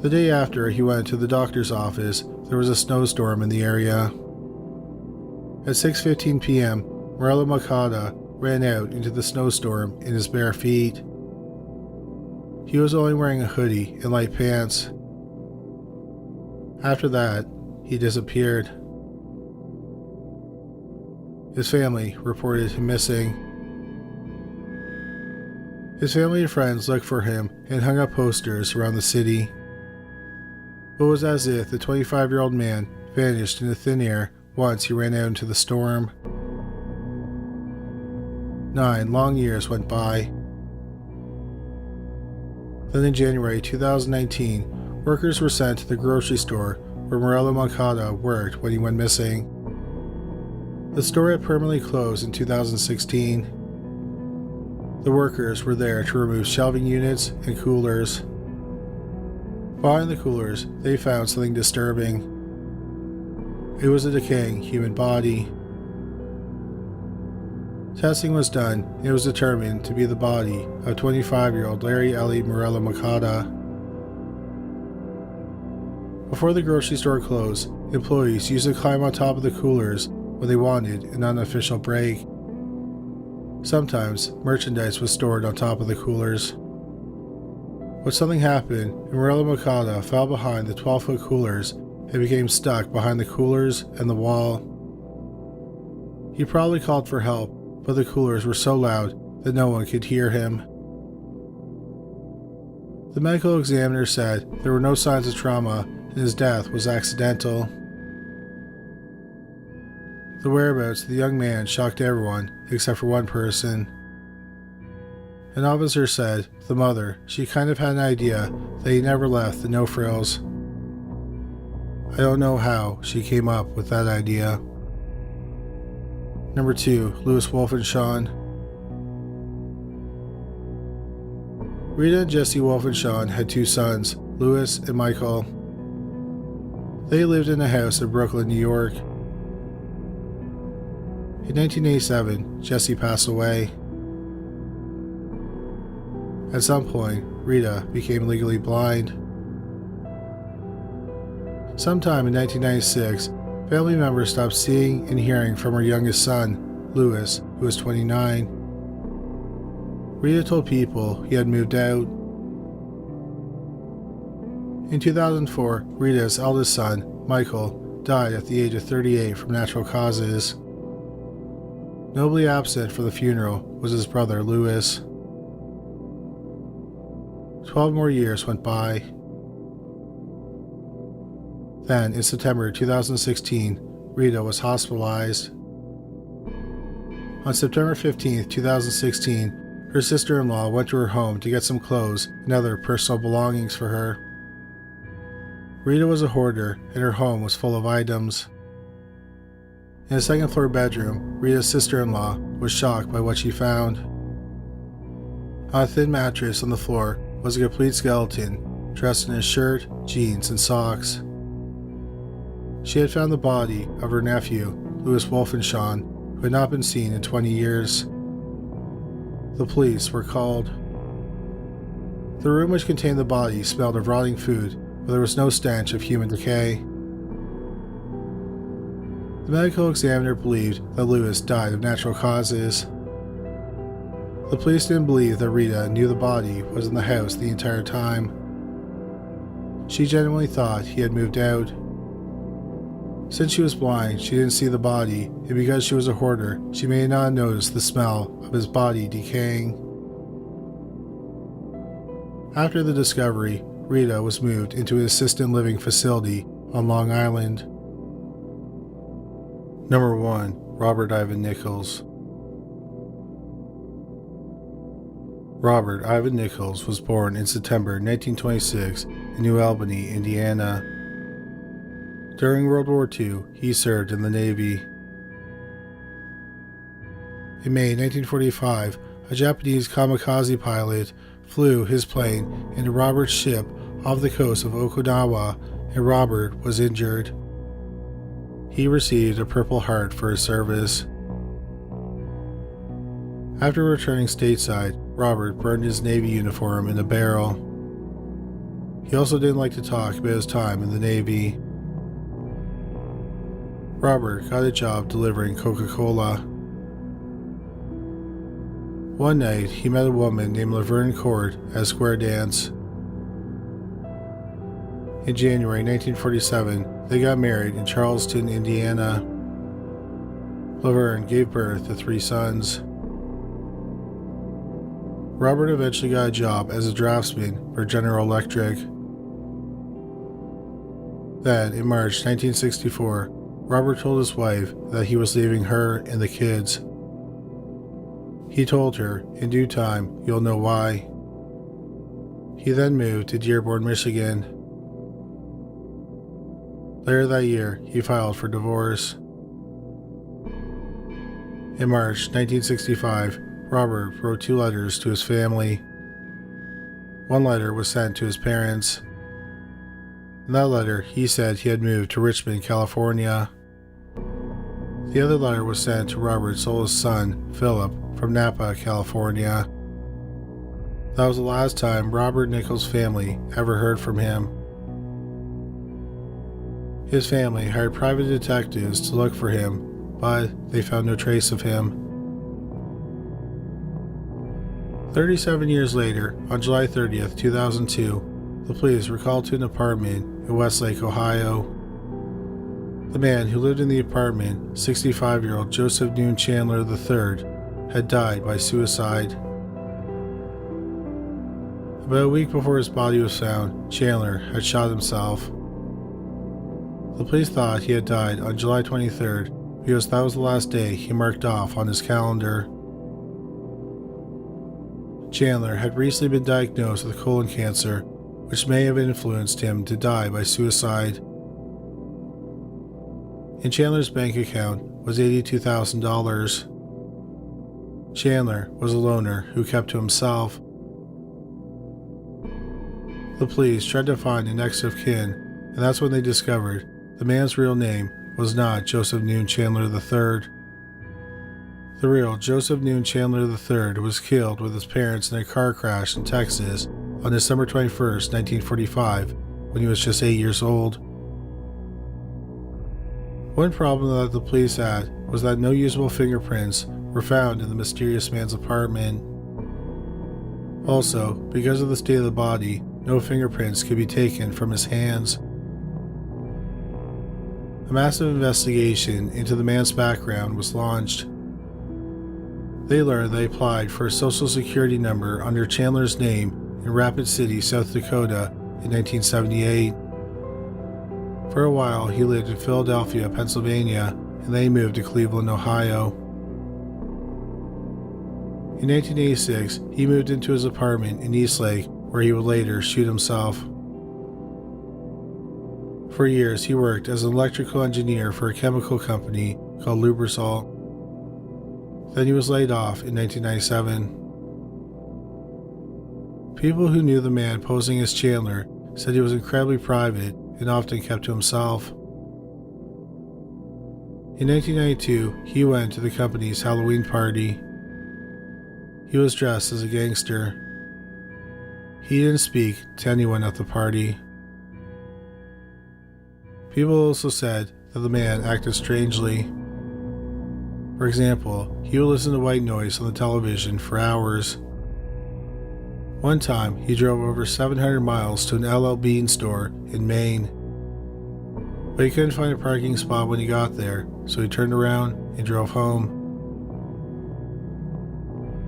The day after he went to the doctor's office, there was a snowstorm in the area. At 6:15 p.m., Morello Macada ran out into the snowstorm in his bare feet. He was only wearing a hoodie and light pants. After that, he disappeared. His family reported him missing. His family and friends looked for him and hung up posters around the city. It was as if the 25-year-old man vanished into thin air once he ran out into the storm. 9 long years went by. Then in January 2019, workers were sent to the grocery store where Morello Moncada worked when he went missing. The store had permanently closed in 2016. The workers were there to remove shelving units and coolers. Behind the coolers, they found something disturbing. It was a decaying human body. Testing was done, and it was determined to be the body of 25-year-old Larry Ellie Morello Moncada. Before the grocery store closed, employees used to climb on top of the coolers when they wanted an unofficial break. Sometimes, merchandise was stored on top of the coolers. But something happened, and Morello Moncada fell behind the 12-foot coolers and became stuck behind the coolers and the wall. He probably called for help, but the coolers were so loud that no one could hear him. The medical examiner said there were no signs of trauma and his death was accidental. The whereabouts of the young man shocked everyone except for one person. An officer said the mother, she kind of had an idea that he never left the No Frills. I don't know how she came up with that idea. Number 2, Louis Wolfenschon. Rita and Jesse Wolfenschon had 2 sons, Louis and Michael. They lived in a house in Brooklyn, New York. In 1987, Jesse passed away. At some point, Rita became legally blind. Sometime in 1996, family members stopped seeing and hearing from her youngest son, Louis, who was 29. Rita told people he had moved out. In 2004, Rita's eldest son, Michael, died at the age of 38 from natural causes. Nobly absent for the funeral was his brother, Louis. 12 more years went by. Then, in September 2016, Rita was hospitalized. On September 15, 2016, her sister-in-law went to her home to get some clothes and other personal belongings for her. Rita was a hoarder, and her home was full of items. In a second-floor bedroom, Rita's sister-in-law was shocked by what she found. On a thin mattress on the floor was a complete skeleton, dressed in a shirt, jeans, and socks. She had found the body of her nephew, Louis Wolfenschon, who had not been seen in 20 years. The police were called. The room which contained the body smelled of rotting food, but there was no stench of human decay. The medical examiner believed that Louis died of natural causes. The police didn't believe that Rita knew the body was in the house the entire time. She genuinely thought he had moved out. Since she was blind, she didn't see the body, and because she was a hoarder, she may not have noticed the smell of his body decaying. After the discovery, Rita was moved into an assisted living facility on Long Island. Number 1, Robert Ivan Nichols. Robert Ivan Nichols was born in September 1926 in New Albany, Indiana. During World War II, he served in the Navy. In May 1945, a Japanese kamikaze pilot flew his plane into Robert's ship off the coast of Okinawa, and Robert was injured. He received a Purple Heart for his service. After returning stateside, Robert burned his Navy uniform in a barrel. He also didn't like to talk about his time in the Navy. Robert got a job delivering Coca-Cola. One night, he met a woman named Laverne Court at a square dance. In January 1947, they got married in Charleston, Indiana. Laverne gave birth to 3 sons. Robert eventually got a job as a draftsman for General Electric. Then, in March 1964, Robert told his wife that he was leaving her and the kids. He told her, in due time, you'll know why. He then moved to Dearborn, Michigan. Later that year, he filed for divorce. In March 1965, Robert wrote 2 letters to his family. One letter was sent to his parents. In that letter, he said he had moved to Richmond, California. The other letter was sent to Robert's oldest son, Philip, from Napa, California. That was the last time Robert Nichols' family ever heard from him. His family hired private detectives to look for him, but they found no trace of him. 37 years later, on July 30th, 2002, the police were called to an apartment in Westlake, Ohio. The man who lived in the apartment, 65-year-old Joseph Noon Chandler III, had died by suicide. About a week before his body was found, Chandler had shot himself. The police thought he had died on July 23rd because that was the last day he marked off on his calendar. Chandler had recently been diagnosed with colon cancer, which may have influenced him to die by suicide. In Chandler's bank account was $82,000. Chandler was a loner who kept to himself. The police tried to find an next of kin, and that's when they discovered the man's real name was not Joseph Noon Chandler III. The real Joseph Noon Chandler III was killed with his parents in a car crash in Texas on December 21st, 1945, when he was just 8 years old. One problem that the police had was that no usable fingerprints were found in the mysterious man's apartment. Also, because of the state of the body, no fingerprints could be taken from his hands. A massive investigation into the man's background was launched. They learned they applied for a social security number under Chandler's name in Rapid City, South Dakota in 1978. For a while, he lived in Philadelphia, Pennsylvania, and then he moved to Cleveland, Ohio. In 1986, he moved into his apartment in Eastlake, where he would later shoot himself. For years, he worked as an electrical engineer for a chemical company called Lubrizol. Then he was laid off in 1997. People who knew the man posing as Chandler said he was incredibly private and often kept to himself. In 1992, he went to the company's Halloween party. He was dressed as a gangster. He didn't speak to anyone at the party. People also said that the man acted strangely. For example, he would listen to white noise on the television for hours. One time, he drove over 700 miles to an LL Bean store in Maine. But he couldn't find a parking spot when he got there, so he turned around and drove home.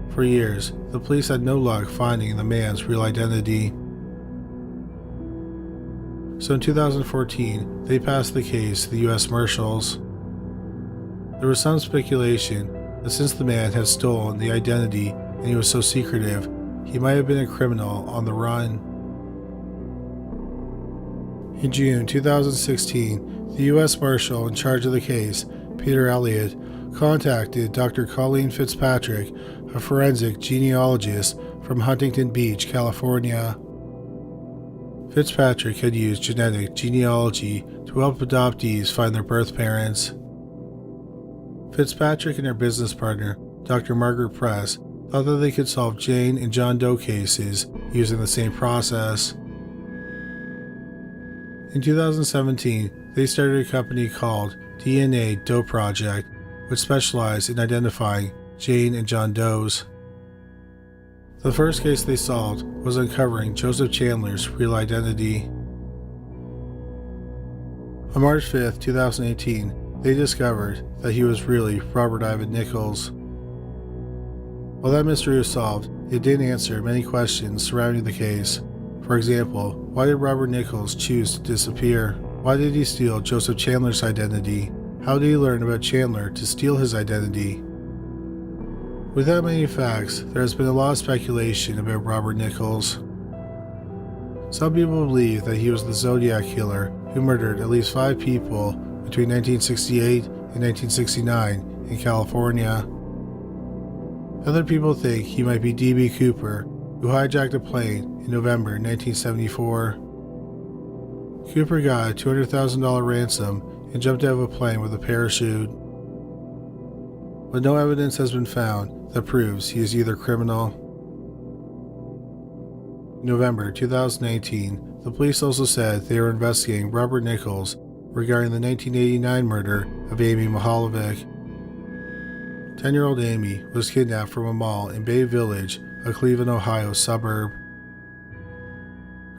For years, the police had no luck finding the man's real identity. So in 2014, they passed the case to the U.S. Marshals. There was some speculation that since the man had stolen the identity and he was so secretive, he might have been a criminal on the run. In June 2016, the U.S. Marshal in charge of the case, Peter Elliott, contacted Dr. Colleen Fitzpatrick, a forensic genealogist from Huntington Beach, California. Fitzpatrick had used genetic genealogy to help adoptees find their birth parents. Fitzpatrick and her business partner, Dr. Margaret Press, thought that they could solve Jane and John Doe cases using the same process. In 2017, they started a company called DNA Doe Project, which specialized in identifying Jane and John Does. The first case they solved was uncovering Joseph Chandler's real identity. On March 5, 2018, they discovered that he was really Robert Ivan Nichols. While that mystery was solved, it did answer many questions surrounding the case. For example, why did Robert Nichols choose to disappear? Why did he steal Joseph Chandler's identity? How did he learn about Chandler to steal his identity? Without many facts, there has been a lot of speculation about Robert Nichols. Some people believe that he was the Zodiac Killer who murdered at least 5 people between 1968 and 1969 in California. Other people think he might be D.B. Cooper, who hijacked a plane in November 1974. Cooper got a $200,000 ransom and jumped out of a plane with a parachute. But no evidence has been found that proves he is either criminal. In November 2018, the police also said they were investigating Robert Nichols regarding the 1989 murder of Amy Mahalovic. 10-year-old Amy was kidnapped from a mall in Bay Village, a Cleveland, Ohio suburb.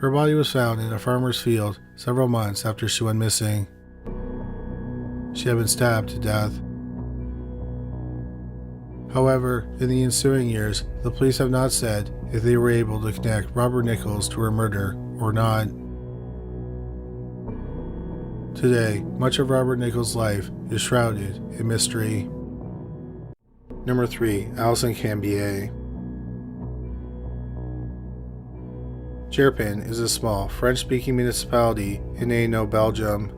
Her body was found in a farmer's field several months after she went missing. She had been stabbed to death. However, in the ensuing years, the police have not said if they were able to connect Robert Nichols to her murder or not. Today, much of Robert Nichols' life is shrouded in mystery. Number 3. Alison Cambier. Gérpen is a small French-speaking municipality in Hainaut, Belgium.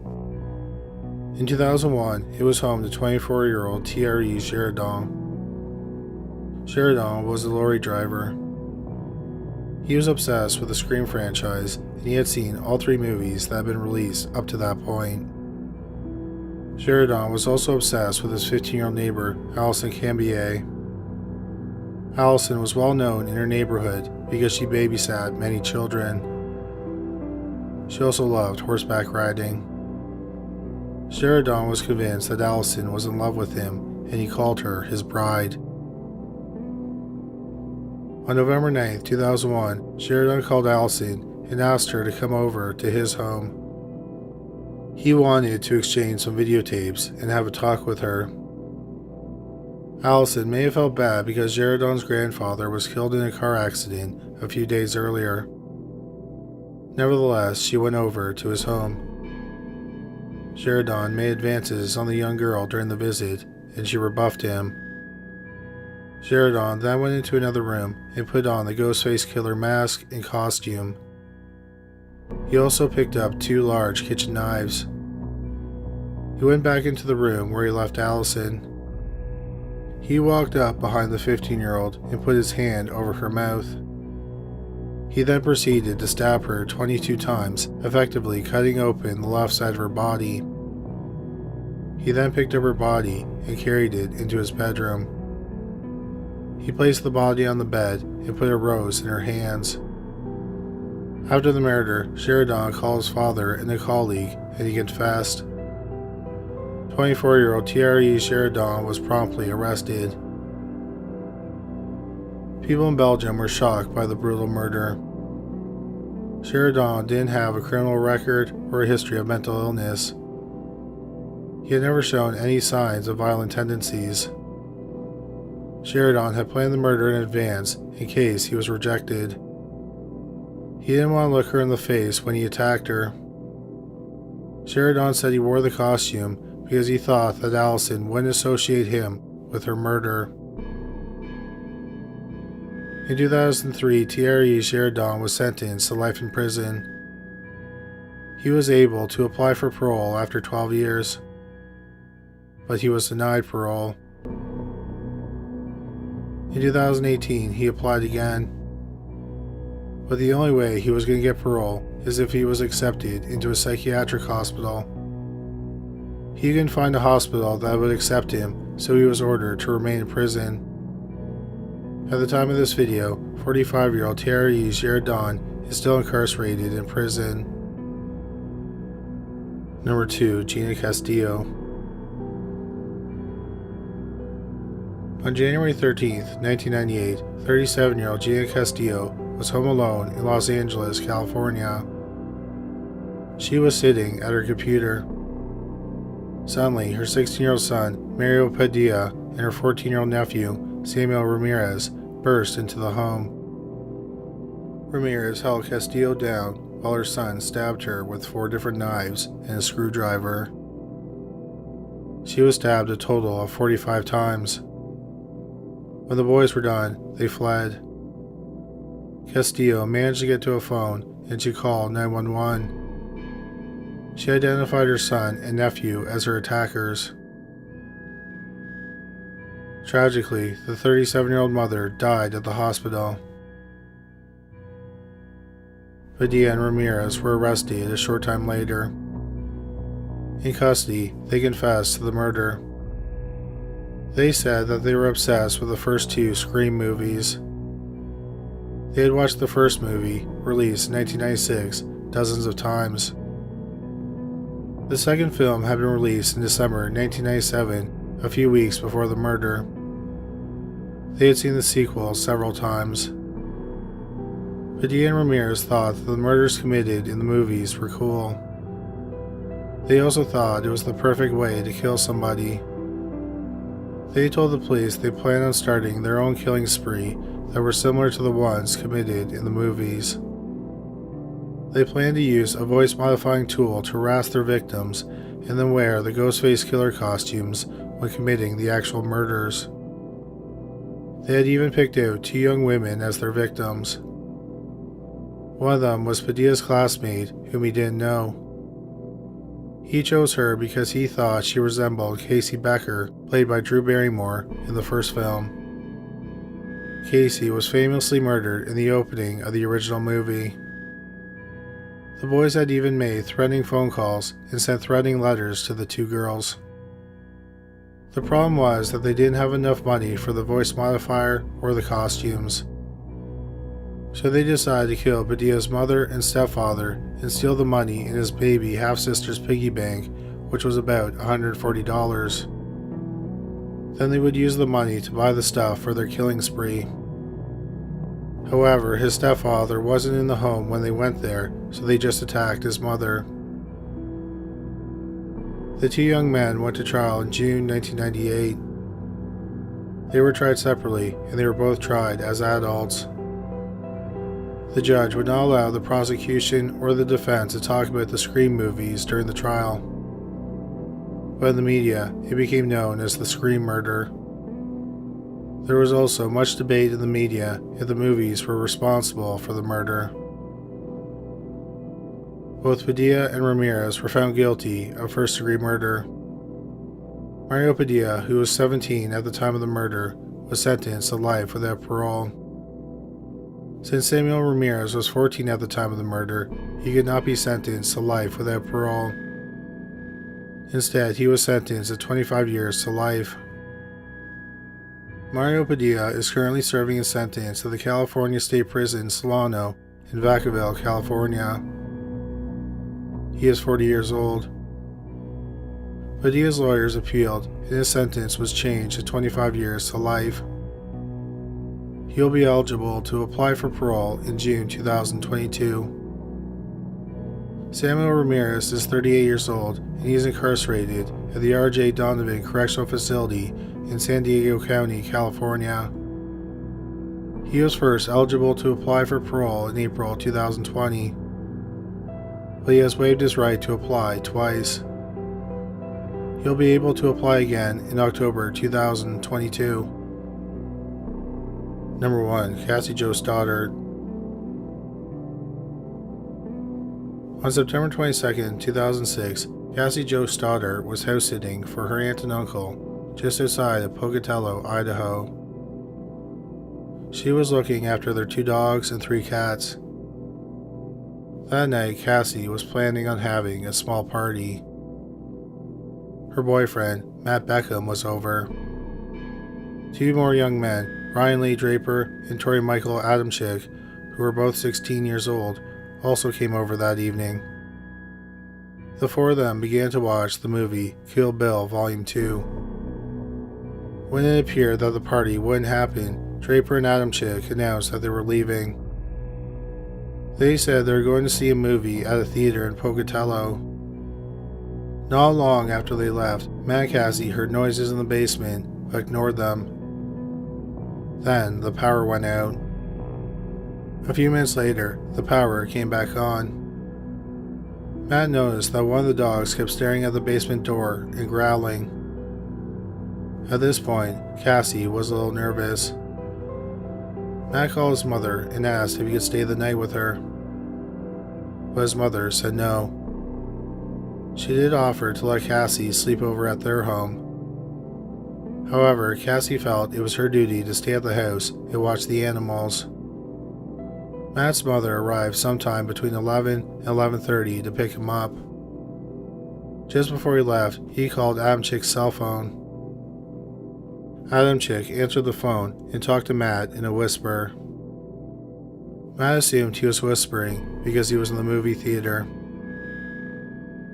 In 2001, it was home to 24-year-old Thierry Girardin. Girardin was a lorry driver. He was obsessed with the Scream franchise, and he had seen all 3 movies that had been released up to that point. Girardin was also obsessed with his 15-year-old neighbor, Alison Cambier. Alison was well known in her neighborhood because she babysat many children. She also loved horseback riding. Girardin was convinced that Alison was in love with him, and he called her his bride. On November 9, 2001, Girardin called Alison and asked her to come over to his home. He wanted to exchange some videotapes and have a talk with her. Alison may have felt bad because Girardin's grandfather was killed in a car accident a few days earlier. Nevertheless, she went over to his home. Girardin made advances on the young girl during the visit, and she rebuffed him. Girardin then went into another room and put on the Ghostface Killer mask and costume. He also picked up 2 large kitchen knives. He went back into the room where he left Alison. He walked up behind the 15-year-old and put his hand over her mouth. He then proceeded to stab her 22 times, effectively cutting open the left side of her body. He then picked up her body and carried it into his bedroom. He placed the body on the bed and put a rose in her hands. After the murder, Girardin called his father and a colleague, and he confessed. 24-year-old Thierry Girardin was promptly arrested. People in Belgium were shocked by the brutal murder. Girardin didn't have a criminal record or a history of mental illness. He had never shown any signs of violent tendencies. Girardin had planned the murder in advance in case he was rejected. He didn't want to look her in the face when he attacked her. Girardin said he wore the costume because he thought that Alison wouldn't associate him with her murder. In 2003, Thierry Girardin was sentenced to life in prison. He was able to apply for parole after 12 years, but he was denied parole. In 2018, he applied again, but the only way he was going to get parole is if he was accepted into a psychiatric hospital. He couldn't find a hospital that would accept him, so he was ordered to remain in prison. At the time of this video, 45-year-old Thierry Girardin is still incarcerated in prison. Number 2. Gina Castillo. On January 13, 1998, 37-year-old Gina Castillo was home alone in Los Angeles, California. She was sitting at her computer. Suddenly, her 16-year-old son, Mario Padilla, and her 14-year-old nephew, Samuel Ramirez, burst into the home. Ramirez held Castillo down while her son stabbed her with 4 different knives and a screwdriver. She was stabbed a total of 45 times. When the boys were done, they fled. Castillo managed to get to a phone and she called 911. She identified her son and nephew as her attackers. Tragically, the 37-year-old mother died at the hospital. Padilla and Ramirez were arrested a short time later. In custody, they confessed to the murder. They said that they were obsessed with the first 2 Scream movies. They had watched the first movie, released in 1996, dozens of times. The second film had been released in December 1997, a few weeks before the murder. They had seen the sequel several times. Padilla and Ramirez thought that the murders committed in the movies were cool. They also thought it was the perfect way to kill somebody. They told the police they planned on starting their own killing spree that were similar to the ones committed in the movies. They planned to use a voice-modifying tool to harass their victims and then wear the Ghostface Killer costumes when committing the actual murders. They had even picked out 2 young women as their victims. One of them was Padilla's classmate, whom he didn't know. He chose her because he thought she resembled Casey Becker, played by Drew Barrymore, in the first film. Casey was famously murdered in the opening of the original movie. The boys had even made threatening phone calls and sent threatening letters to the 2 girls. The problem was that they didn't have enough money for the voice modifier or the costumes. So they decided to kill Padilla's mother and stepfather and steal the money in his baby half-sister's piggy bank, which was about $140. Then they would use the money to buy the stuff for their killing spree. However, his stepfather wasn't in the home when they went there, so they just attacked his mother. The 2 young men went to trial in June 1998. They were tried separately, and they were both tried as adults. The judge would not allow the prosecution or the defense to talk about the Scream movies during the trial. But in the media, it became known as the Scream murder. There was also much debate in the media if the movies were responsible for the murder. Both Padilla and Ramirez were found guilty of first-degree murder. Mario Padilla, who was 17 at the time of the murder, was sentenced to life without parole. Since Samuel Ramirez was 14 at the time of the murder, he could not be sentenced to life without parole. Instead, he was sentenced to 25 years to life. Mario Padilla is currently serving his sentence at the California State Prison Solano in Vacaville, California. He is 40 years old. Padilla's lawyers appealed, and his sentence was changed to 25 years to life. He will be eligible to apply for parole in June 2022. Samuel Ramirez is 38 years old, and he is incarcerated at the R.J. Donovan Correctional Facility in San Diego County, California. He was first eligible to apply for parole in April 2020, but he has waived his right to apply twice. He'll be able to apply again in October 2022. Number 1. Cassie Jo Stoddard. On September 22, 2006, Cassie Jo Stoddard was house-sitting for her aunt and uncle just outside of Pocatello, Idaho. She was looking after their 2 dogs and 3 cats. That night, Cassie was planning on having a small party. Her boyfriend, Matt Beckham, was over. 2 more young men, Ryan Lee Draper and Tori Michael Adamczyk, who were both 16 years old, also came over that evening. The 4 of them began to watch the movie Kill Bill Volume 2. When it appeared that the party wouldn't happen, Draper and Adamczyk announced that they were leaving. They said they were going to see a movie at a theater in Pocatello. Not long after they left, Matt and Cassie heard noises in the basement but ignored them. Then the power went out. A few minutes later, the power came back on. Matt noticed that one of the dogs kept staring at the basement door and growling. At this point, Cassie was a little nervous. Matt called his mother and asked if he could stay the night with her, but his mother said no. She did offer to let Cassie sleep over at their home. However, Cassie felt it was her duty to stay at the house and watch the animals. Matt's mother arrived sometime between 11 and 11:30 to pick him up. Just before he left, he called Adam Chick's cell phone. Adam Chick answered the phone and talked to Matt in a whisper. Matt assumed he was whispering because he was in the movie theater.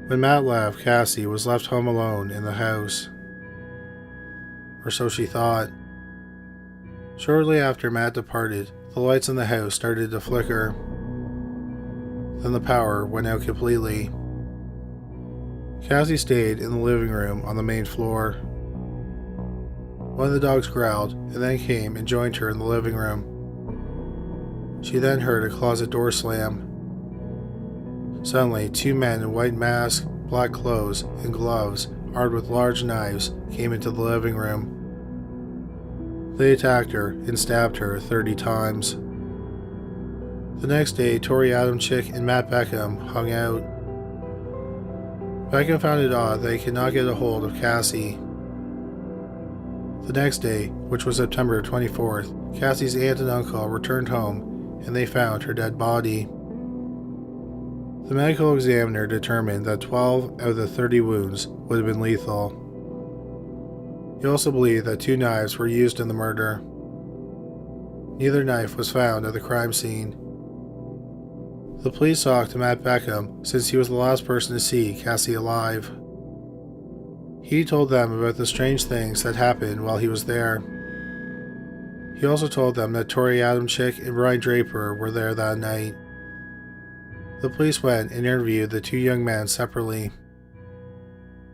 When Matt left, Cassie was left home alone in the house. Or so she thought. Shortly after Matt departed, the lights in the house started to flicker. Then the power went out completely. Cassie stayed in the living room on the main floor. One of the dogs growled and then came and joined her in the living room. She then heard a closet door slam. Suddenly, two men in white masks, black clothes, and gloves, armed with large knives, came into the living room. They attacked her and stabbed her 30 times. The next day, Tori Adam Chick and Matt Beckham hung out. Beckham found it odd that he could not get a hold of Cassie. The next day, which was September 24th, Cassie's aunt and uncle returned home and they found her dead body. The medical examiner determined that 12 out of the 30 wounds would have been lethal. He also believed that 2 knives were used in the murder. Neither knife was found at the crime scene. The police talked to Matt Beckham since he was the last person to see Cassie alive. He told them about the strange things that happened while he was there. He also told them that Tori Adam Chick and Brian Draper were there that night. The police went and interviewed the 2 young men separately.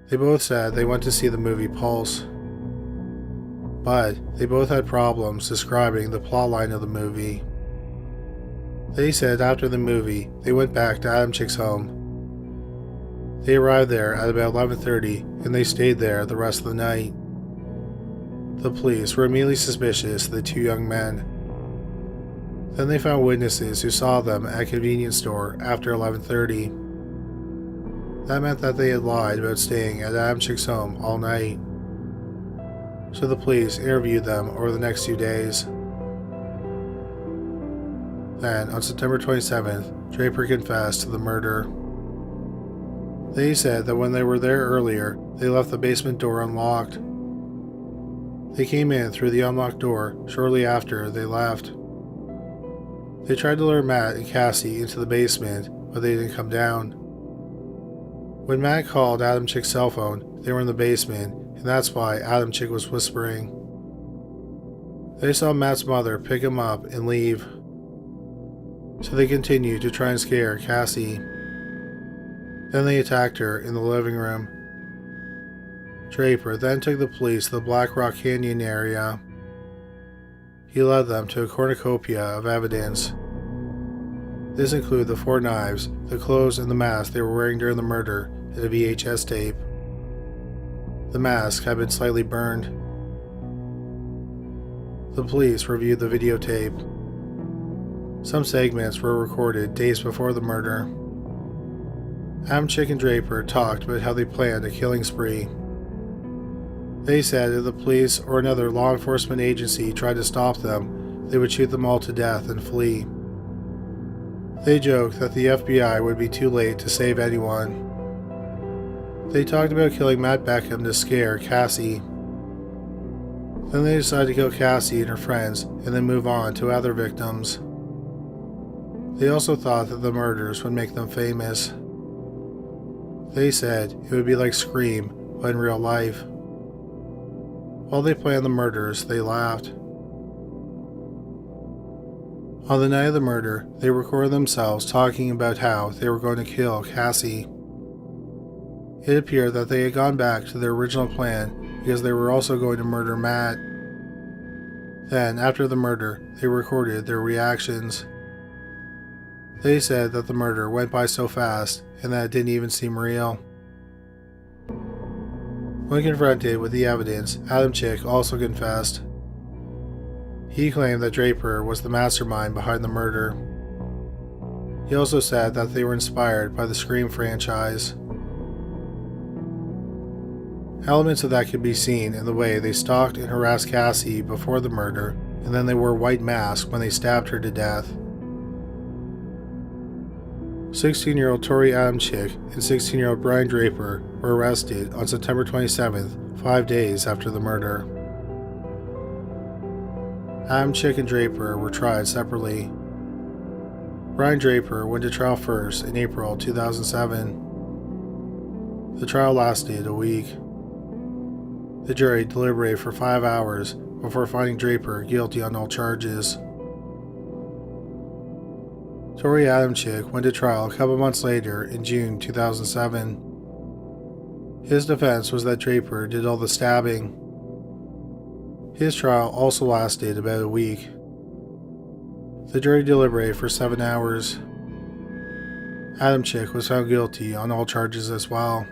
They both said they went to see the movie Pulse, but they both had problems describing the plotline of the movie. They said after the movie, they went back to Adam Chick's home. They arrived there at about 11:30 and they stayed there the rest of the night. The police were immediately suspicious of the 2 young men. Then they found witnesses who saw them at a convenience store after 11:30. That meant that they had lied about staying at Adam Chick's home all night. So the police interviewed them over the next 2 days. Then, on September 27th, Draper confessed to the murder. They said that when they were there earlier, they left the basement door unlocked. They came in through the unlocked door shortly after they left. They tried to lure Matt and Cassie into the basement, but they didn't come down. When Matt called Adam Chick's cell phone, they were in the basement, and that's why Adam Chick was whispering. They saw Matt's mother pick him up and leave. So they continued to try and scare Cassie. Then they attacked her in the living room. Draper then took the police to the Black Rock Canyon area. He led them to a cornucopia of evidence. This included the 4 knives, the clothes and the mask they were wearing during the murder, and a VHS tape. The mask had been slightly burned. The police reviewed the videotape. Some segments were recorded days before the murder. Adam Chick and Draper talked about how they planned a killing spree. They said if the police or another law enforcement agency tried to stop them, they would shoot them all to death and flee. They joked that the FBI would be too late to save anyone. They talked about killing Matt Beckham to scare Cassie. Then they decided to kill Cassie and her friends and then move on to other victims. They also thought that the murders would make them famous. They said it would be like Scream, but in real life. While they planned the murders, they laughed. On the night of the murder, they recorded themselves talking about how they were going to kill Cassie. It appeared that they had gone back to their original plan because they were also going to murder Matt. Then, after the murder, they recorded their reactions. They said that the murder went by so fast and that it didn't even seem real. When confronted with the evidence, Adam Chick also confessed. He claimed that Draper was the mastermind behind the murder. He also said that they were inspired by the Scream franchise. Elements of that could be seen in the way they stalked and harassed Cassie before the murder, and then they wore white masks when they stabbed her to death. 16-year-old Tori Adam Chick and 16-year-old Brian Draper were arrested on September 27th, 5 days after the murder. Adam Chick and Draper were tried separately. Brian Draper went to trial first in April 2007. The trial lasted a week. The jury deliberated for 5 hours before finding Draper guilty on all charges. Tori Adam Chick went to trial a couple months later in June 2007. His defense was that Draper did all the stabbing. His trial also lasted about a week. The jury deliberated for 7 hours. Adam Chick was found guilty on all charges as well.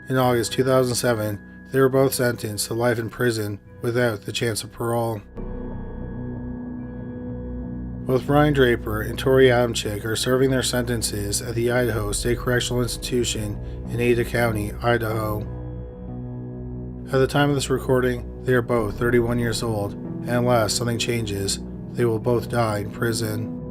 In August 2007, they were both sentenced to life in prison without the chance of parole. Both Brian Draper and Tori Adam Chick are serving their sentences at the Idaho State Correctional Institution in Ada County, Idaho. At the time of this recording, they are both 31 years old, and unless something changes, they will both die in prison.